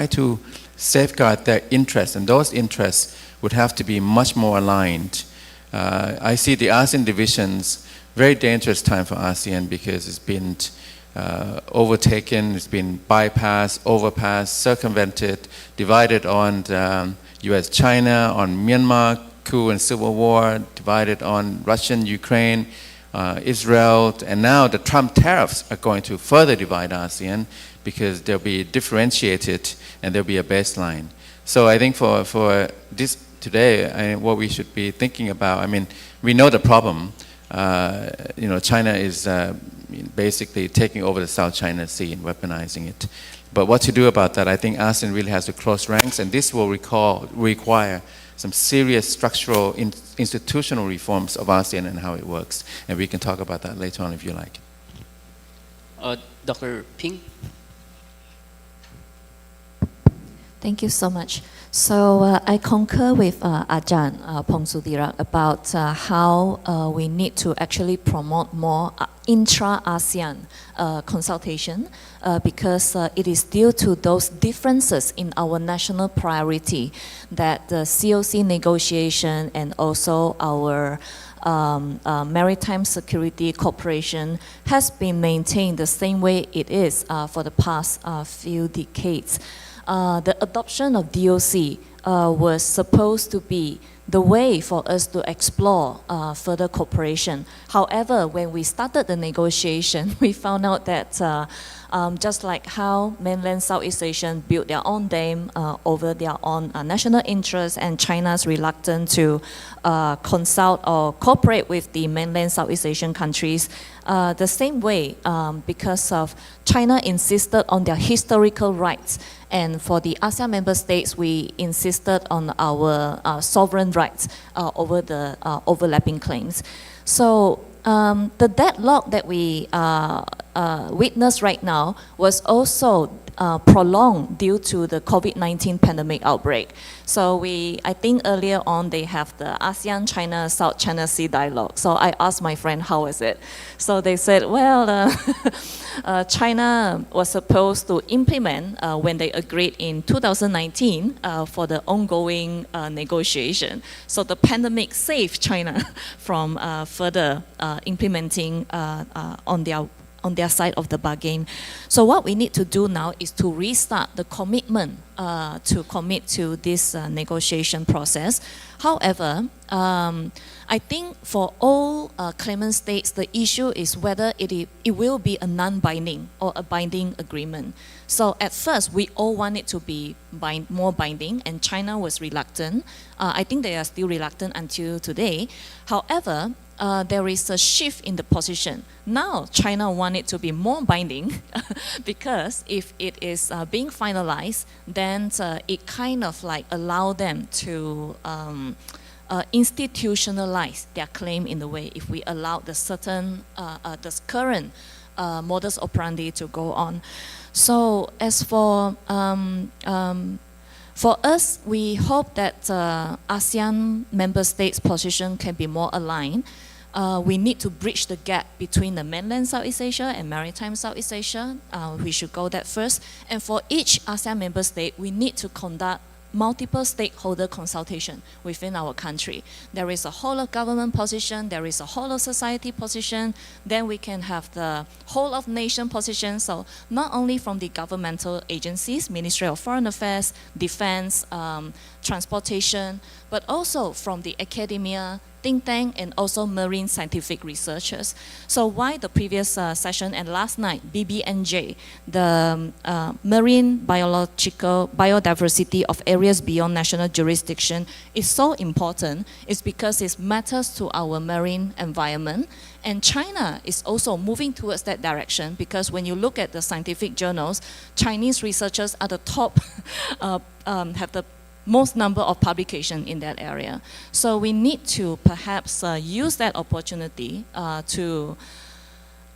to safeguard their interests, and those interests would have to be much more aligned. I see the ASEAN divisions very dangerous time for ASEAN, because it's been overtaken, it's been bypassed, overpassed, circumvented, divided on US-China, on Myanmar, coup and civil war, divided on Russian, Ukraine, Israel, and now the Trump tariffs are going to further divide ASEAN because they'll be differentiated and there'll be a baseline. So I think for this today, what we should be thinking about, I mean, we know the problem. China is basically taking over the South China Sea and weaponizing it. But what to do about that? I think ASEAN really has to close ranks, and this will require some serious structural institutional reforms of ASEAN and how it works. And we can talk about that later on if you like. Dr. Ping? Thank you so much. So I concur with Ajahn Pongsudirak about how we need to actually promote more intra-ASEAN consultation because it is due to those differences in our national priority that the COC negotiation and also our maritime security cooperation has been maintained the same way it is for the past few decades. The adoption of DOC was supposed to be the way for us to explore further cooperation. However, when we started the negotiation, we found out that just like how mainland Southeast Asian built their own dam over their own national interests, and China's reluctant to consult or cooperate with the mainland Southeast Asian countries, the same way because of China insisted on their historical rights, and for the ASEAN member states, we insisted on our sovereign rights over the overlapping claims. So the deadlock that we witness right now was also prolonged due to the COVID-19 pandemic outbreak. So I think earlier on they have the ASEAN China South China Sea dialogue. So I asked my friend, how is it? So they said, well, China was supposed to implement when they agreed in 2019 for the ongoing negotiation. So the pandemic saved China from further implementing on their side of the bargain. So what we need to do now is to restart the commitment to commit to this negotiation process. However, I think for all claimant states, the issue is whether it will be a non-binding or a binding agreement. So at first, we all want it to be more binding, and China was reluctant. I think they are still reluctant until today. However, there is a shift in the position. Now, China wants it to be more binding because if it is being finalized, then it kind of like allow them to institutionalize their claim in a way if we allow the certain, the current modus operandi to go on. So as for us, we hope that ASEAN member states' position can be more aligned. We need to bridge the gap between the mainland Southeast Asia and maritime Southeast Asia. We should go that first. And for each ASEAN member state, we need to conduct multiple stakeholder consultation within our country. There is a whole of government position, there is a whole of society position, then we can have the whole of nation position. So not only from the governmental agencies, Ministry of Foreign Affairs, Defense, Transportation, but also from the academia, think tank, and also marine scientific researchers. So why the previous session and last night, BBNJ, the marine biological biodiversity of areas beyond national jurisdiction is so important is because it matters to our marine environment. And China is also moving towards that direction because when you look at the scientific journals, Chinese researchers are the top, have the most number of publication in that area. So we need to perhaps use that opportunity to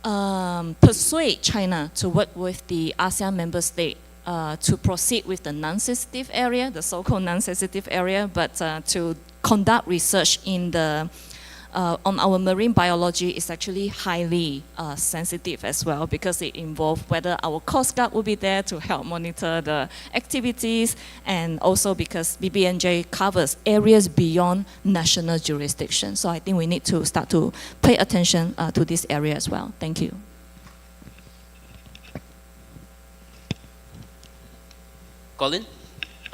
persuade China to work with the ASEAN member state to proceed with the non-sensitive area, the so-called non-sensitive area, but to conduct research in the on our marine biology is actually highly sensitive as well because it involves whether our Coast Guard will be there to help monitor the activities, and also because BBNJ covers areas beyond national jurisdiction. So I think we need to start to pay attention to this area as well. Thank you. Colin?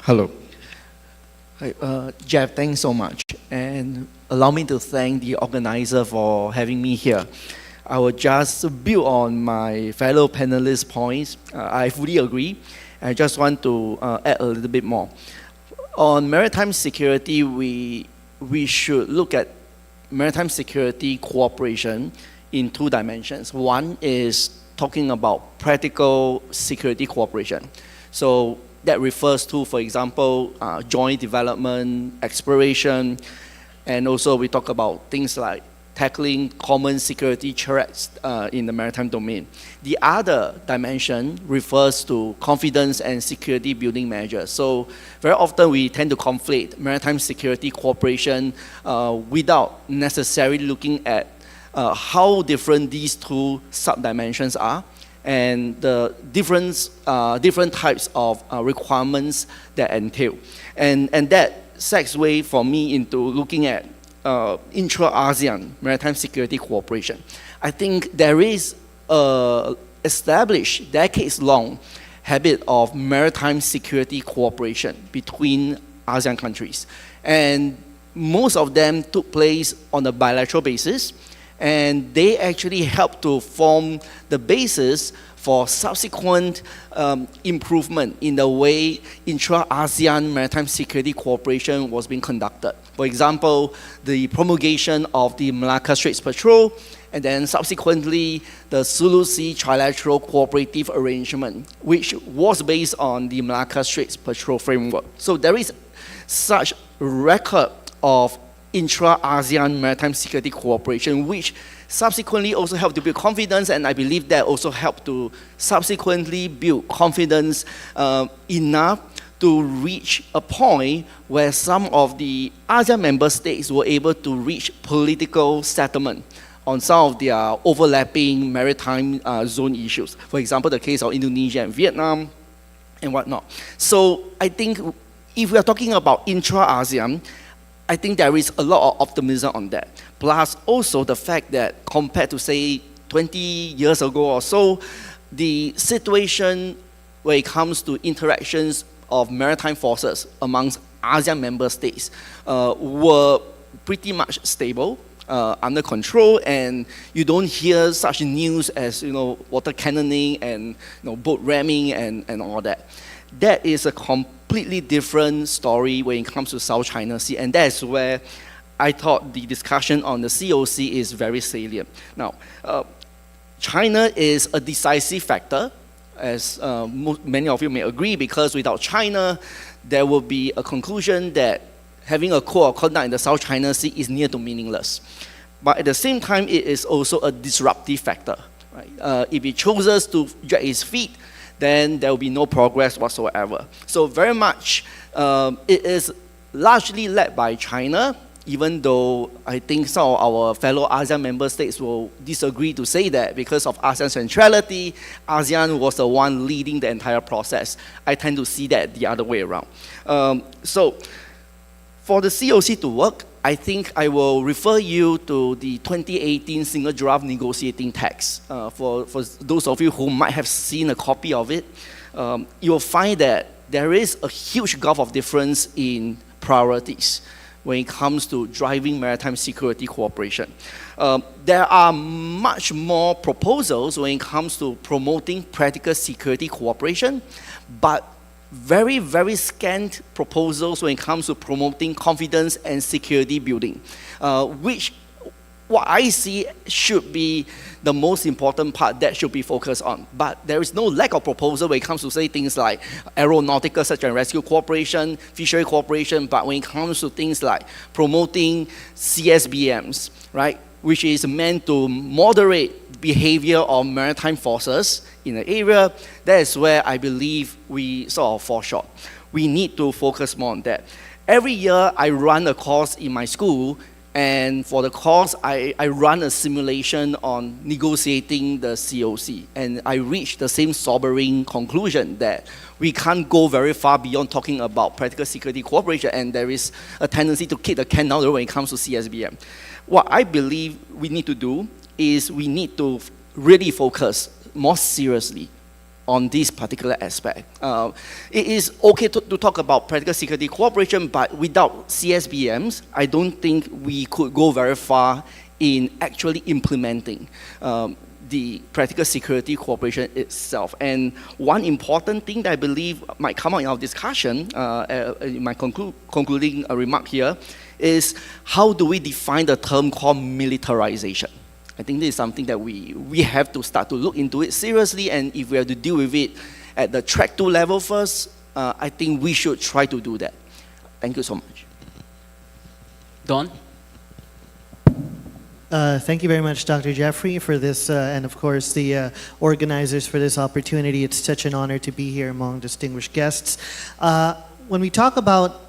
Hello. Hi, Jeff, thanks so much. And allow me to thank the organizer for having me here. I will just build on my fellow panelists' points. I fully agree. I just want to add a little bit more. On maritime security, we should look at maritime security cooperation in two dimensions. One is talking about practical security cooperation. So that refers to, for example, joint development, exploration, and also we talk about things like tackling common security threats in the maritime domain. The other dimension refers to confidence and security building measures. So very often we tend to conflate maritime security cooperation without necessarily looking at how different these two sub-dimensions are and the different types of requirements that entail. And that segues for me into looking at intra-ASEAN maritime security cooperation. I think there is an established decades-long habit of maritime security cooperation between ASEAN countries. And most of them took place on a bilateral basis, and they actually helped to form the basis for subsequent improvement in the way intra-ASEAN maritime security cooperation was being conducted. For example, the promulgation of the Malacca Straits Patrol, and then subsequently the Sulu Sea Trilateral Cooperative Arrangement, which was based on the Malacca Straits Patrol framework. So there is such record of intra-ASEAN maritime security cooperation, which subsequently also helped to build confidence, and I believe that also helped to subsequently build confidence enough to reach a point where some of the ASEAN member states were able to reach political settlement on some of their overlapping maritime zone issues. For example, the case of Indonesia and Vietnam and whatnot. So I think if we are talking about intra-ASEAN, I think there is a lot of optimism on that. Plus also the fact that compared to say 20 years ago or so, the situation when it comes to interactions of maritime forces amongst ASEAN member states were pretty much stable, under control, and you don't hear such news as water cannoning and boat ramming and all that. That is a completely different story when it comes to South China Sea, and that's where I thought the discussion on the COC is very salient. Now, China is a decisive factor, as many of you may agree, because without China, there will be a conclusion that having a code of conduct in the South China Sea is near to meaningless. But at the same time, it is also a disruptive factor. Right? If it chooses to drag its feet, then there will be no progress whatsoever. So very much, it is largely led by China, even though I think some of our fellow ASEAN member states will disagree to say that because of ASEAN centrality, ASEAN was the one leading the entire process. I tend to see that the other way around. So for the COC to work, I think I will refer you to the 2018 single draft negotiating text. For those of you who might have seen a copy of it, you'll find that there is a huge gulf of difference in priorities when it comes to driving maritime security cooperation. There are much more proposals when it comes to promoting practical security cooperation, but very, very scant proposals when it comes to promoting confidence and security building, which what I see should be the most important part that should be focused on. But there is no lack of proposal when it comes to say things like aeronautical search and rescue cooperation, fishery cooperation, but when it comes to things like promoting CSBMs, right, which is meant to moderate behavior of maritime forces in the area, that is where I believe we sort of fall short. We need to focus more on that. Every year I run a course in my school, and for the course I run a simulation on negotiating the COC, and I reach the same sobering conclusion that we can't go very far beyond talking about practical security cooperation, and there is a tendency to kick the can down the road when it comes to CSBM. What I believe we need to do is we need to really focus more seriously on this particular aspect. It is okay to talk about practical security cooperation, but without CSBMs, I don't think we could go very far in actually implementing the practical security cooperation itself. And one important thing that I believe might come out in our discussion, in my concluding remark here, is how do we define the term called militarization? I think this is something that we have to start to look into it seriously, and if we have to deal with it at the track 2 level first, I think we should try to do that. Thank you so much. Don? Thank you very much, Dr. Jeffrey, for this, and of course the organizers for this opportunity. It's such an honor to be here among distinguished guests. When we talk about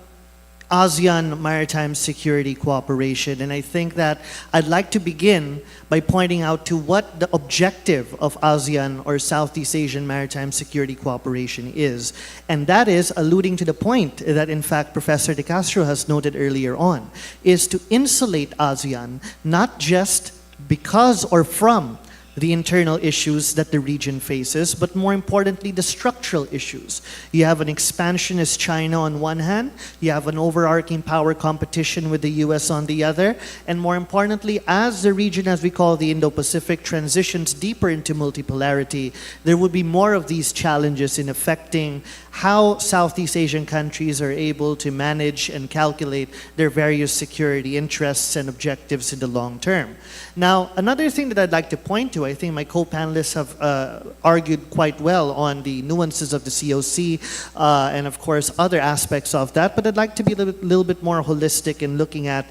ASEAN Maritime Security Cooperation, and I think that I'd like to begin by pointing out to what the objective of ASEAN or Southeast Asian Maritime Security Cooperation is, and that is alluding to the point that in fact Professor De Castro has noted earlier on, is to insulate ASEAN not just because or from the internal issues that the region faces, but more importantly, the structural issues. You have an expansionist China on one hand, you have an overarching power competition with the US on the other, and more importantly, as the region, as we call the Indo-Pacific, transitions deeper into multipolarity, there would be more of these challenges in affecting how Southeast Asian countries are able to manage and calculate their various security interests and objectives in the long term. Now, another thing that I'd like to point to, I think my co-panelists have argued quite well on the nuances of the COC and of course other aspects of that, but I'd like to be a little bit more holistic in looking at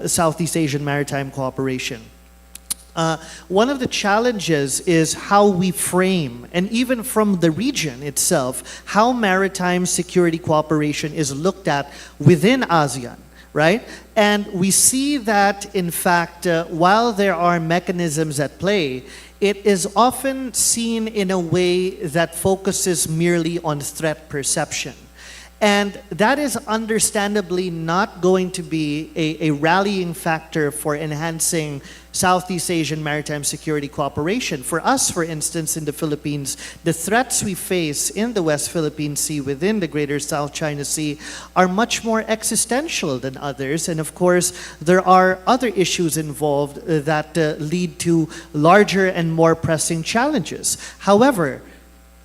Southeast Asian maritime cooperation. One of the challenges is how we frame, and even from the region itself, how maritime security cooperation is looked at within ASEAN, right? And we see that, in fact, while there are mechanisms at play, it is often seen in a way that focuses merely on threat perception. And that is understandably not going to be a rallying factor for enhancing Southeast Asian maritime security cooperation. For us, for instance, in the Philippines, the threats we face in the West Philippine Sea within the greater South China Sea are much more existential than others. And of course, there are other issues involved that lead to larger and more pressing challenges. However,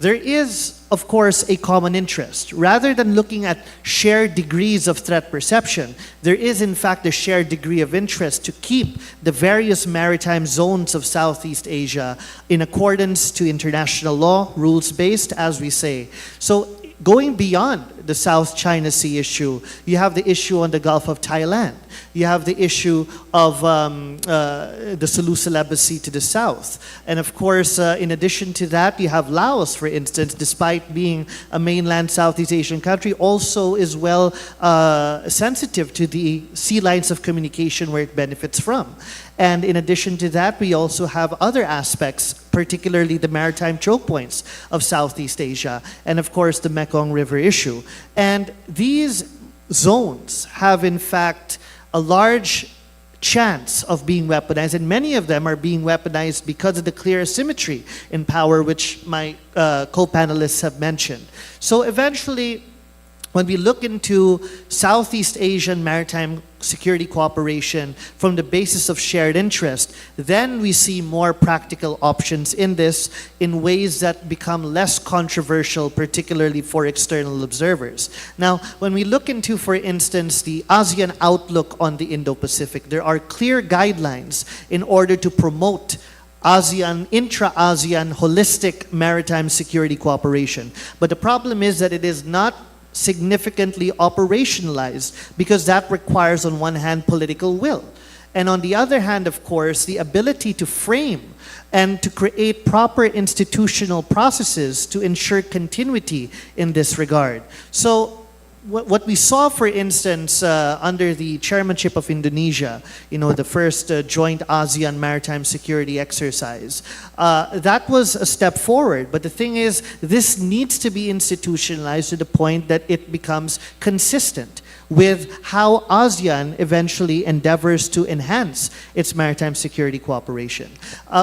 there is, of course, a common interest. Rather than looking at shared degrees of threat perception, there is in fact a shared degree of interest to keep the various maritime zones of Southeast Asia in accordance to international law, rules-based, as we say. So going beyond the South China Sea issue, you have the issue on the Gulf of Thailand. You have the issue of the Sulu Celebacy to the south. And of course, in addition to that, you have Laos, for instance, despite being a mainland Southeast Asian country, also is well sensitive to the sea lines of communication where it benefits from. And in addition to that, we also have other aspects, particularly the maritime choke points of Southeast Asia, and of course the Mekong River issue. And these zones have in fact a large chance of being weaponized, and many of them are being weaponized because of the clear asymmetry in power, which my co-panelists have mentioned. So eventually, when we look into Southeast Asian maritime security cooperation from the basis of shared interest, then we see more practical options in this in ways that become less controversial, particularly for external observers. Now, when we look into, for instance, the ASEAN outlook on the Indo-Pacific, there are clear guidelines in order to promote ASEAN, intra-ASEAN, holistic maritime security cooperation. But the problem is that it is not significantly operationalized because that requires, on one hand, political will. And on the other hand, of course, the ability to frame and to create proper institutional processes to ensure continuity in this regard. So what we saw, for instance, under the chairmanship of Indonesia, you know, the first joint ASEAN maritime security exercise, that was a step forward. But the thing is, this needs to be institutionalized to the point that it becomes consistent. with how ASEAN eventually endeavors to enhance its maritime security cooperation.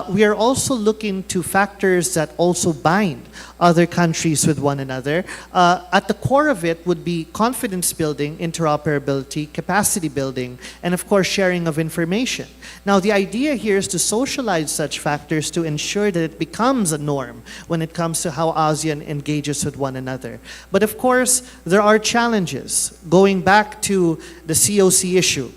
We are also looking to factors that also bind other countries with one another. At the core of it would be confidence building, interoperability, capacity building, and of course sharing of information. Now the idea here is to socialize such factors to ensure that it becomes a norm when it comes to how ASEAN engages with one another. But of course, there are challenges. Going back to the COC issue,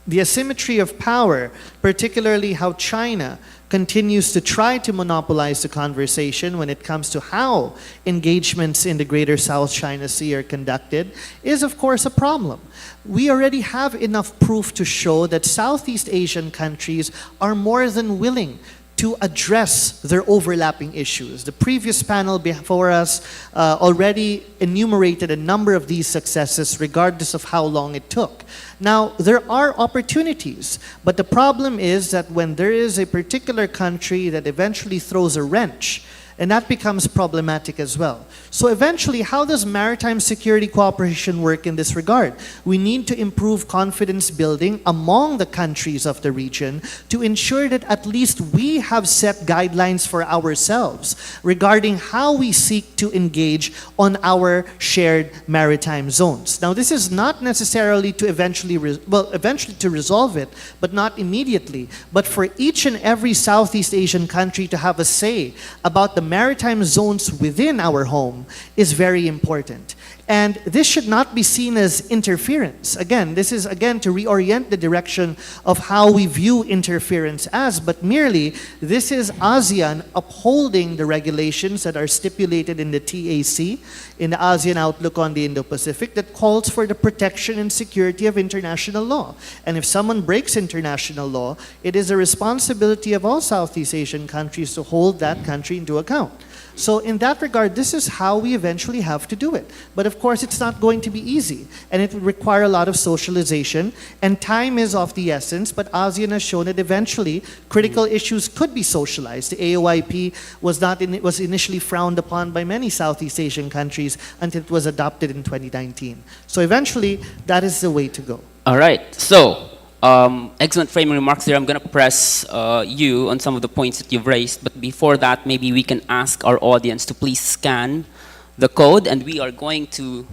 the asymmetry of power, particularly how China continues to try to monopolize the conversation when it comes to how engagements in the greater South China Sea are conducted, is of course a problem. We already have enough proof to show that Southeast Asian countries are more than willing to address their overlapping issues. The previous panel before us already enumerated a number of these successes regardless of how long it took. Now, there are opportunities, but the problem is that when there is a particular country that eventually throws a wrench, and that becomes problematic as well. So eventually, how does maritime security cooperation work in this regard? We need to improve confidence building among the countries of the region to ensure that at least we have set guidelines for ourselves regarding how we seek to engage on our shared maritime zones. Now, this is not necessarily to eventually to resolve it, but not immediately, but for each and every Southeast Asian country to have a say about the maritime zones within our home is very important. And this should not be seen as interference. Again, this is again to reorient the direction of how we view interference as, but merely this is ASEAN upholding the regulations that are stipulated in the TAC, in the ASEAN Outlook on the Indo-Pacific, that calls for the protection and security of international law. And if someone breaks international law, it is a responsibility of all Southeast Asian countries to hold that country into account. So in that regard, this is how we eventually have to do it. But of course, it's not going to be easy, and it would require a lot of socialization, and time is of the essence, but ASEAN has shown that eventually critical issues could be socialized. The AOIP was initially frowned upon by many Southeast Asian countries until it was adopted in 2019. So eventually, that is the way to go. All right, so excellent framing remarks there. I'm going to press you on some of the points that you've raised, but before that, maybe we can ask our audience to please scan the code, and we are going to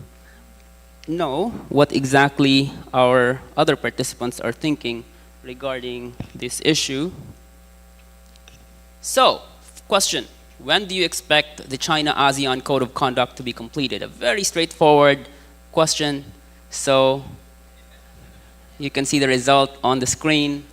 know what exactly our other participants are thinking regarding this issue. So, question, when do you expect the China-ASEAN Code of Conduct to be completed? A very straightforward question. So, you can see the result on the screen.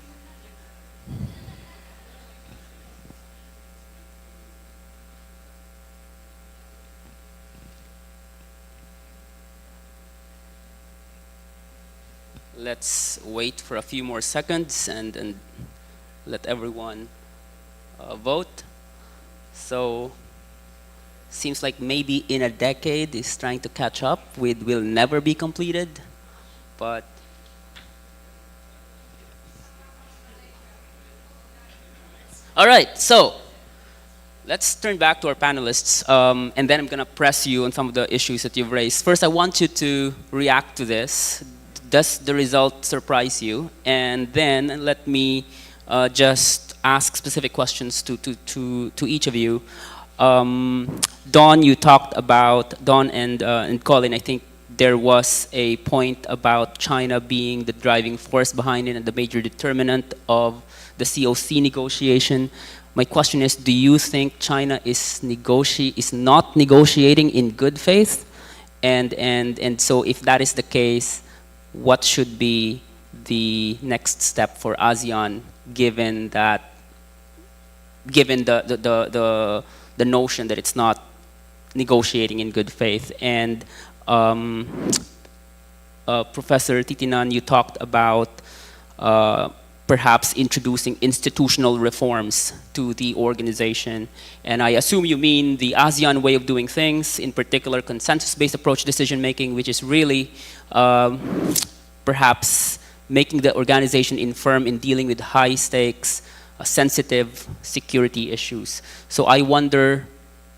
Let's wait for a few more seconds and let everyone vote. So, seems like maybe in a decade is trying to catch up with will never be completed, but all right, so let's turn back to our panelists, and then I'm going to press you on some of the issues that you've raised. First, I want you to react to this. Does the result surprise you? And then let me just ask specific questions to each of you. Dawn, you talked about, Dawn and Colin, I think there was a point about China being the driving force behind it and the major determinant of the COC negotiation. My question is, do you think China is not negotiating in good faith? And so if that is the case, what should be the next step for ASEAN given the notion that it's not negotiating in good faith? And Professor Titinan, you talked about perhaps introducing institutional reforms to the organization. And I assume you mean the ASEAN way of doing things, in particular consensus-based approach decision-making, which is really perhaps making the organization infirm in dealing with high-stakes, sensitive security issues. So I wonder,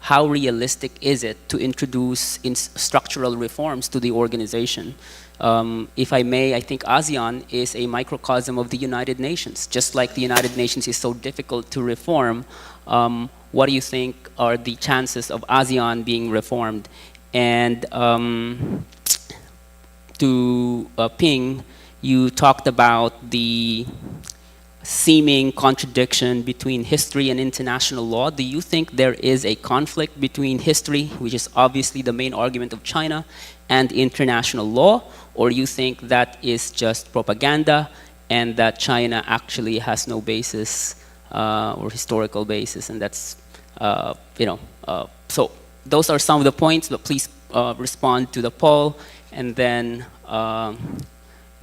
how realistic is it to introduce structural reforms to the organization? If I may, I think ASEAN is a microcosm of the United Nations. Just like the United Nations is so difficult to reform, what do you think are the chances of ASEAN being reformed? And to Ping, you talked about the seeming contradiction between history and international law. Do you think there is a conflict between history, which is obviously the main argument of China, and international law? Or do you think that is just propaganda and that China actually has no basis or historical basis, and that's, so those are some of the points, but please respond to the poll and then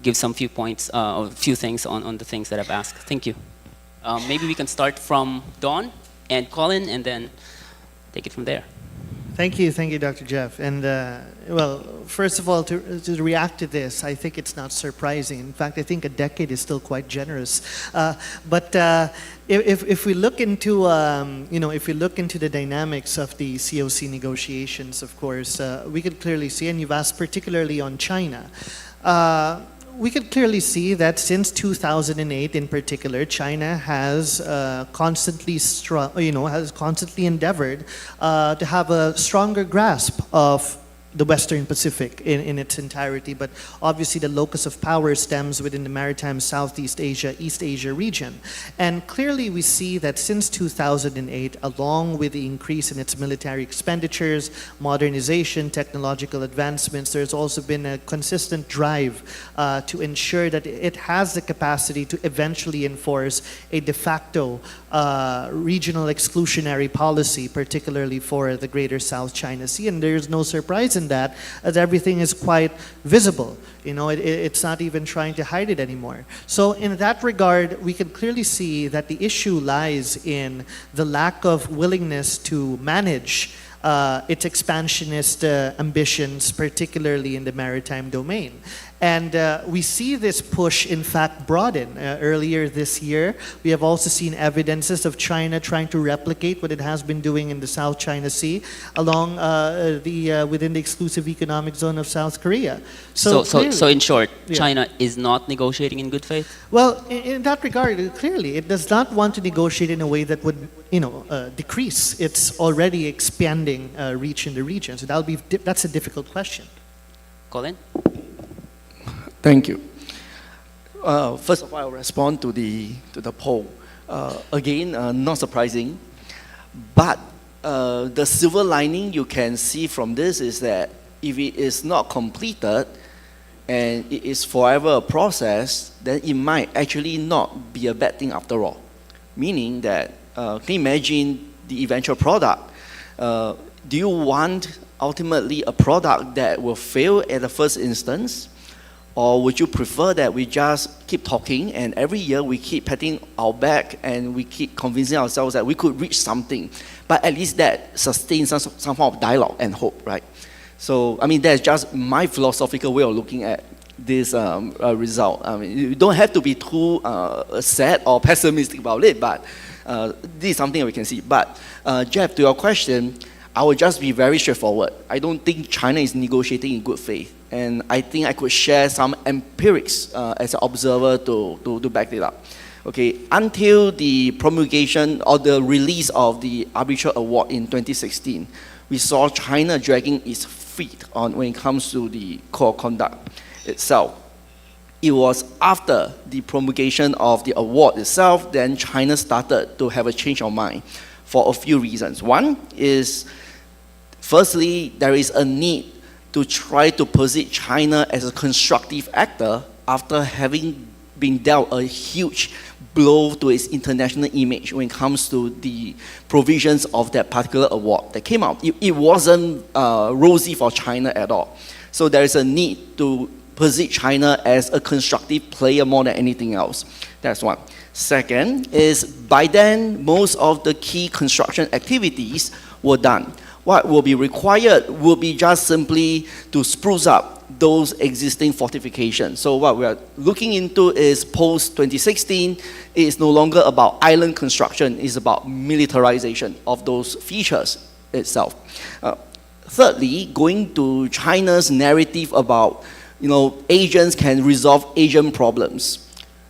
give some few points or a few things on the things that I've asked. Thank you. Maybe we can start from Dawn and Colin and then take it from there. Thank you, Dr. Jeff. And well, first of all, to react to this, I think it's not surprising. In fact, I think a decade is still quite generous. But if we look into, if we look into the dynamics of the COC negotiations, of course, we could clearly see, and you've asked particularly on China. We could clearly see that since 2008 in particular, China has constantly endeavored to have a stronger grasp of the Western Pacific in its entirety, but obviously the locus of power stems within the Maritime Southeast Asia, East Asia region. And clearly we see that since 2008, along with the increase in its military expenditures, modernization, technological advancements, there's also been a consistent drive to ensure that it has the capacity to eventually enforce a de facto regional exclusionary policy, particularly for the greater South China Sea. And there's no surprise in that, as everything is quite visible. It's not even trying to hide it anymore. So in that regard, we can clearly see that the issue lies in the lack of willingness to manage its expansionist ambitions, particularly in the maritime domain. And we see this push, in fact, broaden. Earlier this year, we have also seen evidences of China trying to replicate what it has been doing in the South China Sea along within the exclusive economic zone of South Korea. So in short, China is not negotiating in good faith? Well, in that regard, clearly, it does not want to negotiate in a way that would, decrease its already expanding reach in the region. So that's a difficult question. Colin? Thank you. First of all, I'll respond to the poll. Again, not surprising, but the silver lining you can see from this is that if it is not completed and it is forever a process, then it might actually not be a bad thing after all. Meaning that, can you imagine the eventual product? Do you want ultimately a product that will fail at the first instance? Or would you prefer that we just keep talking and every year we keep patting our back and we keep convincing ourselves that we could reach something, but at least that sustains some form of dialogue and hope, right? So, I mean, that's just my philosophical way of looking at this result. I mean, you don't have to be too sad or pessimistic about it, but this is something that we can see. But Jeff, to your question, I will just be very straightforward. I don't think China is negotiating in good faith. And I think I could share some empirics as an observer to back it up. Okay, until the promulgation or the release of the arbitral award in 2016, we saw China dragging its feet when it comes to the core conduct itself. It was after the promulgation of the award itself, then China started to have a change of mind for a few reasons. One is, firstly, there is a need to try to position China as a constructive actor after having been dealt a huge blow to its international image when it comes to the provisions of that particular award that came out. It wasn't rosy for China at all. So there is a need to position China as a constructive player more than anything else. That's one. Second is, by then, most of the key construction activities were done. What will be required will be just simply to spruce up those existing fortifications. So what we are looking into is post-2016, it is no longer about island construction, it's about militarization of those features itself. Thirdly, going to China's narrative about Asians can resolve Asian problems.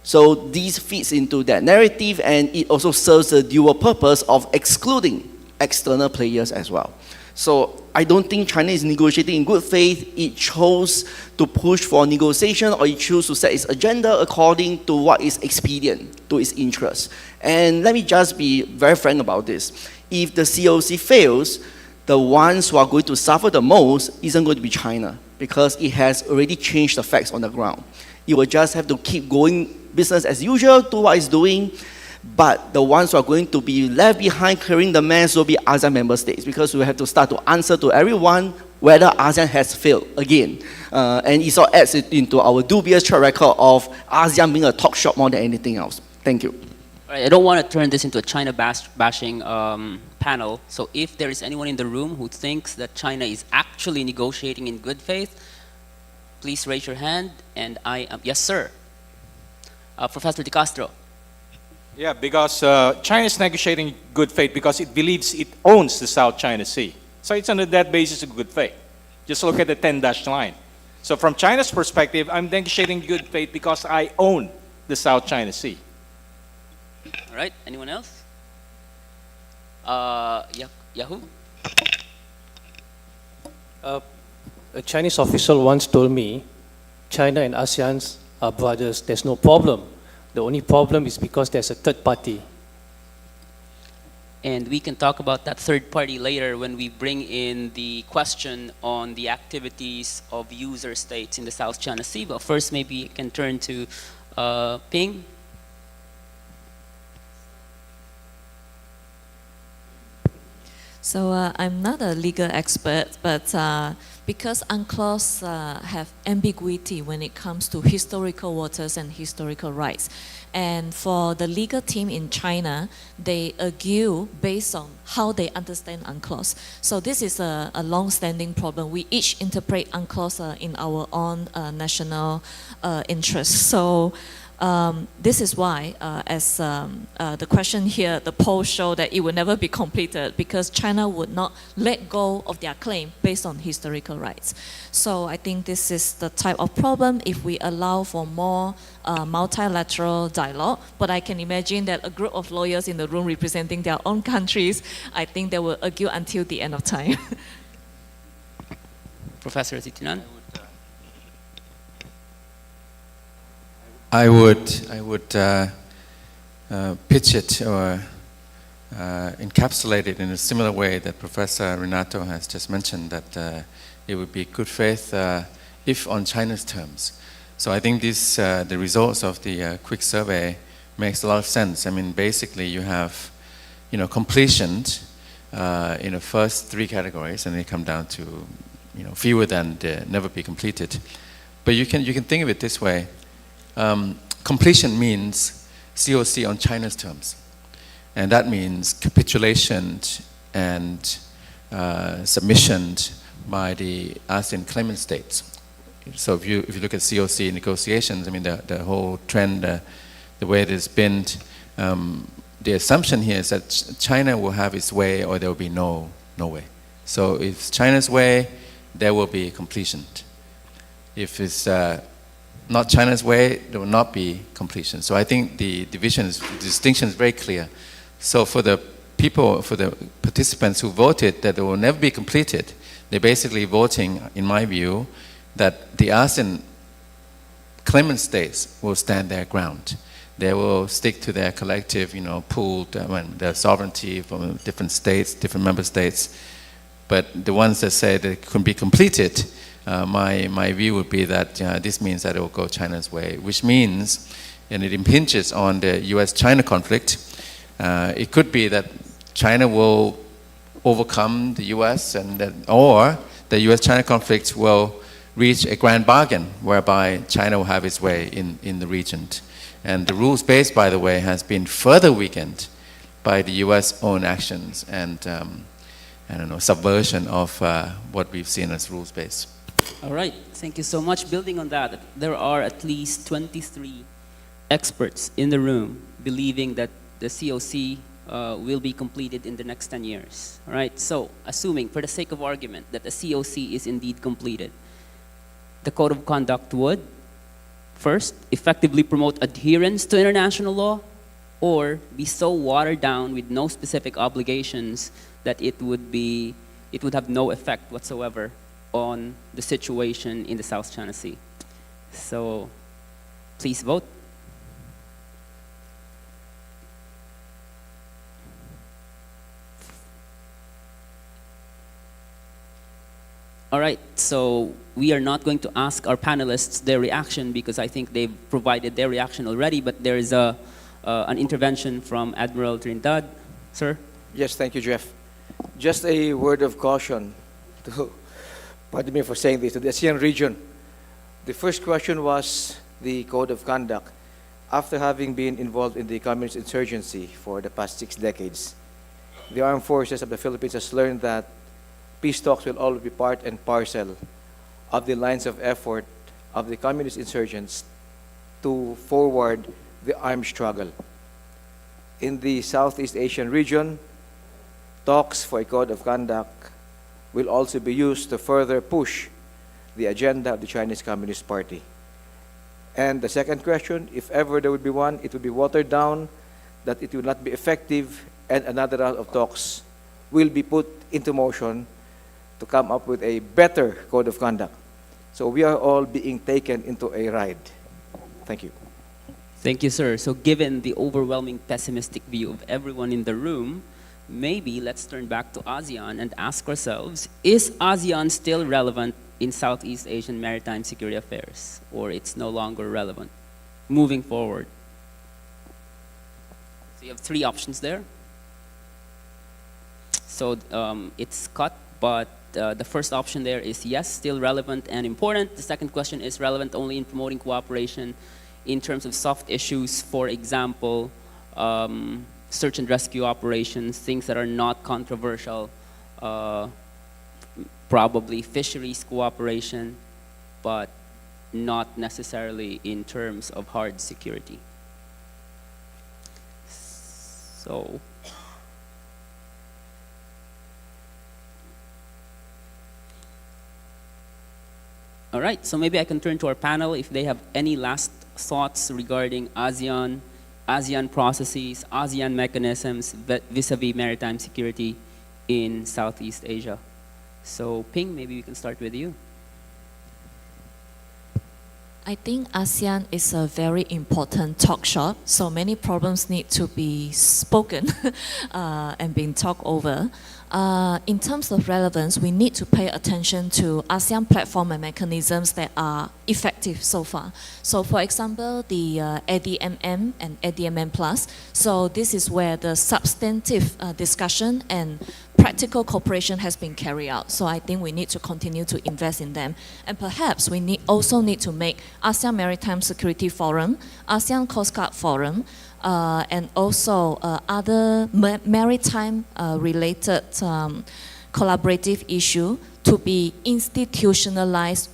So this fits into that narrative, and it also serves the dual purpose of excluding external players as well. So I don't think China is negotiating in good faith. It chose to push for negotiation, or it chose to set its agenda according to what is expedient to its interests. And let me just be very frank about this. If the COC fails, the ones who are going to suffer the most isn't going to be China, because it has already changed the facts on the ground. It will just have to keep going business as usual to what it's doing, but the ones who are going to be left behind carrying the mess will be ASEAN member states, because we have to start to answer to everyone whether ASEAN has failed again. And it all adds into our dubious track record of ASEAN being a talk shop more than anything else. Thank you. All right, I don't want to turn this into a China bashing panel. So if there is anyone in the room who thinks that China is actually negotiating in good faith, please raise your hand. And I am, yes, sir. Professor De Castro. Yeah, because China is negotiating good faith because it believes it owns the South China Sea. So it's on that basis of good faith. Just look at the 10-dash line. So from China's perspective, I'm negotiating good faith because I own the South China Sea. All right, anyone else? Yahoo? A Chinese official once told me, China and ASEAN are brothers, there's no problem. The only problem is because there's a third party. And we can talk about that third party later when we bring in the question on the activities of user states in the South China Sea. But first, maybe you can turn to Ping. So I'm not a legal expert, but because UNCLOS have ambiguity when it comes to historical waters and historical rights. And for the legal team in China, they argue based on how they understand UNCLOS. So this is a long-standing problem. We each interpret UNCLOS in our own national interests. So this is why, as the question here, the poll show that it will never be completed because China would not let go of their claim based on historical rights. So I think this is the type of problem if we allow for more multilateral dialogue. But I can imagine that a group of lawyers in the room representing their own countries, I think they will argue until the end of time. Professor Sitinan? I would pitch it or encapsulate it in a similar way that Professor Renato has just mentioned, that it would be good faith if on China's terms. So I think this, the results of the quick survey makes a lot of sense. I mean, basically you have, completion in the first three categories, and they come down to, fewer than never be completed. But you can think of it this way. Completion means COC on China's terms, and that means capitulation and submission by the ASEAN claimant states. So if you look at COC negotiations, I mean the whole trend, the way it has been, the assumption here is that China will have its way or there will be no way. So if China's way, there will be completion. If it's not China's way, there will not be completion. So I think the distinction is very clear. So for the people, for the participants who voted that it will never be completed, they're basically voting, in my view, that the ASEAN claimant states will stand their ground. They will stick to their collective, pooled, their sovereignty from different states, different member states. But the ones that say that it can be completed, my view would be that this means that it will go China's way, which means, and it impinges on the US-China conflict, it could be that China will overcome the US, or the US-China conflict will reach a grand bargain whereby China will have its way in the region. And the rules base, by the way, has been further weakened by the US own actions and subversion of what we've seen as rules base. All right, thank you so much. Building on that, there are at least 23 experts in the room believing that the COC will be completed in the next 10 years. All right, so assuming, for the sake of argument, that the COC is indeed completed, the code of conduct would, first, effectively promote adherence to international law, or be so watered down with no specific obligations that it would have no effect whatsoever on the situation in the South China Sea. So please vote. All right, so we are not going to ask our panelists their reaction because I think they've provided their reaction already, but there is an intervention from Admiral Trindad. Sir? Yes, thank you, Jeff. Just a word of caution to, pardon me for saying this, to the ASEAN region. The first question was the code of conduct. After having been involved in the communist insurgency for the past 6 decades, the armed forces of the Philippines has learned that peace talks will always be part and parcel of the lines of effort of the communist insurgents to forward the armed struggle. In the Southeast Asian region, talks for a code of conduct will also be used to further push the agenda of the Chinese Communist Party. And the second question, if ever there would be one, it would be watered down, that it will not be effective, and another round of talks will be put into motion to come up with a better code of conduct. So we are all being taken into a ride. Thank you. Thank you, sir. So given the overwhelming pessimistic view of everyone in the room, maybe let's turn back to ASEAN and ask ourselves, is ASEAN still relevant in Southeast Asian maritime security affairs, or it's no longer relevant moving forward? So you have 3 options there. So it's cut, but the first option there is yes, still relevant and important. The second question is relevant only in promoting cooperation in terms of soft issues, for example, search and rescue operations, things that are not controversial, probably fisheries cooperation, but not necessarily in terms of hard security. So, all right, so maybe I can turn to our panel if they have any last thoughts regarding ASEAN, ASEAN processes, ASEAN mechanisms vis-a-vis maritime security in Southeast Asia. So Ping, maybe we can start with you. I think ASEAN is a very important talk shop, so many problems need to be spoken and being talked over. In terms of relevance, we need to pay attention to ASEAN platform and mechanisms that are effective so far. So for example, the ADMM and ADMM Plus. So this is where the substantive discussion and practical cooperation has been carried out. So I think we need to continue to invest in them. And perhaps we also need to make ASEAN Maritime Security Forum, ASEAN Coast Guard Forum, and also other maritime related collaborative issue to be institutionalized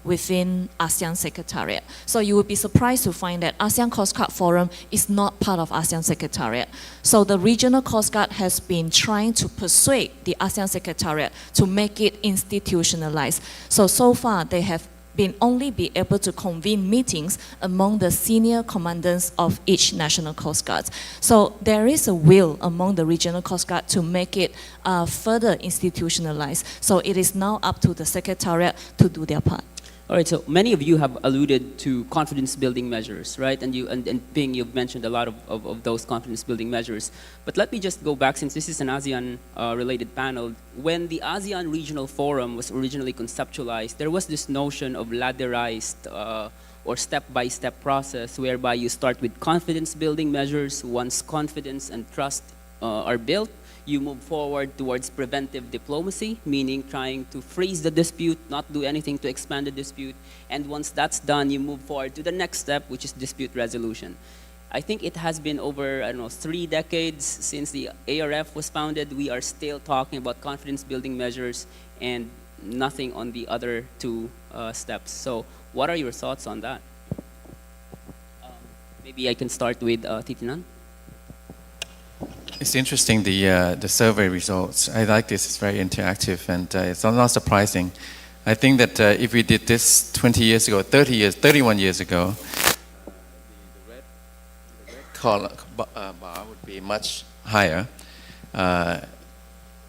within ASEAN Secretariat. So you will be surprised to find that ASEAN Coast Guard Forum is not part of ASEAN Secretariat. So the regional Coast Guard has been trying to persuade the ASEAN Secretariat to make it institutionalized. So far they have been only be able to convene meetings among the senior commandants of each national coast guard. So there is a will among the regional coast guard to make it further institutionalized. So it is now up to the Secretariat to do their part. All right, so many of you have alluded to confidence-building measures, right? And Ping, you've mentioned a lot of those confidence-building measures. But let me just go back, since this is an ASEAN-related panel. When the ASEAN Regional Forum was originally conceptualized, there was this notion of ladderized or step-by-step process whereby you start with confidence-building measures. Once confidence and trust are built, you move forward towards preventive diplomacy, meaning trying to freeze the dispute, not do anything to expand the dispute. And once that's done, you move forward to the next step, which is dispute resolution. I think it has been over, 3 decades since the ARF was founded. We are still talking about confidence-building measures and nothing on the other 2 steps. So what are your thoughts on that? Maybe I can start with Titinan. It's interesting, the survey results. I like this, it's very interactive, and it's not surprising. I think that if we did this 20 years ago, 30 years, 31 years ago, the red bar would be much higher.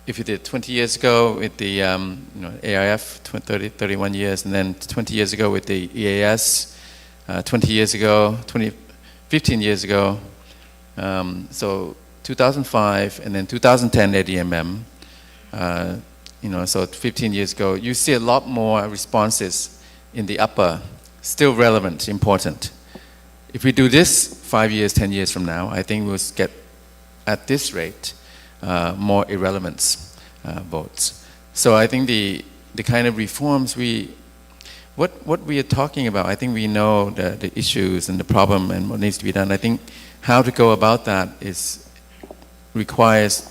If you did 20 years ago with the AIF, 31 years, and then 20 years ago with the EAS, 20 years ago, 15 years ago, so 2005 and then 2010 ADMM, so 15 years ago, you see a lot more responses in the upper, still relevant, important. If we do this 5 years, 10 years from now, I think we'll get, at this rate, more irrelevance votes. So I think the kind of reforms what we are talking about, I think we know the issues and the problem and what needs to be done. I think how to go about that requires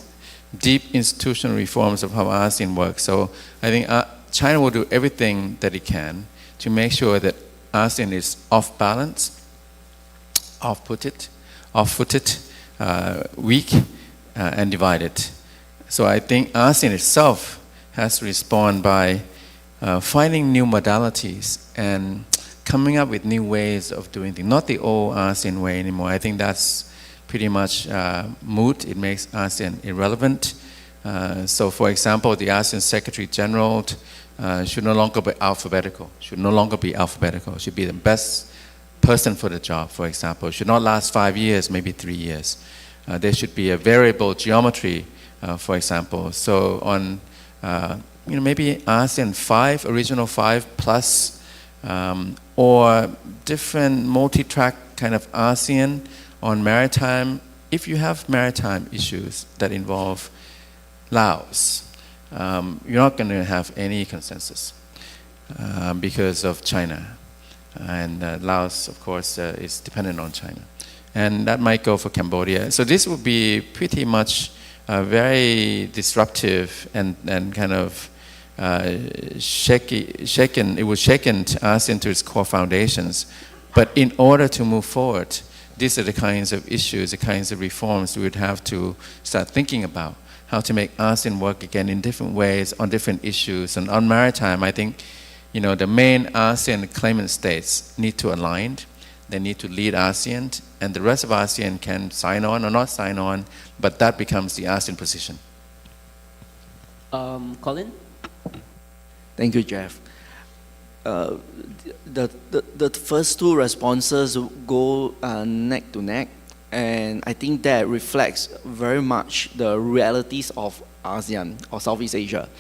deep institutional reforms of how ASEAN works. So I think China will do everything that it can to make sure that ASEAN is off balance, off-footed, weak, and divided. So I think ASEAN itself has to respond by finding new modalities and coming up with new ways of doing things. Not the old ASEAN way anymore. I think that's pretty much moot. It makes ASEAN irrelevant. So for example, the ASEAN Secretary General should no longer be alphabetical. Should be the best person for the job, for example. Should not last 5 years, maybe 3 years. There should be a variable geometry, for example. So on, maybe ASEAN 5, original 5 plus, or different multi-track kind of ASEAN on maritime. If you have maritime issues that involve Laos, you're not going to have any consensus because of China. And Laos, of course, is dependent on China. And that might go for Cambodia. So this would be pretty much very disruptive and kind of shaken. It would shaken us into its core foundations. But in order to move forward, these are the kinds of issues, the kinds of reforms we would have to start thinking about. How to make ASEAN work again in different ways on different issues. And on maritime, I think the main ASEAN claimant states need to align. They need to lead ASEAN, and the rest of ASEAN can sign on or not sign on, but that becomes the ASEAN position. Colin? Thank you, Jeff. The first two responses go neck to neck, and I think that reflects very much the realities of ASEAN or Southeast Asia.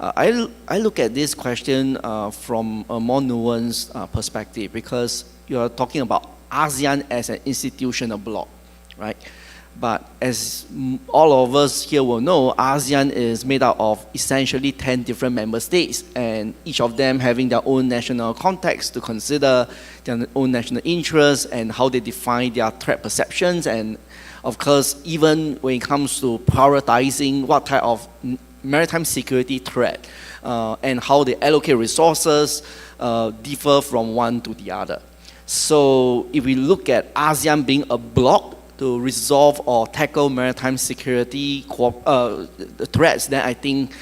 I look at this question from a more nuanced perspective, because you are talking about ASEAN as an institutional bloc, right? But as all of us here will know, ASEAN is made up of essentially 10 different member states, and each of them having their own national context to consider, their own national interests and how they define their threat perceptions. And of course, even when it comes to prioritizing what type of maritime security threat and how they allocate resources differ from one to the other. So if we look at ASEAN being a bloc to resolve or tackle maritime security threats, then I think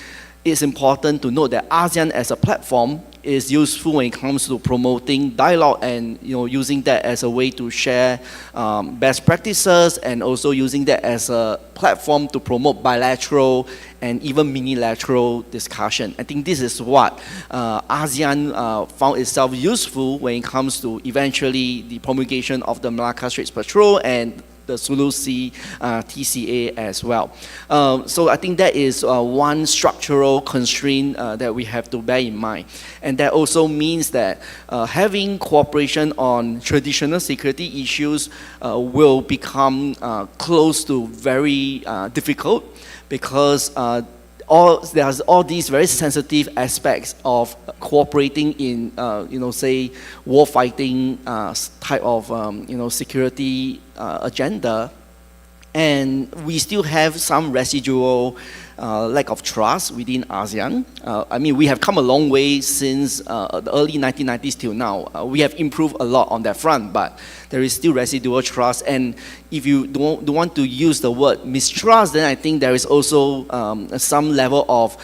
it's important to note that ASEAN as a platform is useful when it comes to promoting dialogue and using that as a way to share best practices, and also using that as a platform to promote bilateral and even minilateral discussion. I think this is what ASEAN found itself useful when it comes to eventually the promulgation of the Malacca Straits Patrol and the Sulu Sea TCA as well. So I think that is one structural constraint that we have to bear in mind. And that also means that having cooperation on traditional security issues will become close to very difficult, because there's all these very sensitive aspects of cooperating in, say, war fighting type of, security agenda, and we still have some residual lack of trust within ASEAN. I mean, we have come a long way since the early 1990s till now. We have improved a lot on that front, but there is still residual trust. And if you don't want to use the word mistrust, then I think there is also some level of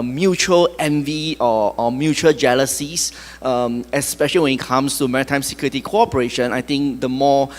mutual envy or mutual jealousies, especially when it comes to maritime security cooperation. I think the more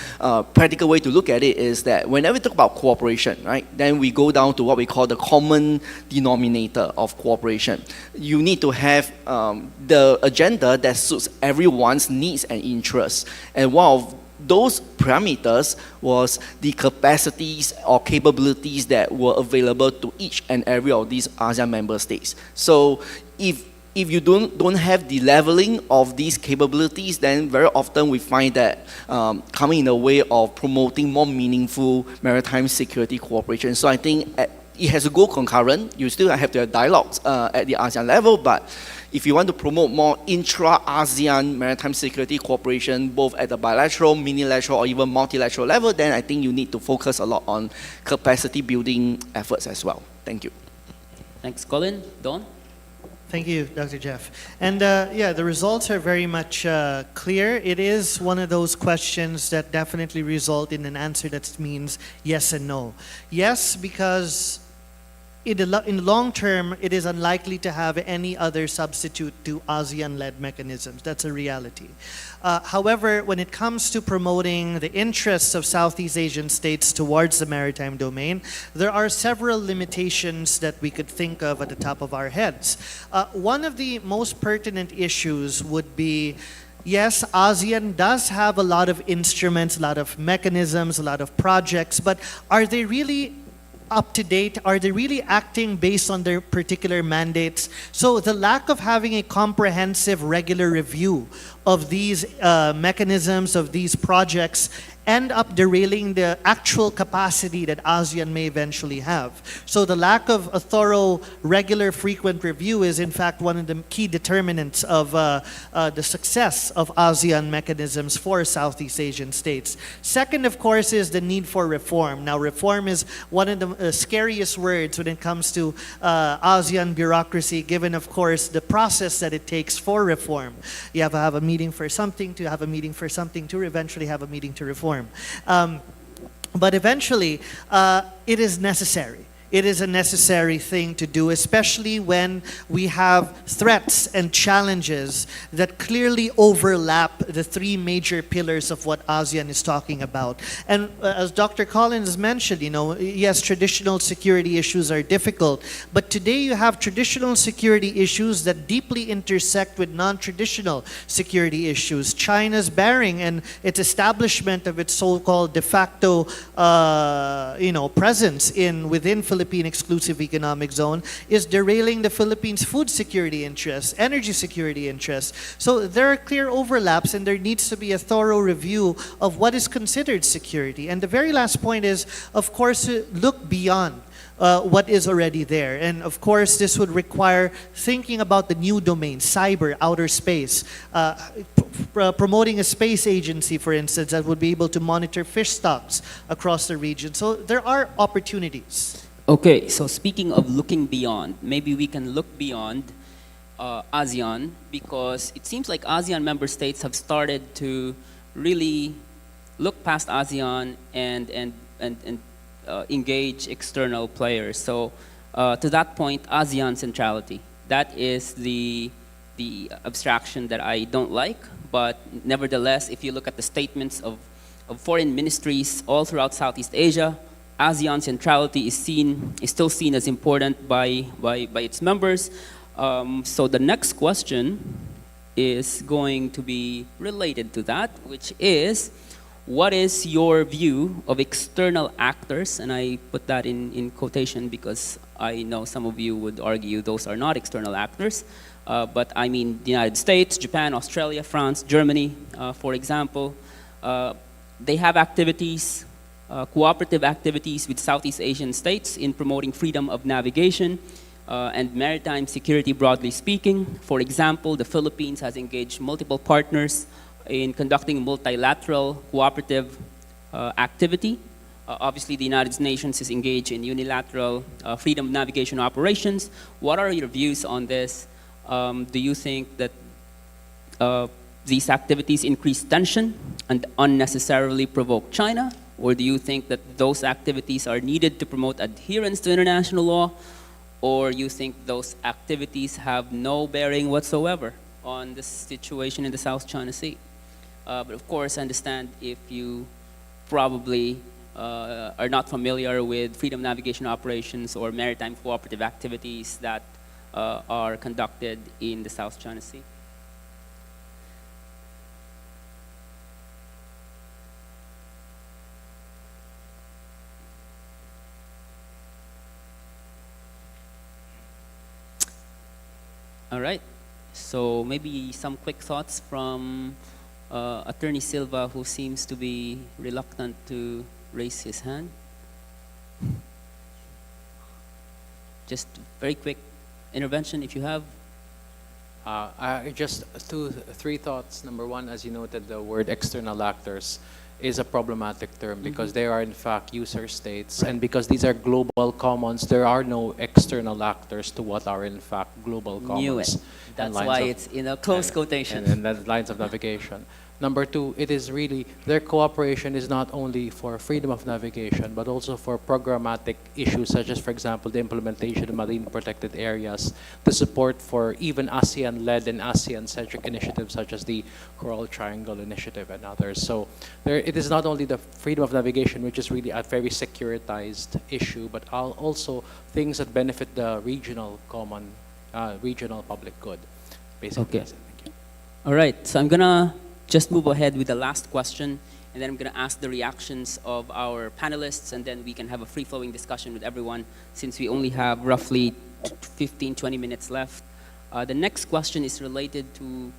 practical way to look at it is that whenever we talk about cooperation, right, then we go down to what we call the common denominator of cooperation. You need to have the agenda that suits everyone's needs and interests. And one of those parameters was the capacities or capabilities that were available to each and every of these ASEAN member states. So if you don't have the leveling of these capabilities, then very often we find that coming in the way of promoting more meaningful maritime security cooperation. So I think it has to go concurrent. You still have to have dialogues at the ASEAN level, but if you want to promote more intra-ASEAN maritime security cooperation, both at the bilateral, minilateral, or even multilateral level, then I think you need to focus a lot on capacity building efforts as well. Thank you. Thanks, Colin. Don? Thank you, Dr. Jeff. And yeah, the results are very much clear. It is one of those questions that definitely result in an answer that means yes and no. Yes, because in the long term, it is unlikely to have any other substitute to ASEAN-led mechanisms. That's a reality. However, when it comes to promoting the interests of Southeast Asian states towards the maritime domain, there are several limitations that we could think of at the top of our heads. One of the most pertinent issues would be, yes, ASEAN does have a lot of instruments, a lot of mechanisms, a lot of projects, but are they really up to date? Are they really acting based on their particular mandates? So the lack of having a comprehensive regular review of these mechanisms, of these projects, end up derailing the actual capacity that ASEAN may eventually have. So the lack of a thorough, regular, frequent review is in fact one of the key determinants of the success of ASEAN mechanisms for Southeast Asian states. Second, of course, is the need for reform. Now, reform is one of the scariest words when it comes to ASEAN bureaucracy, given, of course, the process that it takes for reform. You have to have a meeting for something, to have a meeting for something, to eventually have a meeting to reform. But eventually, it is necessary. It is a necessary thing to do, especially when we have threats and challenges that clearly overlap the three major pillars of what ASEAN is talking about. And as Dr. Collins mentioned, yes, traditional security issues are difficult, but today you have traditional security issues that deeply intersect with non-traditional security issues. China's bearing and its establishment of its so-called de facto, presence within Philippine exclusive economic zone is derailing the Philippines' food security interests, energy security interests. So there are clear overlaps, and there needs to be a thorough review of what is considered security. And the very last point is, of course, to look beyond what is already there. And of course, this would require thinking about the new domain, cyber, outer space, promoting a space agency, for instance, that would be able to monitor fish stocks across the region. So there are opportunities. Okay, so speaking of looking beyond, maybe we can look beyond ASEAN, because it seems like ASEAN member states have started to really look past ASEAN and engage external players. So to that point, ASEAN centrality, that is the abstraction that I don't like, but nevertheless, if you look at the statements of foreign ministries all throughout Southeast Asia, ASEAN centrality is still seen as important by its members. So the next question is going to be related to that, which is, what is your view of external actors? And I put that in quotation because I know some of you would argue those are not external actors. But I mean the United States, Japan, Australia, France, Germany, for example. They have activities, cooperative activities with Southeast Asian states in promoting freedom of navigation and maritime security broadly speaking. For example, the Philippines has engaged multiple partners in conducting multilateral cooperative activity. obviously, the United Nations is engaged in unilateral freedom of navigation operations. What are your views on this? Do you think that these activities increase tension and unnecessarily provoke China? Or do you think that those activities are needed to promote adherence to international law? Or you think those activities have no bearing whatsoever on the situation in the South China Sea? But of course, I understand if you probably are not familiar with freedom of navigation operations or maritime cooperative activities that are conducted in the South China Sea. All right, so maybe some quick thoughts from Attorney Silva, who seems to be reluctant to raise his hand. Just very quick intervention if you have. Just three thoughts. Number one, as you noted, the word external actors is a problematic term because they are in fact user states, and because these are global commons, there are no external actors to what are in fact global commons. Knew it. That's why it's in a close quotation. And the lines of navigation. Number two, it is really, their cooperation is not only for freedom of navigation, but also for programmatic issues such as, for example, the implementation of marine protected areas, the support for even ASEAN-led and ASEAN-centric initiatives such as the Coral Triangle Initiative and others. So it is not only the freedom of navigation, which is really a very securitized issue, but also things that benefit the regional regional public good, basically. Okay. Thank you. All right, so I'm gonna just move ahead with the last question, and then I'm going to ask the reactions of our panelists, and then we can have a free-flowing discussion with everyone since we only have roughly 15, 20 minutes left. The next question is related to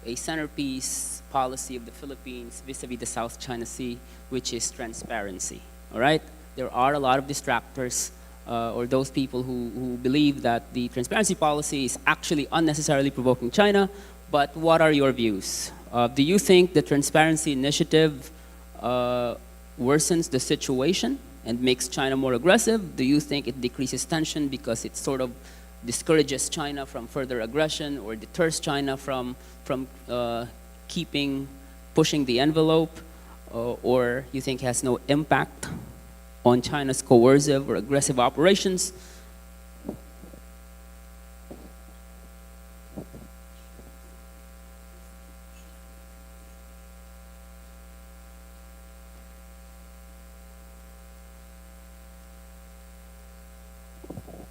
a centerpiece policy of the Philippines vis-a-vis the South China Sea, which is transparency. All right? There are a lot of distractors or those people who believe that the transparency policy is actually unnecessarily provoking China, but what are your views? Do you think the transparency initiative worsens the situation and makes China more aggressive? Do you think it decreases tension because it sort of discourages China from further aggression or deters China from pushing the envelope? Or you think it has no impact on China's coercive or aggressive operations?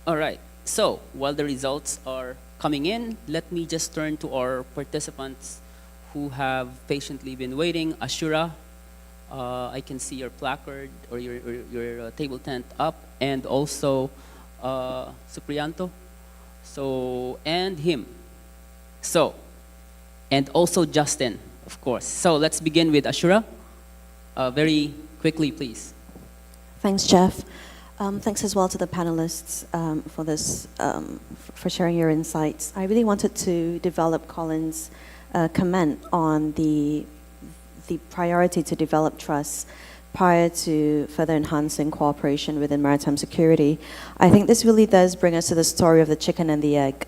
All right, so while the results are coming in, let me just turn to our participants who have patiently been waiting. Ashura, I can see your placard or your table tent up, and also Supriyanto, and him. So, and also Justin, of course. So let's begin with Ashura. Very quickly, please. Thanks, Jeff. Thanks as well to the panelists for this, for sharing your insights. I really wanted to develop Colin's comment on the priority to develop trust prior to further enhancing cooperation within maritime security. I think this really does bring us to the story of the chicken and the egg.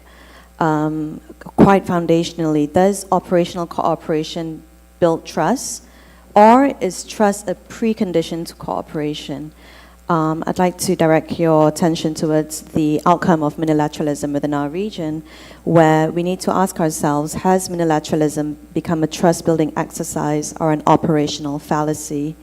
Quite foundationally, does operational cooperation build trust, or is trust a precondition to cooperation? I'd like to direct your attention towards the outcome of unilateralism within our region, where we need to ask ourselves, has unilateralism become a trust-building exercise or an operational fallacy?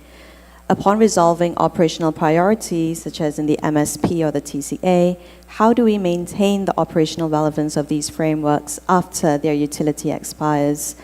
Upon resolving operational priorities, such as in the MSP or the TCA, how do we maintain the operational relevance of these frameworks after their utility expires?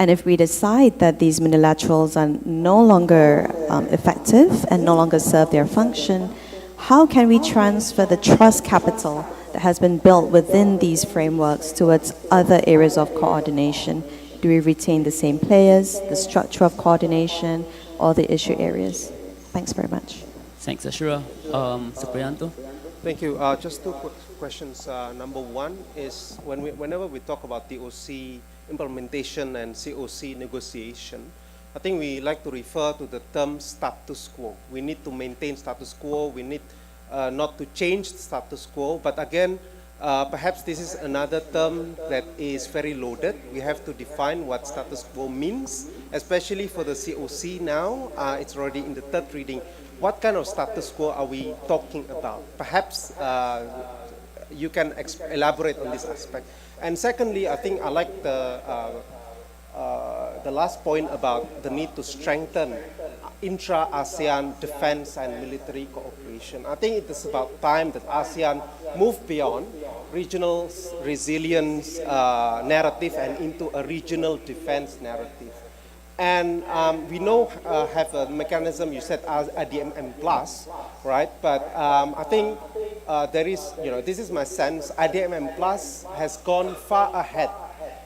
And if we decide that these unilaterals are no longer effective and no longer serve their function, how can we transfer the trust capital that has been built within these frameworks towards other areas of coordination? Do we retain the same players, the structure of coordination, or the issue areas? Thanks very much. Thanks, Ashura. Supriyanto? Thank you. Just two quick questions. Number one is whenever we talk about DOC implementation and COC negotiation, I think we like to refer to the term status quo. We need to maintain status quo. We need not to change the status quo. But again, perhaps this is another term that is very loaded. We have to define what status quo means, especially for the COC now. It's already in the third reading. What kind of status quo are we talking about? Perhaps you can elaborate on this aspect. And secondly, I think I like the last point about the need to strengthen intra-ASEAN defense and military cooperation. I think it is about time that ASEAN move beyond regional resilience narrative and into a regional defense narrative. And we know have a mechanism, you said IDMM plus, right? But I think there is, this is my sense, IDMM plus has gone far ahead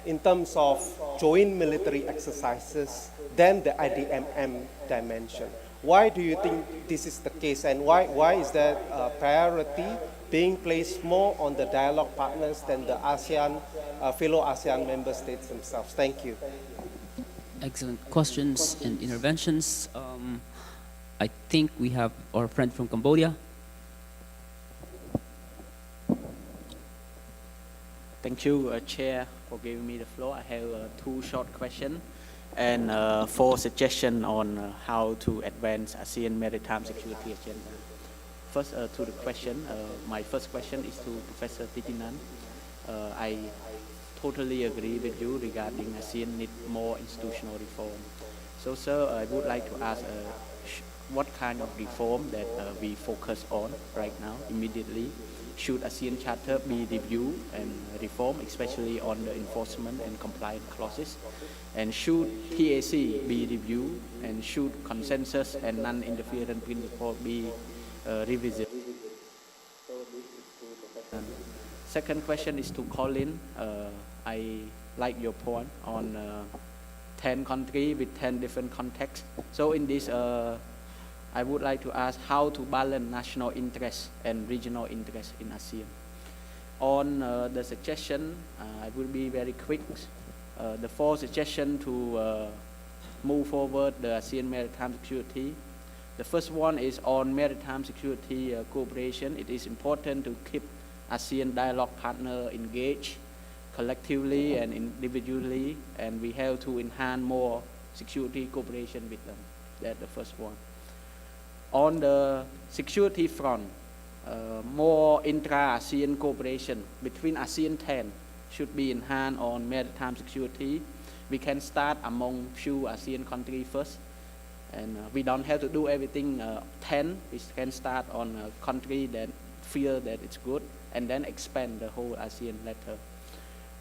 in terms of joint military exercises than the IDMM dimension. Why do you think this is the case, and why is there a priority being placed more on the dialogue partners than the ASEAN, fellow ASEAN member states themselves? Thank you. Excellent questions and interventions. I think we have our friend from Cambodia. Thank you, Chair, for giving me the floor. I have 2 short questions and 4 suggestions on how to advance ASEAN maritime security agenda. First, to the question, my first question is to Professor Titinan. I totally agree with you regarding ASEAN need more institutional reform. So, sir, I would like to ask what kind of reform that we focus on right now, immediately. Should ASEAN Charter be reviewed and reformed, especially on the enforcement and compliance clauses? And should TAC be reviewed? And should consensus and non-interference principle be revisited? Second question is to Colin. I like your point on 10 countries with 10 different contexts. So in this, I would like to ask how to balance national interests and regional interests in ASEAN. On the suggestion, I will be very quick. The 4 suggestions to move forward the ASEAN maritime security. The first one is on maritime security cooperation. It is important to keep ASEAN dialogue partner engaged collectively and individually, and we have to enhance more security cooperation with them. That's the first one. On the security front, more intra-ASEAN cooperation between ASEAN 10 should be enhanced on maritime security. We can start among few ASEAN countries first, and we don't have to do everything 10. We can start on a country that feel that it's good, and then expand the whole ASEAN later.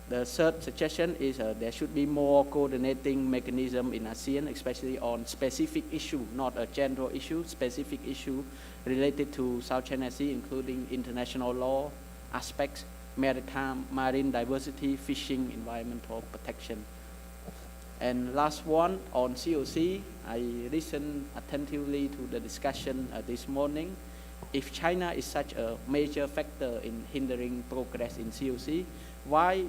The third suggestion is there should be more coordinating mechanism in ASEAN, especially on specific issue, not a general issue, specific issue related to South China Sea, including international law aspects, maritime, marine diversity, fishing, environmental protection. And last one, on COC, I listened attentively to the discussion this morning. If China is such a major factor in hindering progress in COC, why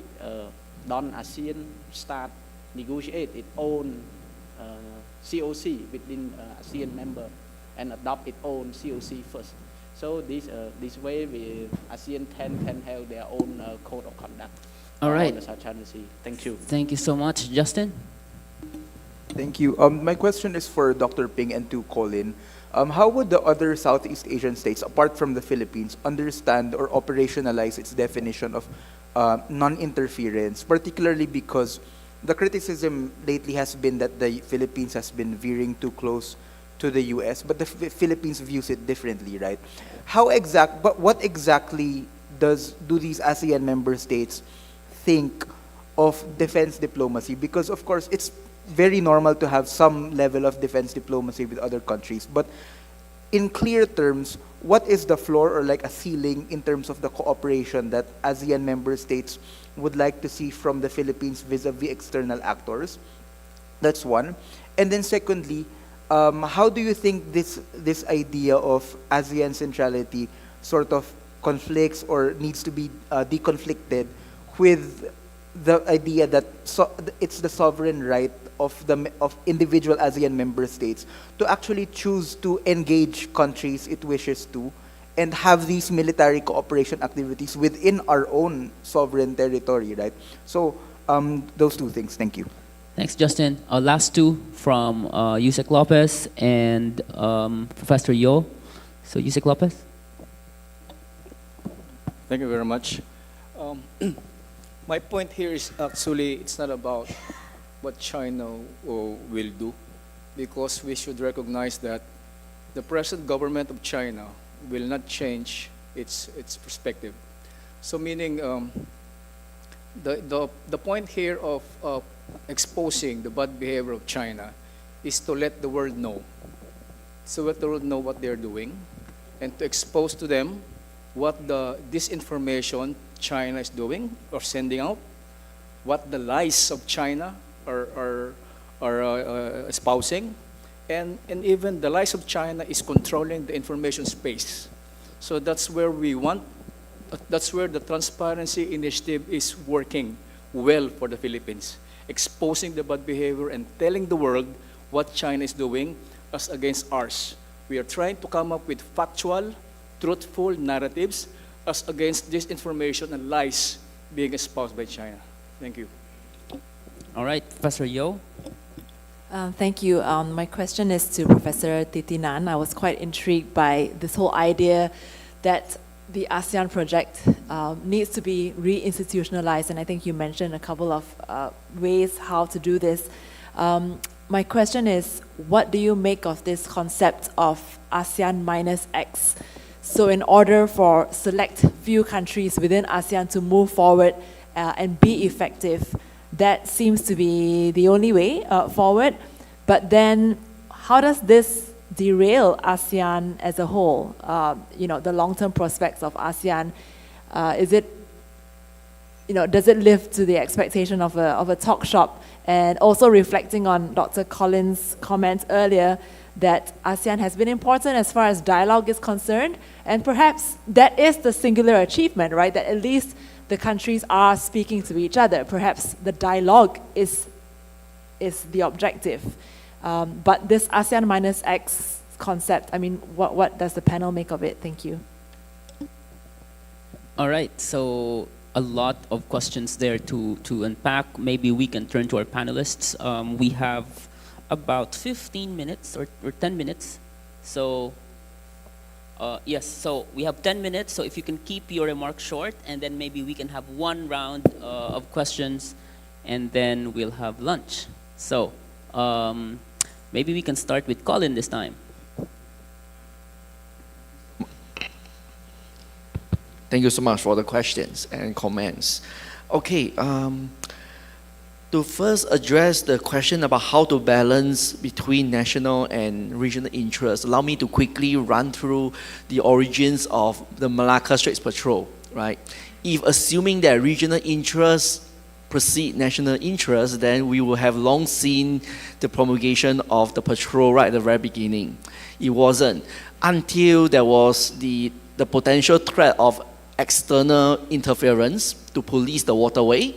don't ASEAN start negotiate its own COC within ASEAN member and adopt its own COC first? So this way, ASEAN 10 can have their own code of conduct. All right. On the South China Sea. Thank you. Thank you so much, Justin. Thank you. My question is for Dr. Ping and to Colin. How would the other Southeast Asian states, apart from the Philippines, understand or operationalize its definition of non-interference, particularly because the criticism lately has been that the Philippines has been veering too close to the US, but the Philippines views it differently, right? But what exactly do these ASEAN member states think of defense diplomacy? Because of course it's very normal to have some level of defense diplomacy with other countries, but in clear terms, what is the floor or like a ceiling in terms of the cooperation that ASEAN member states would like to see from the Philippines vis-a-vis external actors? That's one. And then secondly, how do you think this idea of ASEAN centrality sort of conflicts or needs to be deconflicted with the idea that it's the sovereign right of individual ASEAN member states to actually choose to engage countries it wishes to and have these military cooperation activities within our own sovereign territory, right? So those two things. Thank you. Thanks, Justin. Our last two from Yusek Lopez and Professor Yo. So Yusek Lopez. Thank you very much. My point here is actually it's not about what China will do, because we should recognize that the present government of China will not change its perspective. So meaning the point here of exposing the bad behavior of China is to let the world know. So let the world know what they're doing and to expose to them what the disinformation China is doing or sending out, what the lies of China are espousing, and even the lies of China is controlling the information space. So that's where that's where the transparency initiative is working well for the Philippines, exposing the bad behavior and telling the world what China is doing as against ours. We are trying to come up with factual, truthful narratives as against disinformation and lies being espoused by China. Thank you. All right, Professor Yo. Thank you. My question is to Professor Titinan. I was quite intrigued by this whole idea that the ASEAN project needs to be reinstitutionalized, and I think you mentioned a couple of ways how to do this. My question is, what do you make of this concept of ASEAN minus X? So in order for select few countries within ASEAN to move forward and be effective, that seems to be the only way forward. But then how does this derail ASEAN as a whole? The long-term prospects of ASEAN, does it live to the expectation of a talk shop? And also reflecting on Dr. Collins' comment earlier that ASEAN has been important as far as dialogue is concerned, and perhaps that is the singular achievement, right? That at least the countries are speaking to each other. Perhaps the dialogue is the objective. But this ASEAN minus X concept, I mean, what does the panel make of it? Thank you. All right, so a lot of questions there to unpack. Maybe we can turn to our panelists. We have about 15 minutes or 10 minutes. So yes, so we have 10 minutes. So if you can keep your remarks short, and then maybe we can have one round of questions, and then we'll have lunch. So maybe we can start with Colin this time. Thank you so much for the questions and comments. Okay, to first address the question about how to balance between national and regional interests, allow me to quickly run through the origins of the Malacca Straits Patrol, right? If assuming that regional interests precede national interests, then we will have long seen the promulgation of the patrol right at the very beginning. It wasn't until there was the potential threat of external interference to police the waterway,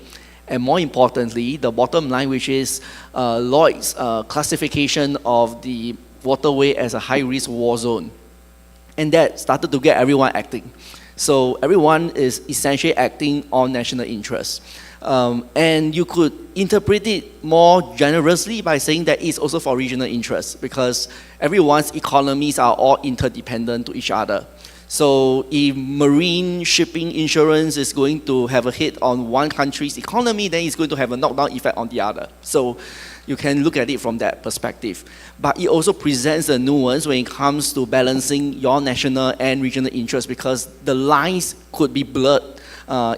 and more importantly, the bottom line, which is Lloyd's classification of the waterway as a high-risk war zone. And that started to get everyone acting. So everyone is essentially acting on national interests. And you could interpret it more generously by saying that it's also for regional interests, because everyone's economies are all interdependent to each other. So if marine shipping insurance is going to have a hit on one country's economy, then it's going to have a knockdown effect on the other. So you can look at it from that perspective. But it also presents a nuance when it comes to balancing your national and regional interests, because the lines could be blurred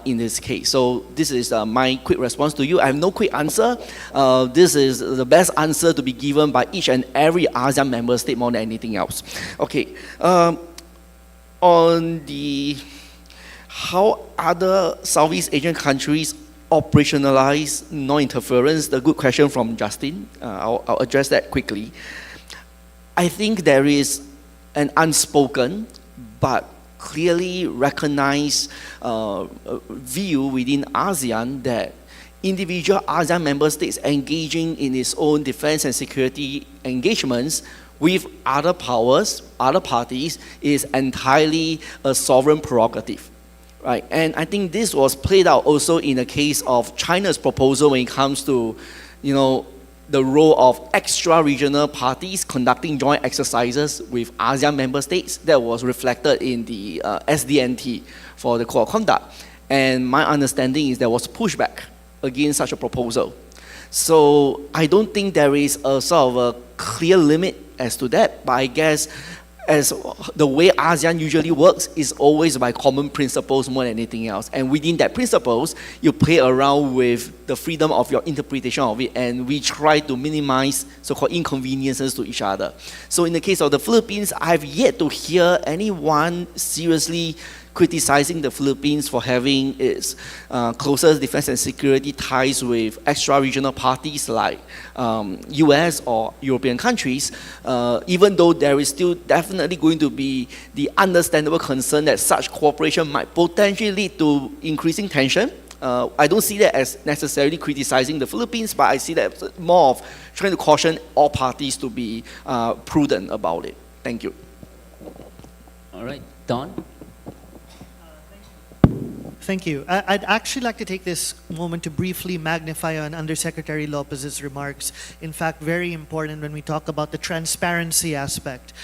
in this case. So this is my quick response to you. I have no quick answer. This is the best answer to be given by each and every ASEAN member state more than anything else. Okay. On the how other Southeast Asian countries operationalize non-interference, the good question from Justin, I'll address that quickly. I think there is an unspoken but clearly recognized view within ASEAN that individual ASEAN member states engaging in its own defense and security engagements with other powers, other parties, is entirely a sovereign prerogative. Right? And I think this was played out also in the case of China's proposal when it comes to, the role of extra-regional parties conducting joint exercises with ASEAN member states. That was reflected in the SDNT for the Code of Conduct. And my understanding is there was pushback against such a proposal. So I don't think there is a sort of a clear limit as to that, but I guess as the way ASEAN usually works is always by common principles more than anything else. And within that principles, you play around with the freedom of your interpretation of it, and we try to minimize so-called inconveniences to each other. So in the case of the Philippines, I have yet to hear anyone seriously criticizing the Philippines for having its closer defense and security ties with extra-regional parties like US or European countries, even though there is still definitely going to be the understandable concern that such cooperation might potentially lead to increasing tension. I don't see that as necessarily criticizing the Philippines, but I see that as more of trying to caution all parties to be prudent about it. Thank you. All right, Don? Thank you. I'd actually like to take this moment to briefly magnify on Undersecretary Lopez's remarks. In fact, very important when we talk about the transparency aspect.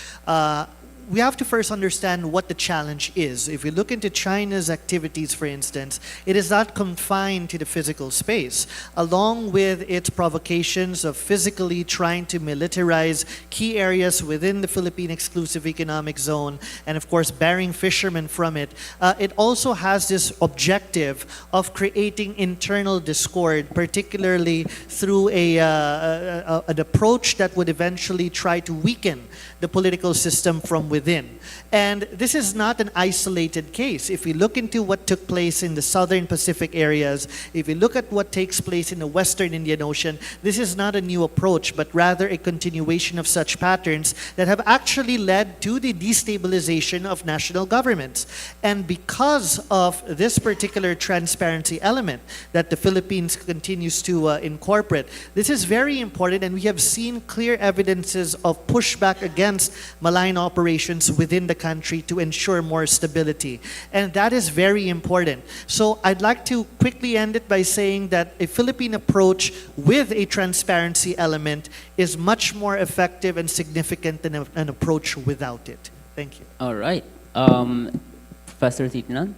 We have to first understand what the challenge is. If we look into China's activities, for instance, it is not confined to the physical space. Along with its provocations of physically trying to militarize key areas within the Philippine Exclusive Economic Zone, and of course barring fishermen from it, it also has this objective of creating internal discord, particularly through an approach that would eventually try to weaken the political system from within. And this is not an isolated case. If we look into what took place in the southern Pacific areas, if we look at what takes place in the western Indian Ocean, this is not a new approach, but rather a continuation of such patterns that have actually led to the destabilization of national governments. And because of this particular transparency element that the Philippines continues to incorporate, this is very important, and we have seen clear evidences of pushback against malign operations within the country to ensure more stability. And that is very important. So I'd like to quickly end it by saying that a Philippine approach with a transparency element is much more effective and significant than an approach without it. Thank you. All right. Professor Thitinan?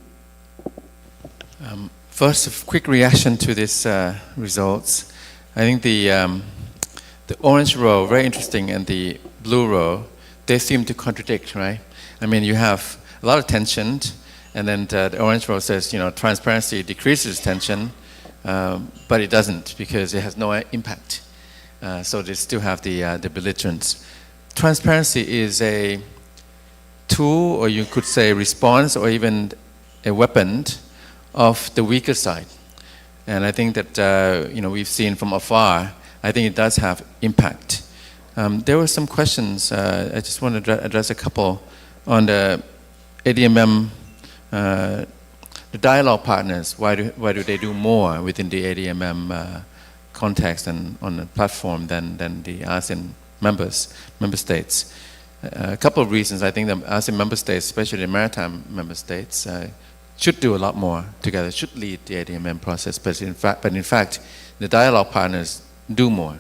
First, a quick reaction to these results. I think the orange row, very interesting, and the blue row, they seem to contradict, right? I mean, you have a lot of tension, and then the orange row says, transparency decreases tension, but it doesn't because it has no impact. So they still have the belligerents. Transparency is a tool, or you could say response, or even a weapon of the weaker side. And I think that, we've seen from afar, I think it does have impact. There were some questions, I just want to address a couple on the ADMM, the dialogue partners. Why do they do more within the ADMM context and on the platform than the ASEAN member states? A couple of reasons. I think the ASEAN member states, especially the Maritime member states, should do a lot more together, should lead the ADMM process, but in fact, the dialogue partners do more.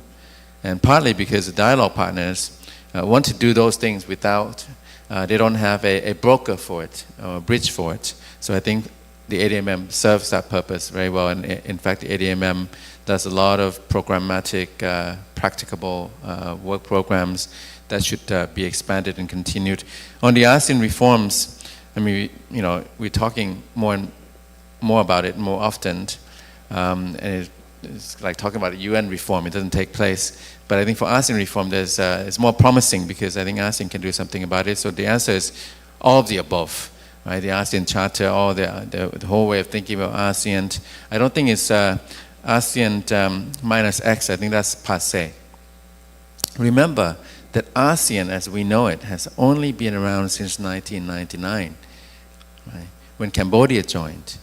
And partly because the dialogue partners want to do those things without, they don't have a broker for it, or a bridge for it. So I think the ADMM serves that purpose very well. And in fact, the ADMM does a lot of programmatic, practicable work programs that should be expanded and continued. On the ASEAN reforms, I mean, we're talking more and more about it more often, and it's like talking about a UN reform. It doesn't take place. But I think for ASEAN reform, it's more promising because I think ASEAN can do something about it. So the answer is all of the above, right? The ASEAN Charter, all the whole way of thinking about ASEAN. I don't think it's ASEAN minus X. I think that's passé. Remember that ASEAN, as we know it, has only been around since 1999, right? When Cambodia joined.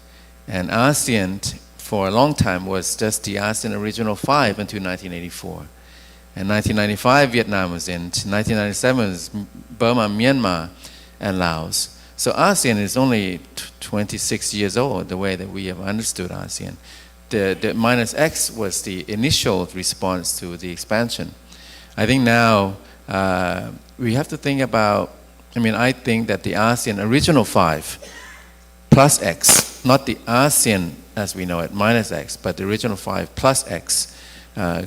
And ASEAN, for a long time was just the ASEAN Original Five until 1984. In 1995, Vietnam was in. 1997 was Burma, Myanmar, and Laos. So ASEAN is only 26 years old, the way that we have understood ASEAN. The minus X was the initial response to the expansion. I think now we have to think about, I think that the ASEAN Original Five plus X, not the ASEAN as we know it, minus X, but the Original Five plus X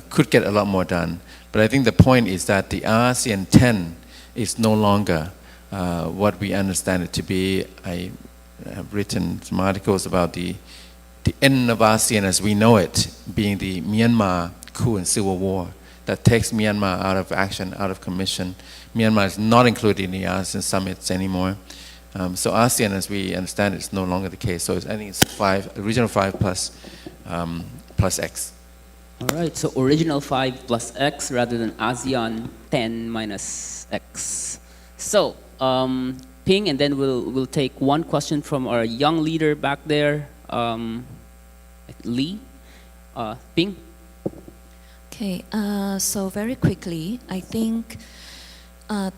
could get a lot more done. But I think the point is that the ASEAN 10 is no longer what we understand it to be. I have written some articles about the end of ASEAN as we know it being the Myanmar coup and civil war that takes Myanmar out of action, out of commission. Myanmar is not included in the ASEAN summits anymore. So ASEAN, as we understand it, is no longer the case. So I think it's Original Five plus X. All right, so Original 5 plus X rather than ASEAN 10 minus X. So, Ping, and then we'll take one question from our young leader back there, Lee. Ping? Okay, so very quickly, I think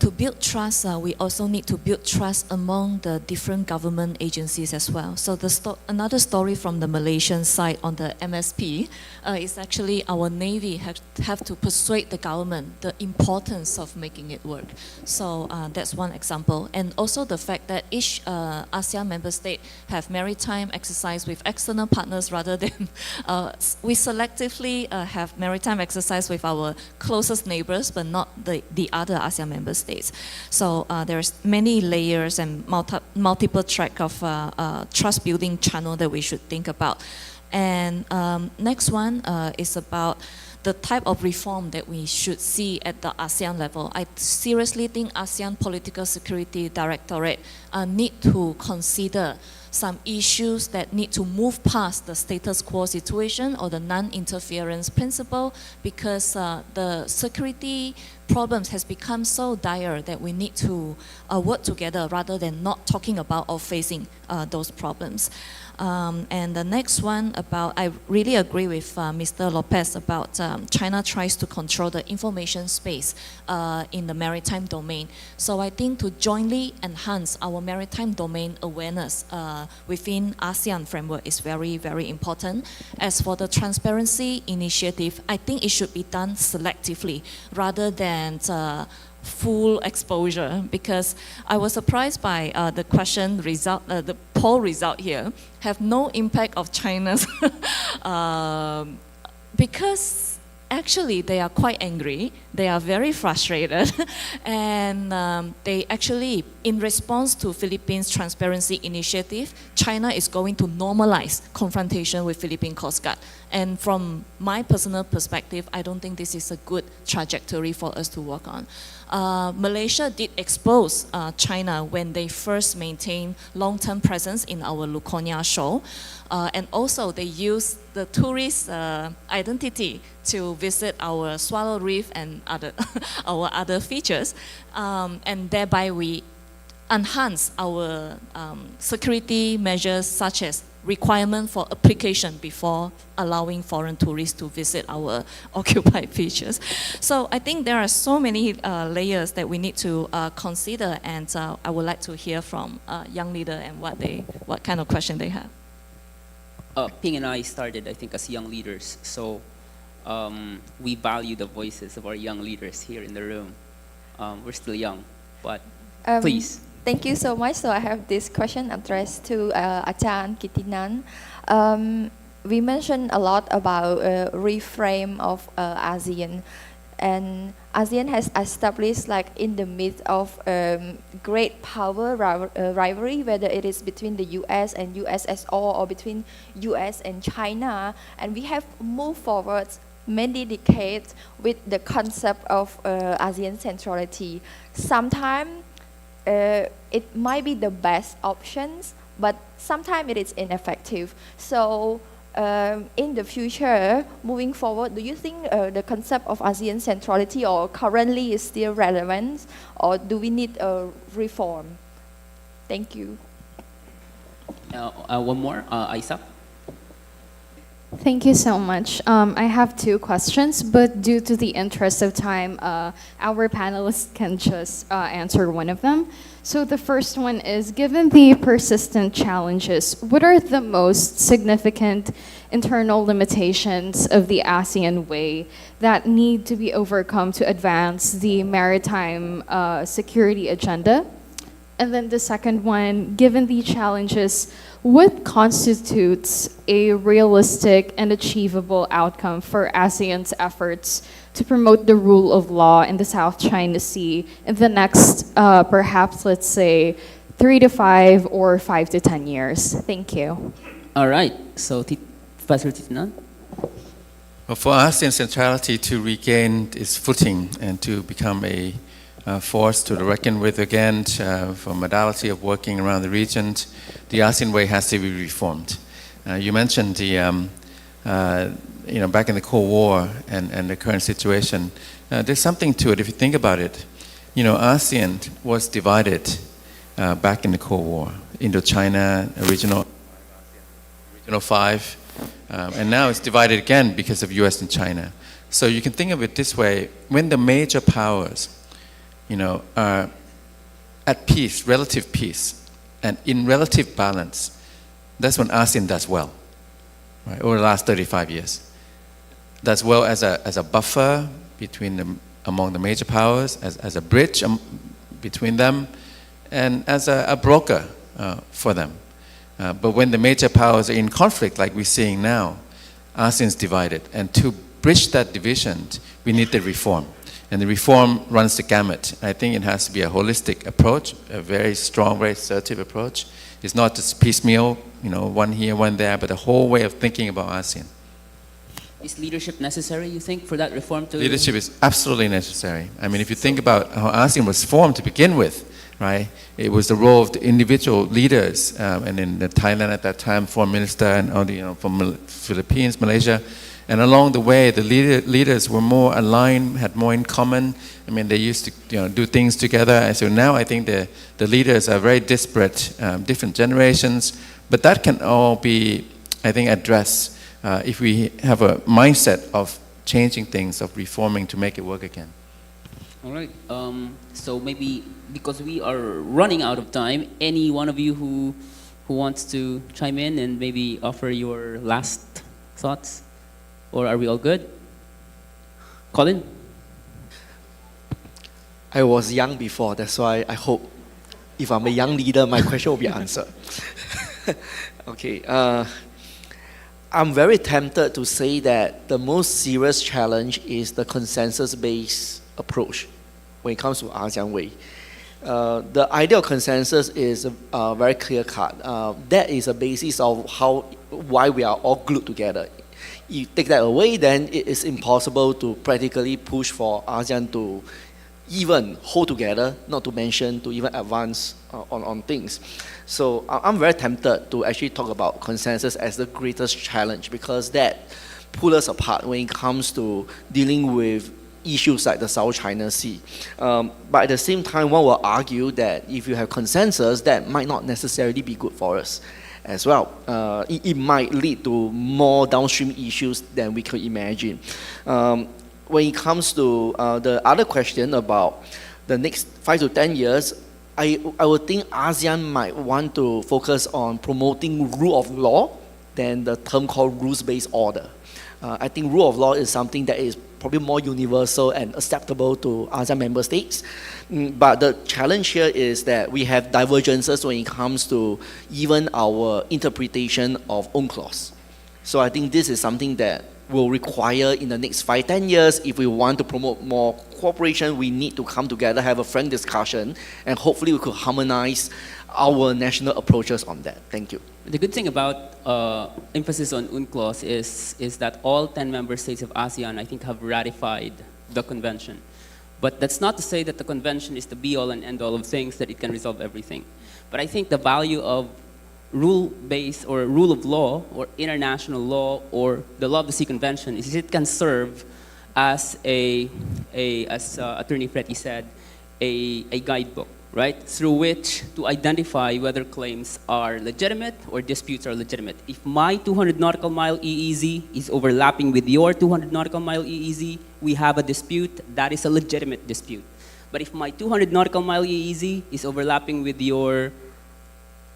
to build trust, we also need to build trust among the different government agencies as well. So another story from the Malaysian side on the MSP is actually our Navy have to persuade the government the importance of making it work. So that's one example. And also the fact that each ASEAN member state have maritime exercise with external partners rather than we selectively have maritime exercise with our closest neighbors, but not the other ASEAN member states. So there's many layers and multiple track of trust building channel that we should think about. And next one is about the type of reform that we should see at the ASEAN level. I seriously think ASEAN Political Security Directorate need to consider some issues that need to move past the status quo situation or the non-interference principle, because the security problems has become so dire that we need to work together rather than not talking about or facing those problems. And the next one about, I really agree with Mr. Lopez about China tries to control the information space in the maritime domain. So I think to jointly enhance our maritime domain awareness within ASEAN framework is very, very important. As for the transparency initiative, I think it should be done selectively rather than full exposure, because I was surprised by the question result, the poll result here have no impact of China's because actually they are quite angry, they are very frustrated, and they actually, in response to Philippines' transparency initiative, China is going to normalize confrontation with Philippine Coast Guard. And from my personal perspective, I don't think this is a good trajectory for us to work on. Malaysia did expose China when they first maintained long-term presence in our Luconia shoal. And also they used the tourist identity to visit our Swallow Reef and our other features. And thereby we enhance our security measures, such as requirement for application before allowing foreign tourists to visit our occupied features. So I think there are so many layers that we need to consider, and I would like to hear from young leader and what kind of question they have. Ping and I started, I think, as young leaders, so we value the voices of our young leaders here in the room. We're still young, but please. Thank you so much. So I have this question addressed to Ajahn Kitinan. We mentioned a lot about reframe of ASEAN, and ASEAN has established, like, in the midst of great power rivalry, whether it is between the US and USSR or between US and China, and we have moved forward many decades with the concept of ASEAN centrality. Sometimes it might be the best options, but sometimes it is ineffective. So in the future, moving forward, do you think the concept of ASEAN centrality or currently is still relevant, or do we need a reform? Thank you. One more, Isaac. Thank you so much. I have two questions, but due to the interest of time, our panelists can just answer one of them. So the first one is, given the persistent challenges, what are the most significant internal limitations of the ASEAN Way that need to be overcome to advance the maritime security agenda? And then the second one, given the challenges, what constitutes a realistic and achievable outcome for ASEAN's efforts to promote the rule of law in the South China Sea in the next, perhaps, let's say, 3 to 5 or 5 to 10 years? Thank you. All right. So, Professor Titinan? Well, for ASEAN centrality to regain its footing and to become a force to reckon with again for modality of working around the region, the ASEAN Way has to be reformed. You mentioned the, back in the Cold War and the current situation. There's something to it if you think about it. ASEAN was divided back in the Cold War. Indochina, regional 5, and now it's divided again because of US and China. So you can think of it this way: when the major powers are at peace, relative peace, and in relative balance, that's when ASEAN does well, right? Over the last 35 years. Does well as a buffer among the major powers, as a bridge between them, and as a broker for them. But when the major powers are in conflict, like we're seeing now, ASEAN's divided. And to bridge that division, we need the reform. And the reform runs the gamut. I think it has to be a holistic approach, a very strong, very assertive approach. It's not just piecemeal, one here, one there, but a whole way of thinking about ASEAN. Is leadership necessary, you think, for that reform to... Leadership is absolutely necessary. I mean, if you think about how ASEAN was formed to begin with, right? It was the role of the individual leaders, and in Thailand at that time, foreign minister, and all the, from Philippines, Malaysia. And along the way, the leaders were more aligned, had more in common. I mean, they used to do things together. And so now I think the leaders are very disparate, different generations. But that can all be, I think, addressed if we have a mindset of changing things, of reforming to make it work again. All right. So maybe because we are running out of time, any one of you who wants to chime in and maybe offer your last thoughts? Or are we all good? Colin? I was young before, that's why I hope if I'm a young leader, my question will be answered. Okay. I'm very tempted to say that the most serious challenge is the consensus-based approach when it comes to ASEAN Way. The idea of consensus is very clear-cut. That is a basis of why we are all glued together. You take that away, then it is impossible to practically push for ASEAN to even hold together, not to mention to even advance on things. So I'm very tempted to actually talk about consensus as the greatest challenge, because that pulls us apart when it comes to dealing with issues like the South China Sea. But at the same time, one will argue that if you have consensus, that might not necessarily be good for us as well. It might lead to more downstream issues than we could imagine. When it comes to the other question about the next 5 to 10 years, I would think ASEAN might want to focus on promoting rule of law than the term called rules-based order. I think rule of law is something that is probably more universal and acceptable to ASEAN member states. But the challenge here is that we have divergences when it comes to even our interpretation of UNCLOS. So I think this is something that will require in the next 5, 10 years, if we want to promote more cooperation, we need to come together, have a frank discussion, and hopefully we could harmonize our national approaches on that. Thank you. The good thing about emphasis on UNCLOS is that all 10 member states of ASEAN, I think, have ratified the convention. But that's not to say that the convention is the be-all and end-all of things, that it can resolve everything. But I think the value of rule-based or rule of law or international law or the Law of the Sea Convention is it can serve as as Attorney Fretty said, a guidebook right? Through which to identify whether claims are legitimate or disputes are legitimate. If my 200 nautical mile EEZ is overlapping with your 200 nautical mile EEZ, we have a dispute. That is a legitimate dispute. But if my 200 nautical mile EEZ is overlapping with your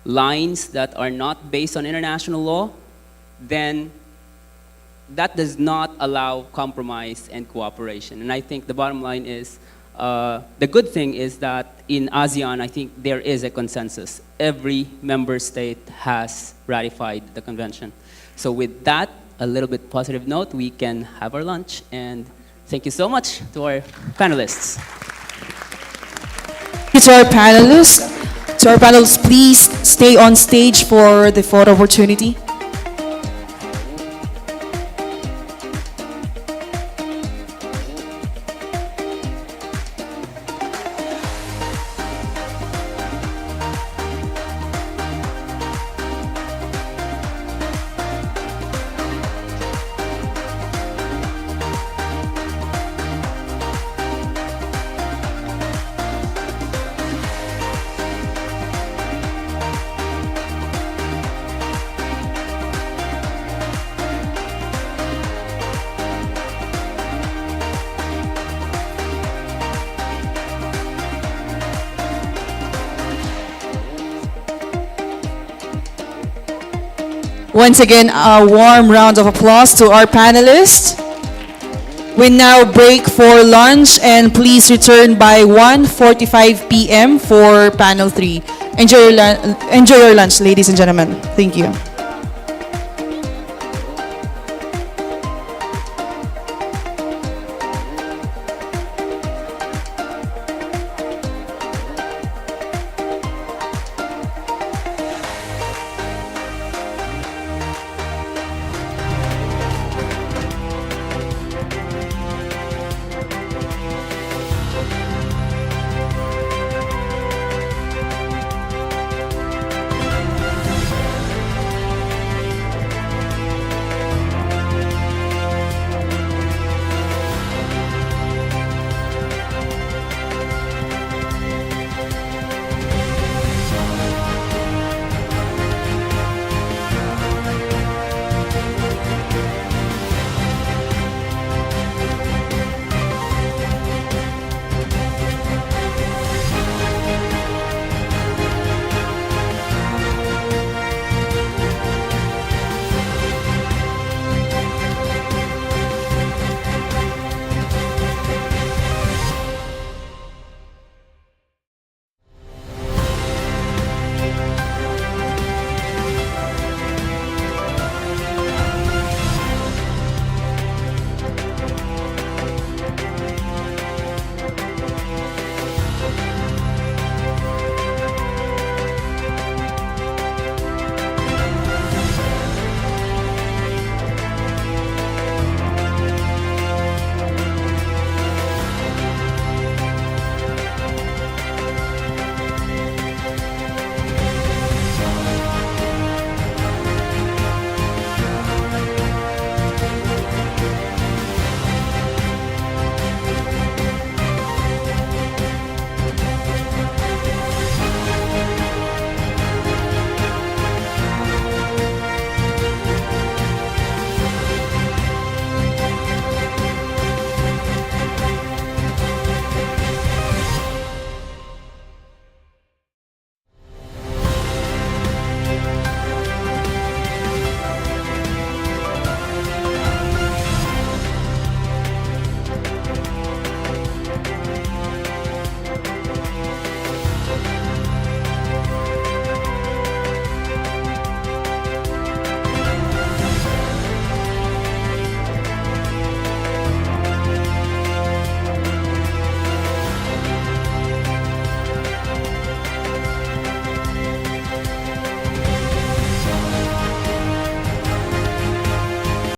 lines that are not based on international law, then that does not allow compromise and cooperation. And I think the bottom line is, the good thing is that in ASEAN, I think there is a consensus. Every member state has ratified the convention. So with that, a little bit positive note, we can have our lunch. And thank you so much to our panelists. To our panelists, please stay on stage for the photo opportunity. Once again, a warm round of applause to our panelists. We now break for lunch and please return by 1:45 p.m. for panel 3. Enjoy your lunch, ladies and gentlemen. Thank you.